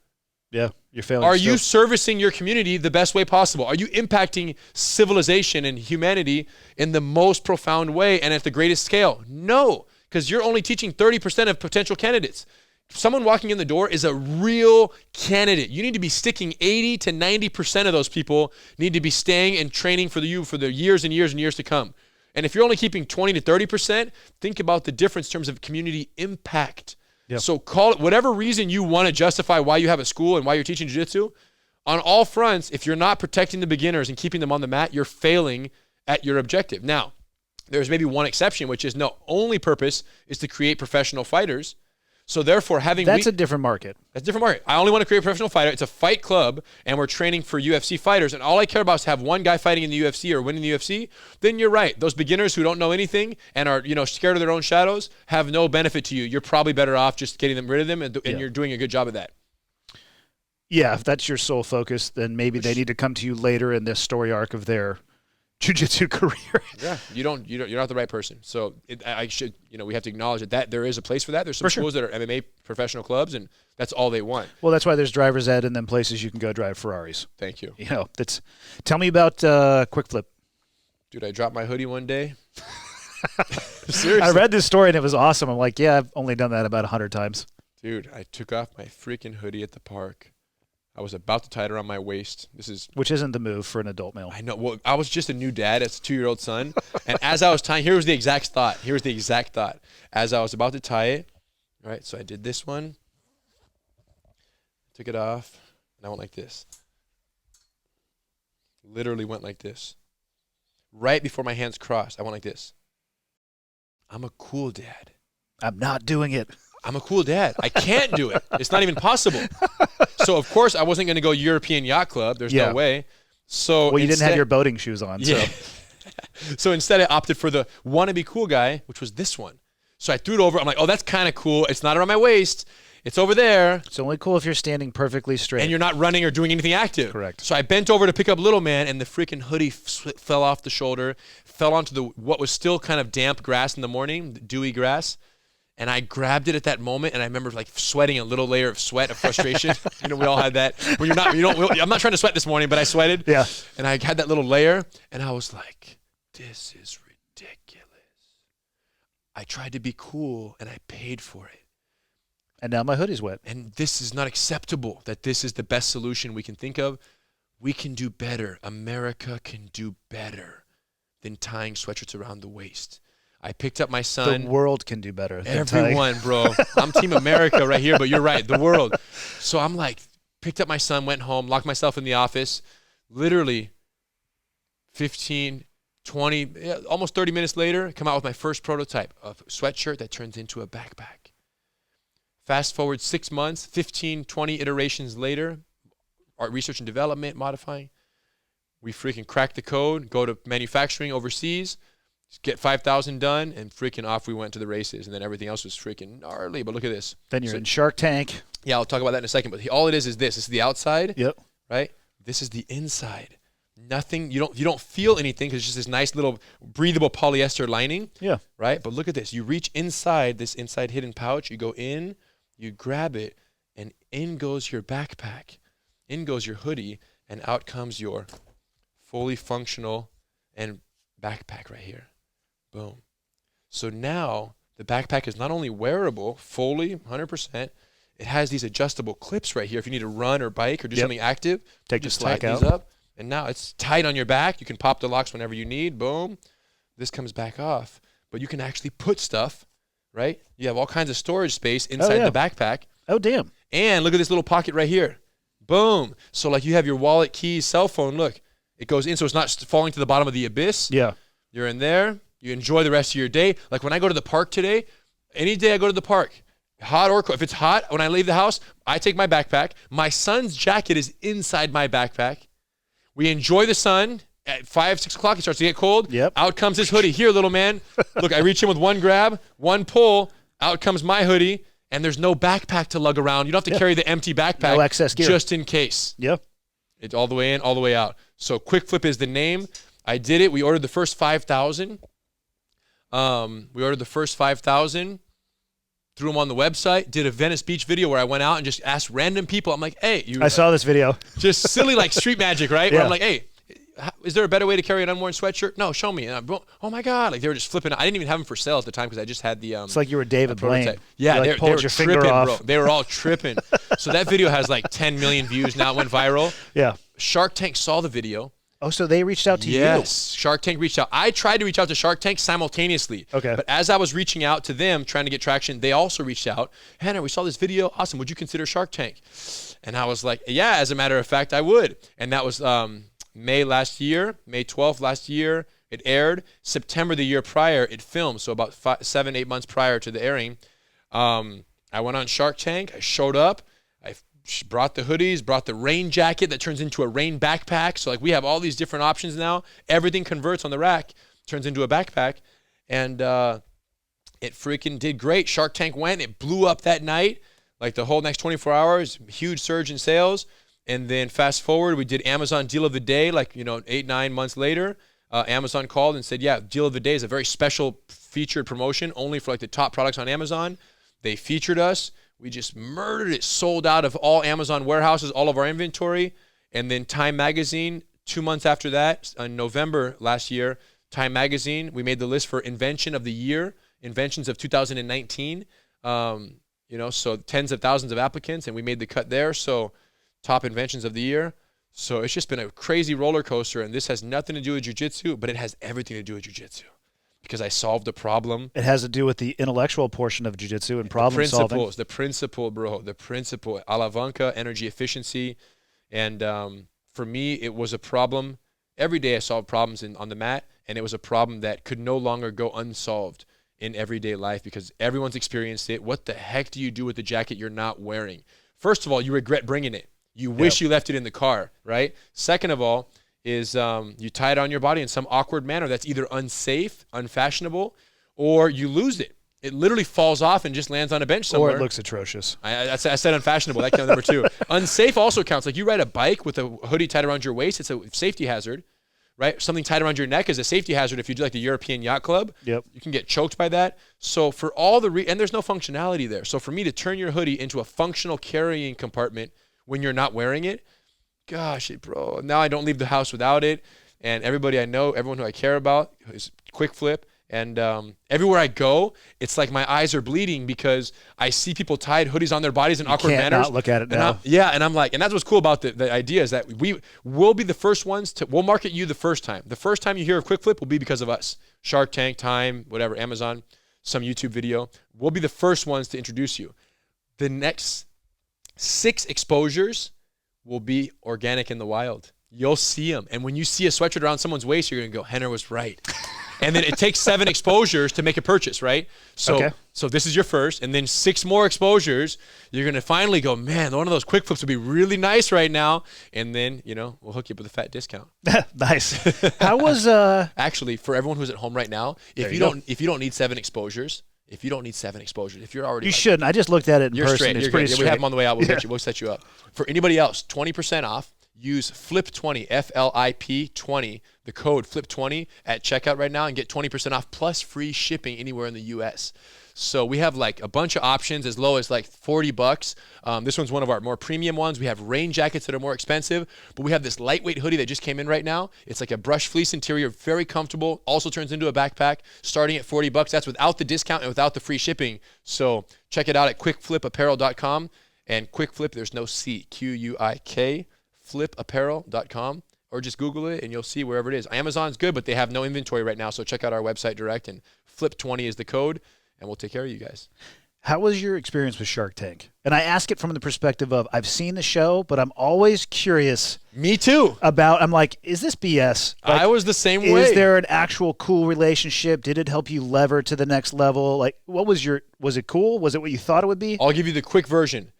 [SPEAKER 3] you're failing.
[SPEAKER 4] Are you servicing your community the best way possible? Are you impacting civilization and humanity in the most profound way and at the greatest scale? No, because you're only teaching 30% of potential candidates. Someone walking in the door is a real candidate. You need to be sticking 80 to 90% of those people need to be staying and training for the years and years and years to come. And if you're only keeping 20 to 30%, think about the difference in terms of community impact. Yep. So call it whatever reason you want to justify why you have a school and why you're teaching jiu-jitsu. On all fronts, if you're not protecting the beginners and keeping them on the mat, you're failing at your objective. Now, there's maybe one exception, which is only purpose is to create professional fighters. So therefore, that's
[SPEAKER 3] a different market.
[SPEAKER 4] That's a different market. I only want to create a professional fighter. It's a fight club, and we're training for UFC fighters. And all I care about is have one guy fighting in the UFC or winning the UFC. Then you're right. Those beginners who don't know anything and are scared of their own shadows have no benefit to you. You're probably better off just getting them rid of them, and you're doing a good job of that.
[SPEAKER 3] Yeah, if that's your sole focus, then maybe they need to come to you later in this story arc of their jiu-jitsu career.
[SPEAKER 4] Yeah, you're not the right person. So we have to acknowledge that there is a place for that. There's some schools that are MMA professional clubs, and that's all they want.
[SPEAKER 3] Well, that's why there's driver's ed and then places you can go drive Ferraris.
[SPEAKER 4] Thank you.
[SPEAKER 3] Tell me about Quikflip.
[SPEAKER 4] Dude, I dropped my hoodie one day. Seriously.
[SPEAKER 3] I read this story and it was awesome. I'm like, yeah, I've only done that about 100 times.
[SPEAKER 4] Dude, I took off my freaking hoodie at the park. I was about to tie it around my waist.
[SPEAKER 3] Which isn't the move for an adult male.
[SPEAKER 4] I know. Well, I was just a new dad as a 2-year-old son. And as I was tying, here was the exact thought. As I was about to tie it, right? So I did this one. Took it off. And I went like this. Literally went like this. Right before my hands crossed, I went like this. I'm a cool dad.
[SPEAKER 3] I'm not doing it.
[SPEAKER 4] I'm a cool dad. I can't do it. It's not even possible. So, of course, I wasn't going to go European Yacht Club. There's no way. So
[SPEAKER 3] you didn't have your boating shoes on.
[SPEAKER 4] Yeah. So instead, I opted for the wannabe cool guy, which was this one. So I threw it over. I'm like, oh, that's kind of cool. It's not around my waist. It's over there.
[SPEAKER 3] It's only cool if you're standing perfectly straight.
[SPEAKER 4] And you're not running or doing anything active.
[SPEAKER 3] Correct.
[SPEAKER 4] So I bent over to pick up little man, and the freaking hoodie fell off the shoulder, fell onto what was still kind of damp grass in the morning, dewy grass. And I grabbed it at that moment, and I remember like sweating a little layer of sweat of frustration. We all had that. When I'm not trying to sweat this morning, but I sweated.
[SPEAKER 3] Yeah.
[SPEAKER 4] And I had that little layer, and I was like, this is ridiculous. I tried to be cool, and I paid for it.
[SPEAKER 3] And now my hoodie's wet.
[SPEAKER 4] And this is not acceptable, that this is the best solution we can think of. We can do better. America can do better than tying sweatshirts around the waist. I picked up my son.
[SPEAKER 3] The world can do better.
[SPEAKER 4] Everyone, bro. I'm Team America right here, but you're right, the world. So I'm like, picked up my son, went home, locked myself in the office. Literally 15, 20, almost 30 minutes later, come out with my first prototype of a sweatshirt that turns into a backpack. Fast forward 6 months, 15, 20 iterations later, art research and development, modifying. We freaking cracked the code, go to manufacturing overseas, get 5,000 done, and freaking off we went to the races, and then everything else was freaking gnarly. But look at this.
[SPEAKER 3] Then you're in Shark Tank.
[SPEAKER 4] Yeah, I'll talk about that in a second. But all it is this. This is the outside.
[SPEAKER 3] Yep.
[SPEAKER 4] Right? This is the inside. Nothing. You don't feel anything because it's just this nice little breathable polyester lining.
[SPEAKER 3] Yeah.
[SPEAKER 4] Right? But look at this. You reach inside this inside hidden pouch. You go in. You grab it, and in goes your backpack. In goes your hoodie, and out comes your fully functional and backpack right here. Boom. So now the backpack is not only wearable, fully, 100%, it has these adjustable clips right here. If you need to run or bike or do something active,
[SPEAKER 3] Take
[SPEAKER 4] just
[SPEAKER 3] the slack
[SPEAKER 4] tighten
[SPEAKER 3] out.
[SPEAKER 4] these up. And now it's tight on your back. You can pop the locks whenever you need. Boom. This comes back off. But you can actually put stuff, right? You have all kinds of storage space inside the backpack.
[SPEAKER 3] Oh, damn.
[SPEAKER 4] And look at this little pocket right here. Boom. So like you have your wallet, keys, cell phone. Look, it goes in so it's not falling to the bottom of the abyss.
[SPEAKER 3] Yeah.
[SPEAKER 4] You're in there. You enjoy the rest of your day. Like when I go to the park today, any day I go to the park, hot or cold. If it's hot, when I leave the house, I take my backpack. My son's jacket is inside my backpack. We enjoy the sun. At 5, 6 o'clock, it starts to get cold.
[SPEAKER 3] Yep.
[SPEAKER 4] Out comes his hoodie. Here, little man. Look, I reach in with one grab, one pull. Out comes my hoodie, and there's no backpack to lug around. You don't have to carry the empty backpack.
[SPEAKER 3] No excess gear.
[SPEAKER 4] Just in case.
[SPEAKER 3] Yep.
[SPEAKER 4] It's all the way in, all the way out. So Quikflip is the name. I did it. We ordered the first 5,000. We ordered the first 5,000. Threw them on the website, did a Venice Beach video where I went out and just asked random people. I'm like, hey,
[SPEAKER 3] I saw this video.
[SPEAKER 4] just silly like street magic, right?
[SPEAKER 3] Yeah.
[SPEAKER 4] Where I'm like, hey, is there a better way to carry an unworn sweatshirt? No, show me. And I'm, oh my God, like they were just flipping. I didn't even have them for sale at the time because I just had the.
[SPEAKER 3] It's like you were David Blaine.
[SPEAKER 4] prototype. Yeah,
[SPEAKER 3] You, like,
[SPEAKER 4] they
[SPEAKER 3] pulled
[SPEAKER 4] were
[SPEAKER 3] your finger
[SPEAKER 4] tripping,
[SPEAKER 3] off.
[SPEAKER 4] bro. They were all tripping. So that video has like 10 million views now. It went viral.
[SPEAKER 3] Yeah.
[SPEAKER 4] Shark Tank saw the video.
[SPEAKER 3] Oh, so they reached out to
[SPEAKER 4] Yes, Shark Tank reached out. I tried to reach out to Shark Tank simultaneously.
[SPEAKER 3] Okay.
[SPEAKER 4] But as I was reaching out to them, trying to get traction, they also reached out. Hannah, we saw this video. Awesome. Would you consider Shark Tank? And I was like, yeah, as a matter of fact, I would. And that was May last year, May 12th last year. It aired. September the year prior, it filmed. So about 7, 8 months prior to the airing. I went on Shark Tank. I showed up. I brought the hoodies, brought the rain jacket that turns into a rain backpack. So like we have all these different options now. Everything converts on the rack, turns into a backpack. And it freaking did great. Shark Tank went, it blew up that night. Like the whole next 24 hours, huge surge in sales. And then fast forward, we did Amazon Deal of the Day, like, 8, 9 months later. Amazon called and said, yeah, Deal of the Day is a very special featured promotion only for like the top products on Amazon. They featured us. We just murdered it, sold out of all Amazon warehouses, all of our inventory. And then Time Magazine, 2 months after that, in November last year, Time Magazine, we made the list for Invention of the Year, Inventions of 2019. So tens of thousands of applicants, and we made the cut there. So top inventions of the year. So it's just been a crazy roller coaster, and this has nothing to do with jiu-jitsu, but it has everything to do with jiu-jitsu. Because I solved a problem.
[SPEAKER 3] It has to do with the intellectual portion of jiu-jitsu and problem solving.
[SPEAKER 4] The principle, bro. The principle. Alavanca, energy efficiency. And for me, it was a problem. Every day I solved problems on the mat, and it was a problem that could no longer go unsolved in everyday life because everyone's experienced it. What the heck do you do with the jacket you're not wearing? First of all, you regret bringing it. You wish you left it in the car, right? Second of all, is you tie it on your body in some awkward manner that's either unsafe, unfashionable, or you lose it. It literally falls off and just lands on a bench somewhere.
[SPEAKER 3] Or it looks atrocious.
[SPEAKER 4] I said unfashionable. That counts number 2. Unsafe also counts. Like you ride a bike with a hoodie tied around your waist, it's a safety hazard, right? Something tied around your neck is a safety hazard if you do like the European Yacht Club.
[SPEAKER 3] Yep.
[SPEAKER 4] You can get choked by that. So for all the and there's no functionality there. So for me to turn your hoodie into a functional carrying compartment when you're not wearing it, gosh, bro, now I don't leave the house without it. And everybody I know, everyone who I care about is Quikflip. And everywhere I go, it's like my eyes are bleeding because I see people tied hoodies on their bodies in awkward manners.
[SPEAKER 3] Can't not look at it now.
[SPEAKER 4] And I'm like, and that's what's cool about the idea is that we'll be the first ones we'll market you the first time. The first time you hear of Quikflip will be because of us. Shark Tank, Time, whatever, Amazon, some YouTube video. We'll be the first ones to introduce you. The next 6 exposures will be organic in the wild. You'll see them. And when you see a sweatshirt around someone's waist, you're going to go, Henner was right. And then it takes 7 exposures to make a purchase, right? So this is your first. And then 6 more exposures, you're going to finally go, man, one of those Quikflips would be really nice right now. And then, we'll hook you up with a fat discount.
[SPEAKER 3] Nice. How was
[SPEAKER 4] Actually, for everyone who's at home right now, if you don't need 7 exposures, if you're already
[SPEAKER 3] you shouldn't. I just looked at it in
[SPEAKER 4] you're
[SPEAKER 3] person.
[SPEAKER 4] straight.
[SPEAKER 3] It's
[SPEAKER 4] You're
[SPEAKER 3] pretty
[SPEAKER 4] good.
[SPEAKER 3] straight.
[SPEAKER 4] We have them on the way out. We'll set you up. For anybody else, 20% off. Use FLIP20, FLIP20, the code FLIP20 at checkout right now and get 20% off plus free shipping anywhere in the U.S. So we have like a bunch of options as low as like $40. This one's one of our more premium ones. We have rain jackets that are more expensive, but we have this lightweight hoodie that just came in right now. It's like a brush fleece interior, very comfortable, also turns into a backpack, starting at $40. That's without the discount and without the free shipping. So check it out at quikflipapparel.com. And Quikflip, there's no C, Q-U-I-K, flipapparel.com. Or just Google it and you'll see wherever it is. Amazon's good, but they have no inventory right now. So check out our website direct, and flip20 is the code, and we'll take care of you guys.
[SPEAKER 3] How was your experience with Shark Tank? And I ask it from the perspective of I've seen the show, but I'm always curious.
[SPEAKER 4] Me too.
[SPEAKER 3] I'm like, is this BS? Like,
[SPEAKER 4] I was the same way.
[SPEAKER 3] Is there an actual cool relationship? Did it help you lever to the next level? Like, was it cool? Was it what you thought it would be?
[SPEAKER 4] I'll give you the quick version.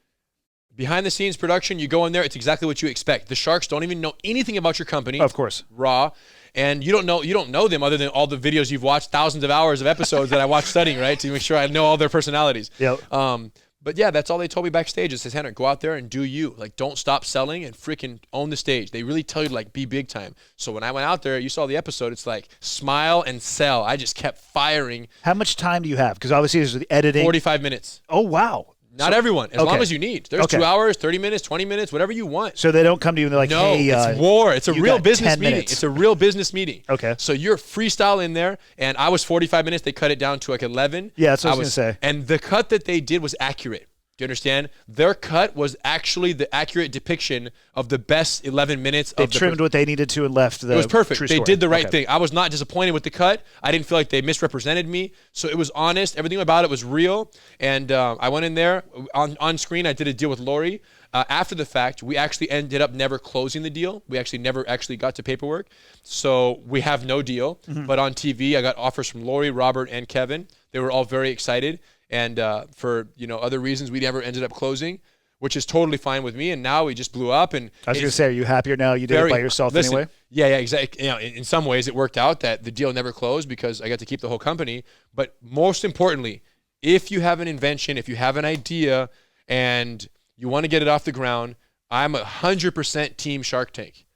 [SPEAKER 4] Behind the scenes production, you go in there, it's exactly what you expect. The Sharks don't even know anything about your company.
[SPEAKER 3] Of course.
[SPEAKER 4] Raw. And you don't know them other than all the videos you've watched, thousands of hours of episodes that I watched studying, right? To make sure I know all their personalities.
[SPEAKER 3] Yep.
[SPEAKER 4] But yeah, that's all they told me backstage. It says, Henrik, go out there and do you. Like, don't stop selling and freaking own the stage. They really tell you to, like, be big time. So when I went out there, you saw the episode, it's like, smile and sell. I just kept firing.
[SPEAKER 3] How much time do you have? Because obviously there's the editing.
[SPEAKER 4] 45 minutes.
[SPEAKER 3] Oh, wow.
[SPEAKER 4] Not everyone, as long as you need. There's 2 hours, 30 minutes, 20 minutes, whatever you want.
[SPEAKER 3] So they don't come to you and they're like,
[SPEAKER 4] no,
[SPEAKER 3] hey,
[SPEAKER 4] it's war. It's a real business meeting.
[SPEAKER 3] Minutes.
[SPEAKER 4] It's a real business meeting.
[SPEAKER 3] Okay.
[SPEAKER 4] So you're freestyle in there, and I was 45 minutes. They cut it down to like 11.
[SPEAKER 3] Yeah, that's what I was going to say.
[SPEAKER 4] And the cut that they did was accurate. Do you understand? Their cut was actually the accurate depiction of the best 11 minutes.
[SPEAKER 3] They trimmed what they needed to and left the
[SPEAKER 4] It was perfect. They
[SPEAKER 3] story.
[SPEAKER 4] did the right thing. I was not disappointed with the cut. I didn't feel like they misrepresented me. So it was honest. Everything about it was real. And I went in there. On screen, I did a deal with Lori. After the fact, we actually ended up never closing the deal. We actually never got to paperwork. So we have no deal. Mm-hmm. But on TV, I got offers from Lori, Robert, and Kevin. They were all very excited. And for other reasons, we never ended up closing, which is totally fine with me. And now we just blew up. And
[SPEAKER 3] I was going to say, are you happier now? You did it by yourself anyway?
[SPEAKER 4] Yeah, exactly. In some ways, it worked out that the deal never closed because I got to keep the whole company. But most importantly, if you have an invention, if you have an idea, and you want to get it off the ground, I'm 100% team Shark Tank.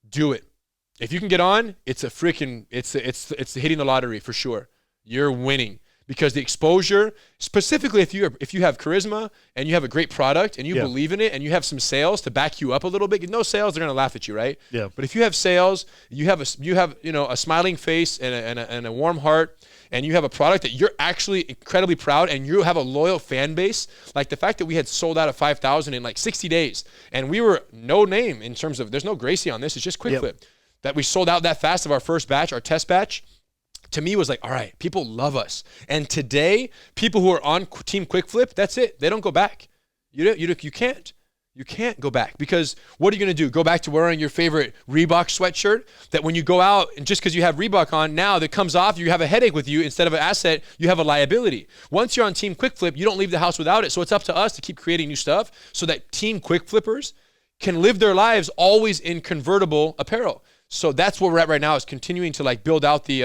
[SPEAKER 4] Do it. If you can get on, it's hitting the lottery for sure. You're winning. Because the exposure, specifically if you have charisma and you have a great product and you believe in it and you have some sales to back you up a little bit, no sales, they're gonna laugh at you, right?
[SPEAKER 3] Yeah.
[SPEAKER 4] But if you have sales, you have a smiling face and a warm heart, and you have a product that you're actually incredibly proud, and you have a loyal fan base, like the fact that we had sold out of 5,000 in like 60 days, and we were no name in terms of there's no Gracie on this, it's just Quikflip. Yep. That we sold out that fast of our first batch, our test batch. To me was like, all right, people love us. And today, people who are on Team Quikflip, that's it. They don't go back. You can't. You can't go back because what are you going to do? Go back to wearing your favorite Reebok sweatshirt that when you go out and just because you have Reebok on now that comes off, you have a headache with you instead of an asset, you have a liability. Once you're on Team Quikflip, you don't leave the house without it. So it's up to us to keep creating new stuff so that Team Quikflippers can live their lives always in convertible apparel. So that's where we're at right now is continuing to like build out the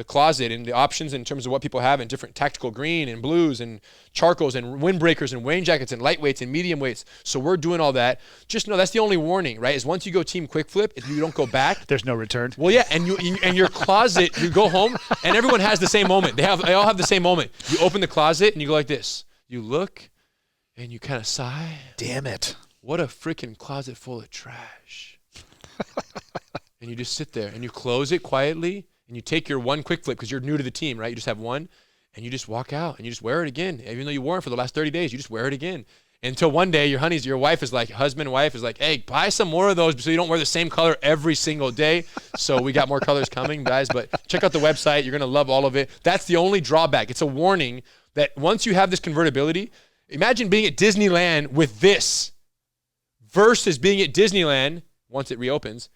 [SPEAKER 4] closet and the options in terms of what people have in different tactical green and blues and charcoals and windbreakers and rain jackets and lightweights and medium weights. So we're doing all that. Just know that's the only warning, right? Is once you go Team Quikflip, if you don't go back,
[SPEAKER 3] there's no return.
[SPEAKER 4] Well, yeah, and your closet, you go home and everyone has the same moment. They all have the same moment. You open the closet and you go like this. You look and you kind of sigh.
[SPEAKER 3] Damn it.
[SPEAKER 4] What a freaking closet full of trash. And you just sit there and you close it quietly and you take your one Quikflip because you're new to the team, right? You just have one and you just walk out and you just wear it again. Even though you wore it for the last 30 days, you just wear it again. Until one day your wife is like, husband and wife is like, hey, buy some more of those so you don't wear the same color every single day. So we got more colors coming, guys. But check out the website. You're going to love all of it. That's the only drawback. It's a warning that once you have this convertibility, imagine being at Disneyland with this. Versus being at Disneyland, once it reopens,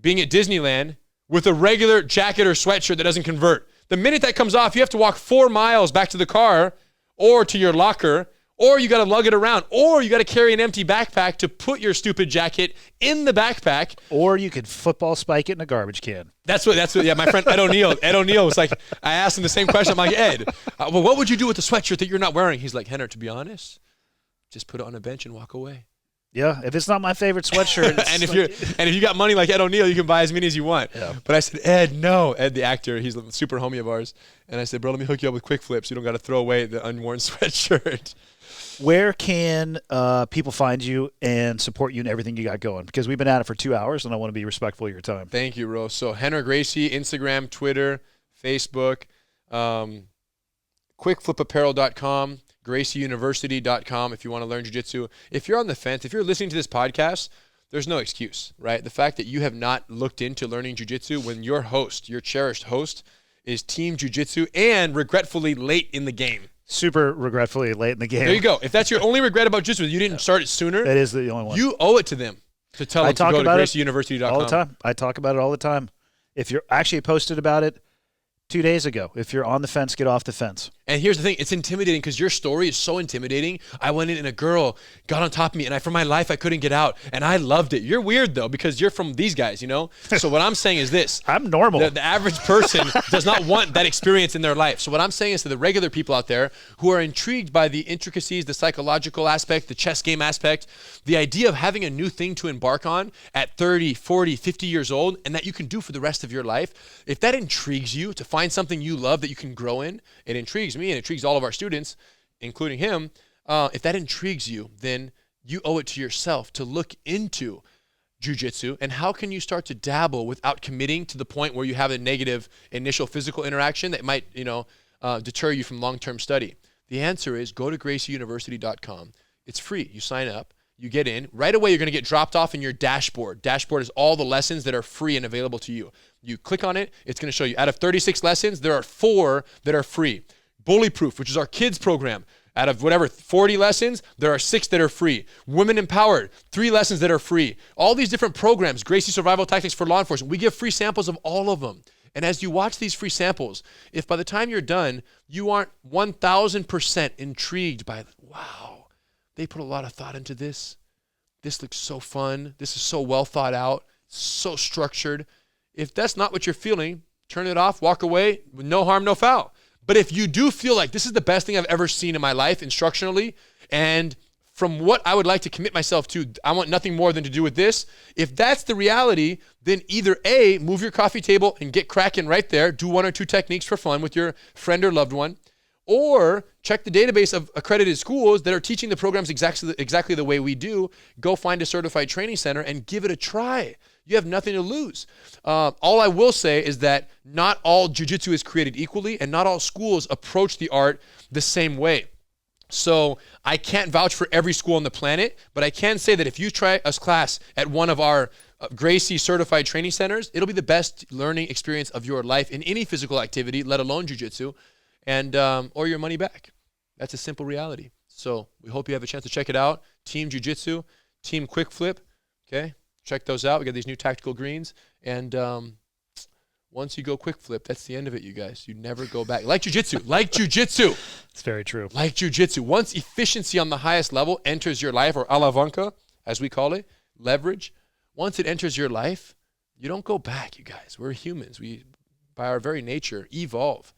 [SPEAKER 4] being at Disneyland with a regular jacket or sweatshirt that doesn't convert. The minute that comes off, you have to walk 4 miles back to the car or to your locker, or you got to lug it around, or you got to carry an empty backpack to put your stupid jacket in the backpack.
[SPEAKER 3] Or you could football spike it in a garbage can.
[SPEAKER 4] That's what, yeah, my friend Ed O'Neill was like, I asked him the same question. I'm like, Ed, well, what would you do with the sweatshirt that you're not wearing? He's like, Henner, to be honest, just put it on a bench and walk away.
[SPEAKER 3] Yeah, if it's not my favorite sweatshirt, it's
[SPEAKER 4] and if you got money like Ed O'Neill, you can buy as many as you want.
[SPEAKER 3] Yeah.
[SPEAKER 4] But I said, Ed, no. Ed, the actor, he's a super homie of ours. And I said, bro, let me hook you up with Quikflip so you don't got to throw away the unworn sweatshirt.
[SPEAKER 3] where can people find you and support you in everything you got going? Because we've been at it for 2 hours, and I want to be respectful of your time.
[SPEAKER 4] Thank you, Ro. So Rener Gracie, Instagram, Twitter, Facebook, quikflipapparel.com, gracieuniversity.com if you want to learn jiu-jitsu. If you're on the fence, if you're listening to this podcast, there's no excuse, right? The fact that you have not looked into learning jiu-jitsu when your host, your cherished host, is Team Jiu-Jitsu and regretfully late in the game.
[SPEAKER 3] Super regretfully late in the game.
[SPEAKER 4] There you go. If that's your only regret about jiu-jitsu, you didn't start it sooner.
[SPEAKER 3] That is the only one.
[SPEAKER 4] You owe it to them to tell them to go to gracieuniversity.com.
[SPEAKER 3] All the time. I talk about it all the time. If you're actually posted about it 2 days ago. If you're on the fence, get off the fence.
[SPEAKER 4] And here's the thing. It's intimidating because your story is so intimidating. I went in and a girl got on top of me, and for my life, I couldn't get out. And I loved it. You're weird, though, because you're from these guys, you know? So what I'm saying is this.
[SPEAKER 3] I'm normal.
[SPEAKER 4] The average person does not want that experience in their life. So what I'm saying is to the regular people out there who are intrigued by the intricacies, the psychological aspect, the chess game aspect, the idea of having a new thing to embark on at 30, 40, 50 years old, and that you can do for the rest of your life, if that intrigues you to find something you love that you can grow in, it intrigues me and it intrigues all of our students, including him. If that intrigues you, then you owe it to yourself to look into jiu-jitsu and how can you start to dabble without committing to the point where you have a negative initial physical interaction that might, deter you from long-term study. The answer is go to gracieuniversity.com. It's free. You sign up. You get in. Right away, you're going to get dropped off in your dashboard. Dashboard is all the lessons that are free and available to you. You click on it. It's going to show you out of 36 lessons, there are 4 that are free. Bully Proof, which is our kids program. Out of 40 lessons, there are 6 that are free. Women Empowered, 3 lessons that are free. All these different programs, Gracie Survival Tactics for Law Enforcement, we give free samples of all of them. And as you watch these free samples, if by the time you're done, you aren't 1,000% intrigued by, wow, they put a lot of thought into this. This looks so fun. This is so well thought out, so structured. If that's not what you're feeling, turn it off, walk away, with no harm, no foul. But if you do feel like this is the best thing I've ever seen in my life instructionally, and from what I would like to commit myself to, I want nothing more than to do with this. If that's the reality, then either A, move your coffee table and get cracking right there, do 1 or 2 techniques for fun with your friend or loved one, or check the database of accredited schools that are teaching the programs exactly the way we do. Go find a certified training center and give it a try. You have nothing to lose. All I will say is that not all jiu-jitsu is created equally, and not all schools approach the art the same way. So I can't vouch for every school on the planet, but I can say that if you try a class at one of our Gracie certified training centers, it'll be the best learning experience of your life in any physical activity, let alone jiu-jitsu, and or your money back. That's a simple reality. So we hope you have a chance to check it out. Team Jiu-Jitsu, Team Quikflip, okay? Check those out. We got these new tactical greens. And once you go Quikflip, that's the end of it, you guys. You never go back. Like Jiu-Jitsu. Like Jiu-Jitsu.
[SPEAKER 3] It's very true.
[SPEAKER 4] Like Jiu-Jitsu. Once efficiency on the highest level enters your life, or alavanca, as we call it, leverage, once it enters your life, you don't go back, you guys. We're humans. We, by our very nature, evolve.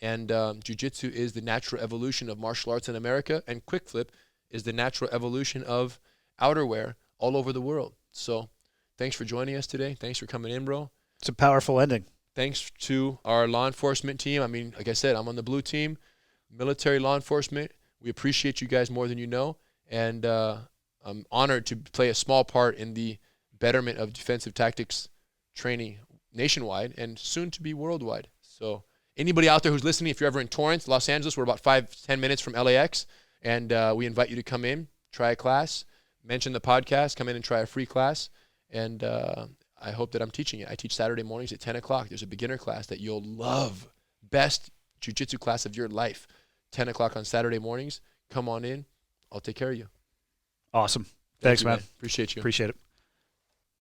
[SPEAKER 4] And jiu-jitsu is the natural evolution of martial arts in America, and Quikflip is the natural evolution of outerwear all over the world. So thanks for joining us today. Thanks for coming in, bro.
[SPEAKER 3] It's a powerful ending.
[SPEAKER 4] Thanks to our law enforcement team. I mean, like I said, I'm on the blue team, military law enforcement. We appreciate you guys more than you know, and I'm honored to play a small part in the betterment of defensive tactics training nationwide and soon to be worldwide. So anybody out there who's listening, if you're ever in Torrance, Los Angeles, we're about 5-10 minutes from LAX, and we invite you to come in, try a class, mention the podcast, come in and try a free class, and I hope that I'm teaching it. I teach Saturday mornings at 10 o'clock. There's a beginner class that you'll love. Best jiu-jitsu class of your life. 10 o'clock on Saturday mornings. Come on in. I'll take care of you.
[SPEAKER 3] Awesome. Thanks,
[SPEAKER 4] you,
[SPEAKER 3] man.
[SPEAKER 4] Appreciate you.
[SPEAKER 3] Appreciate it.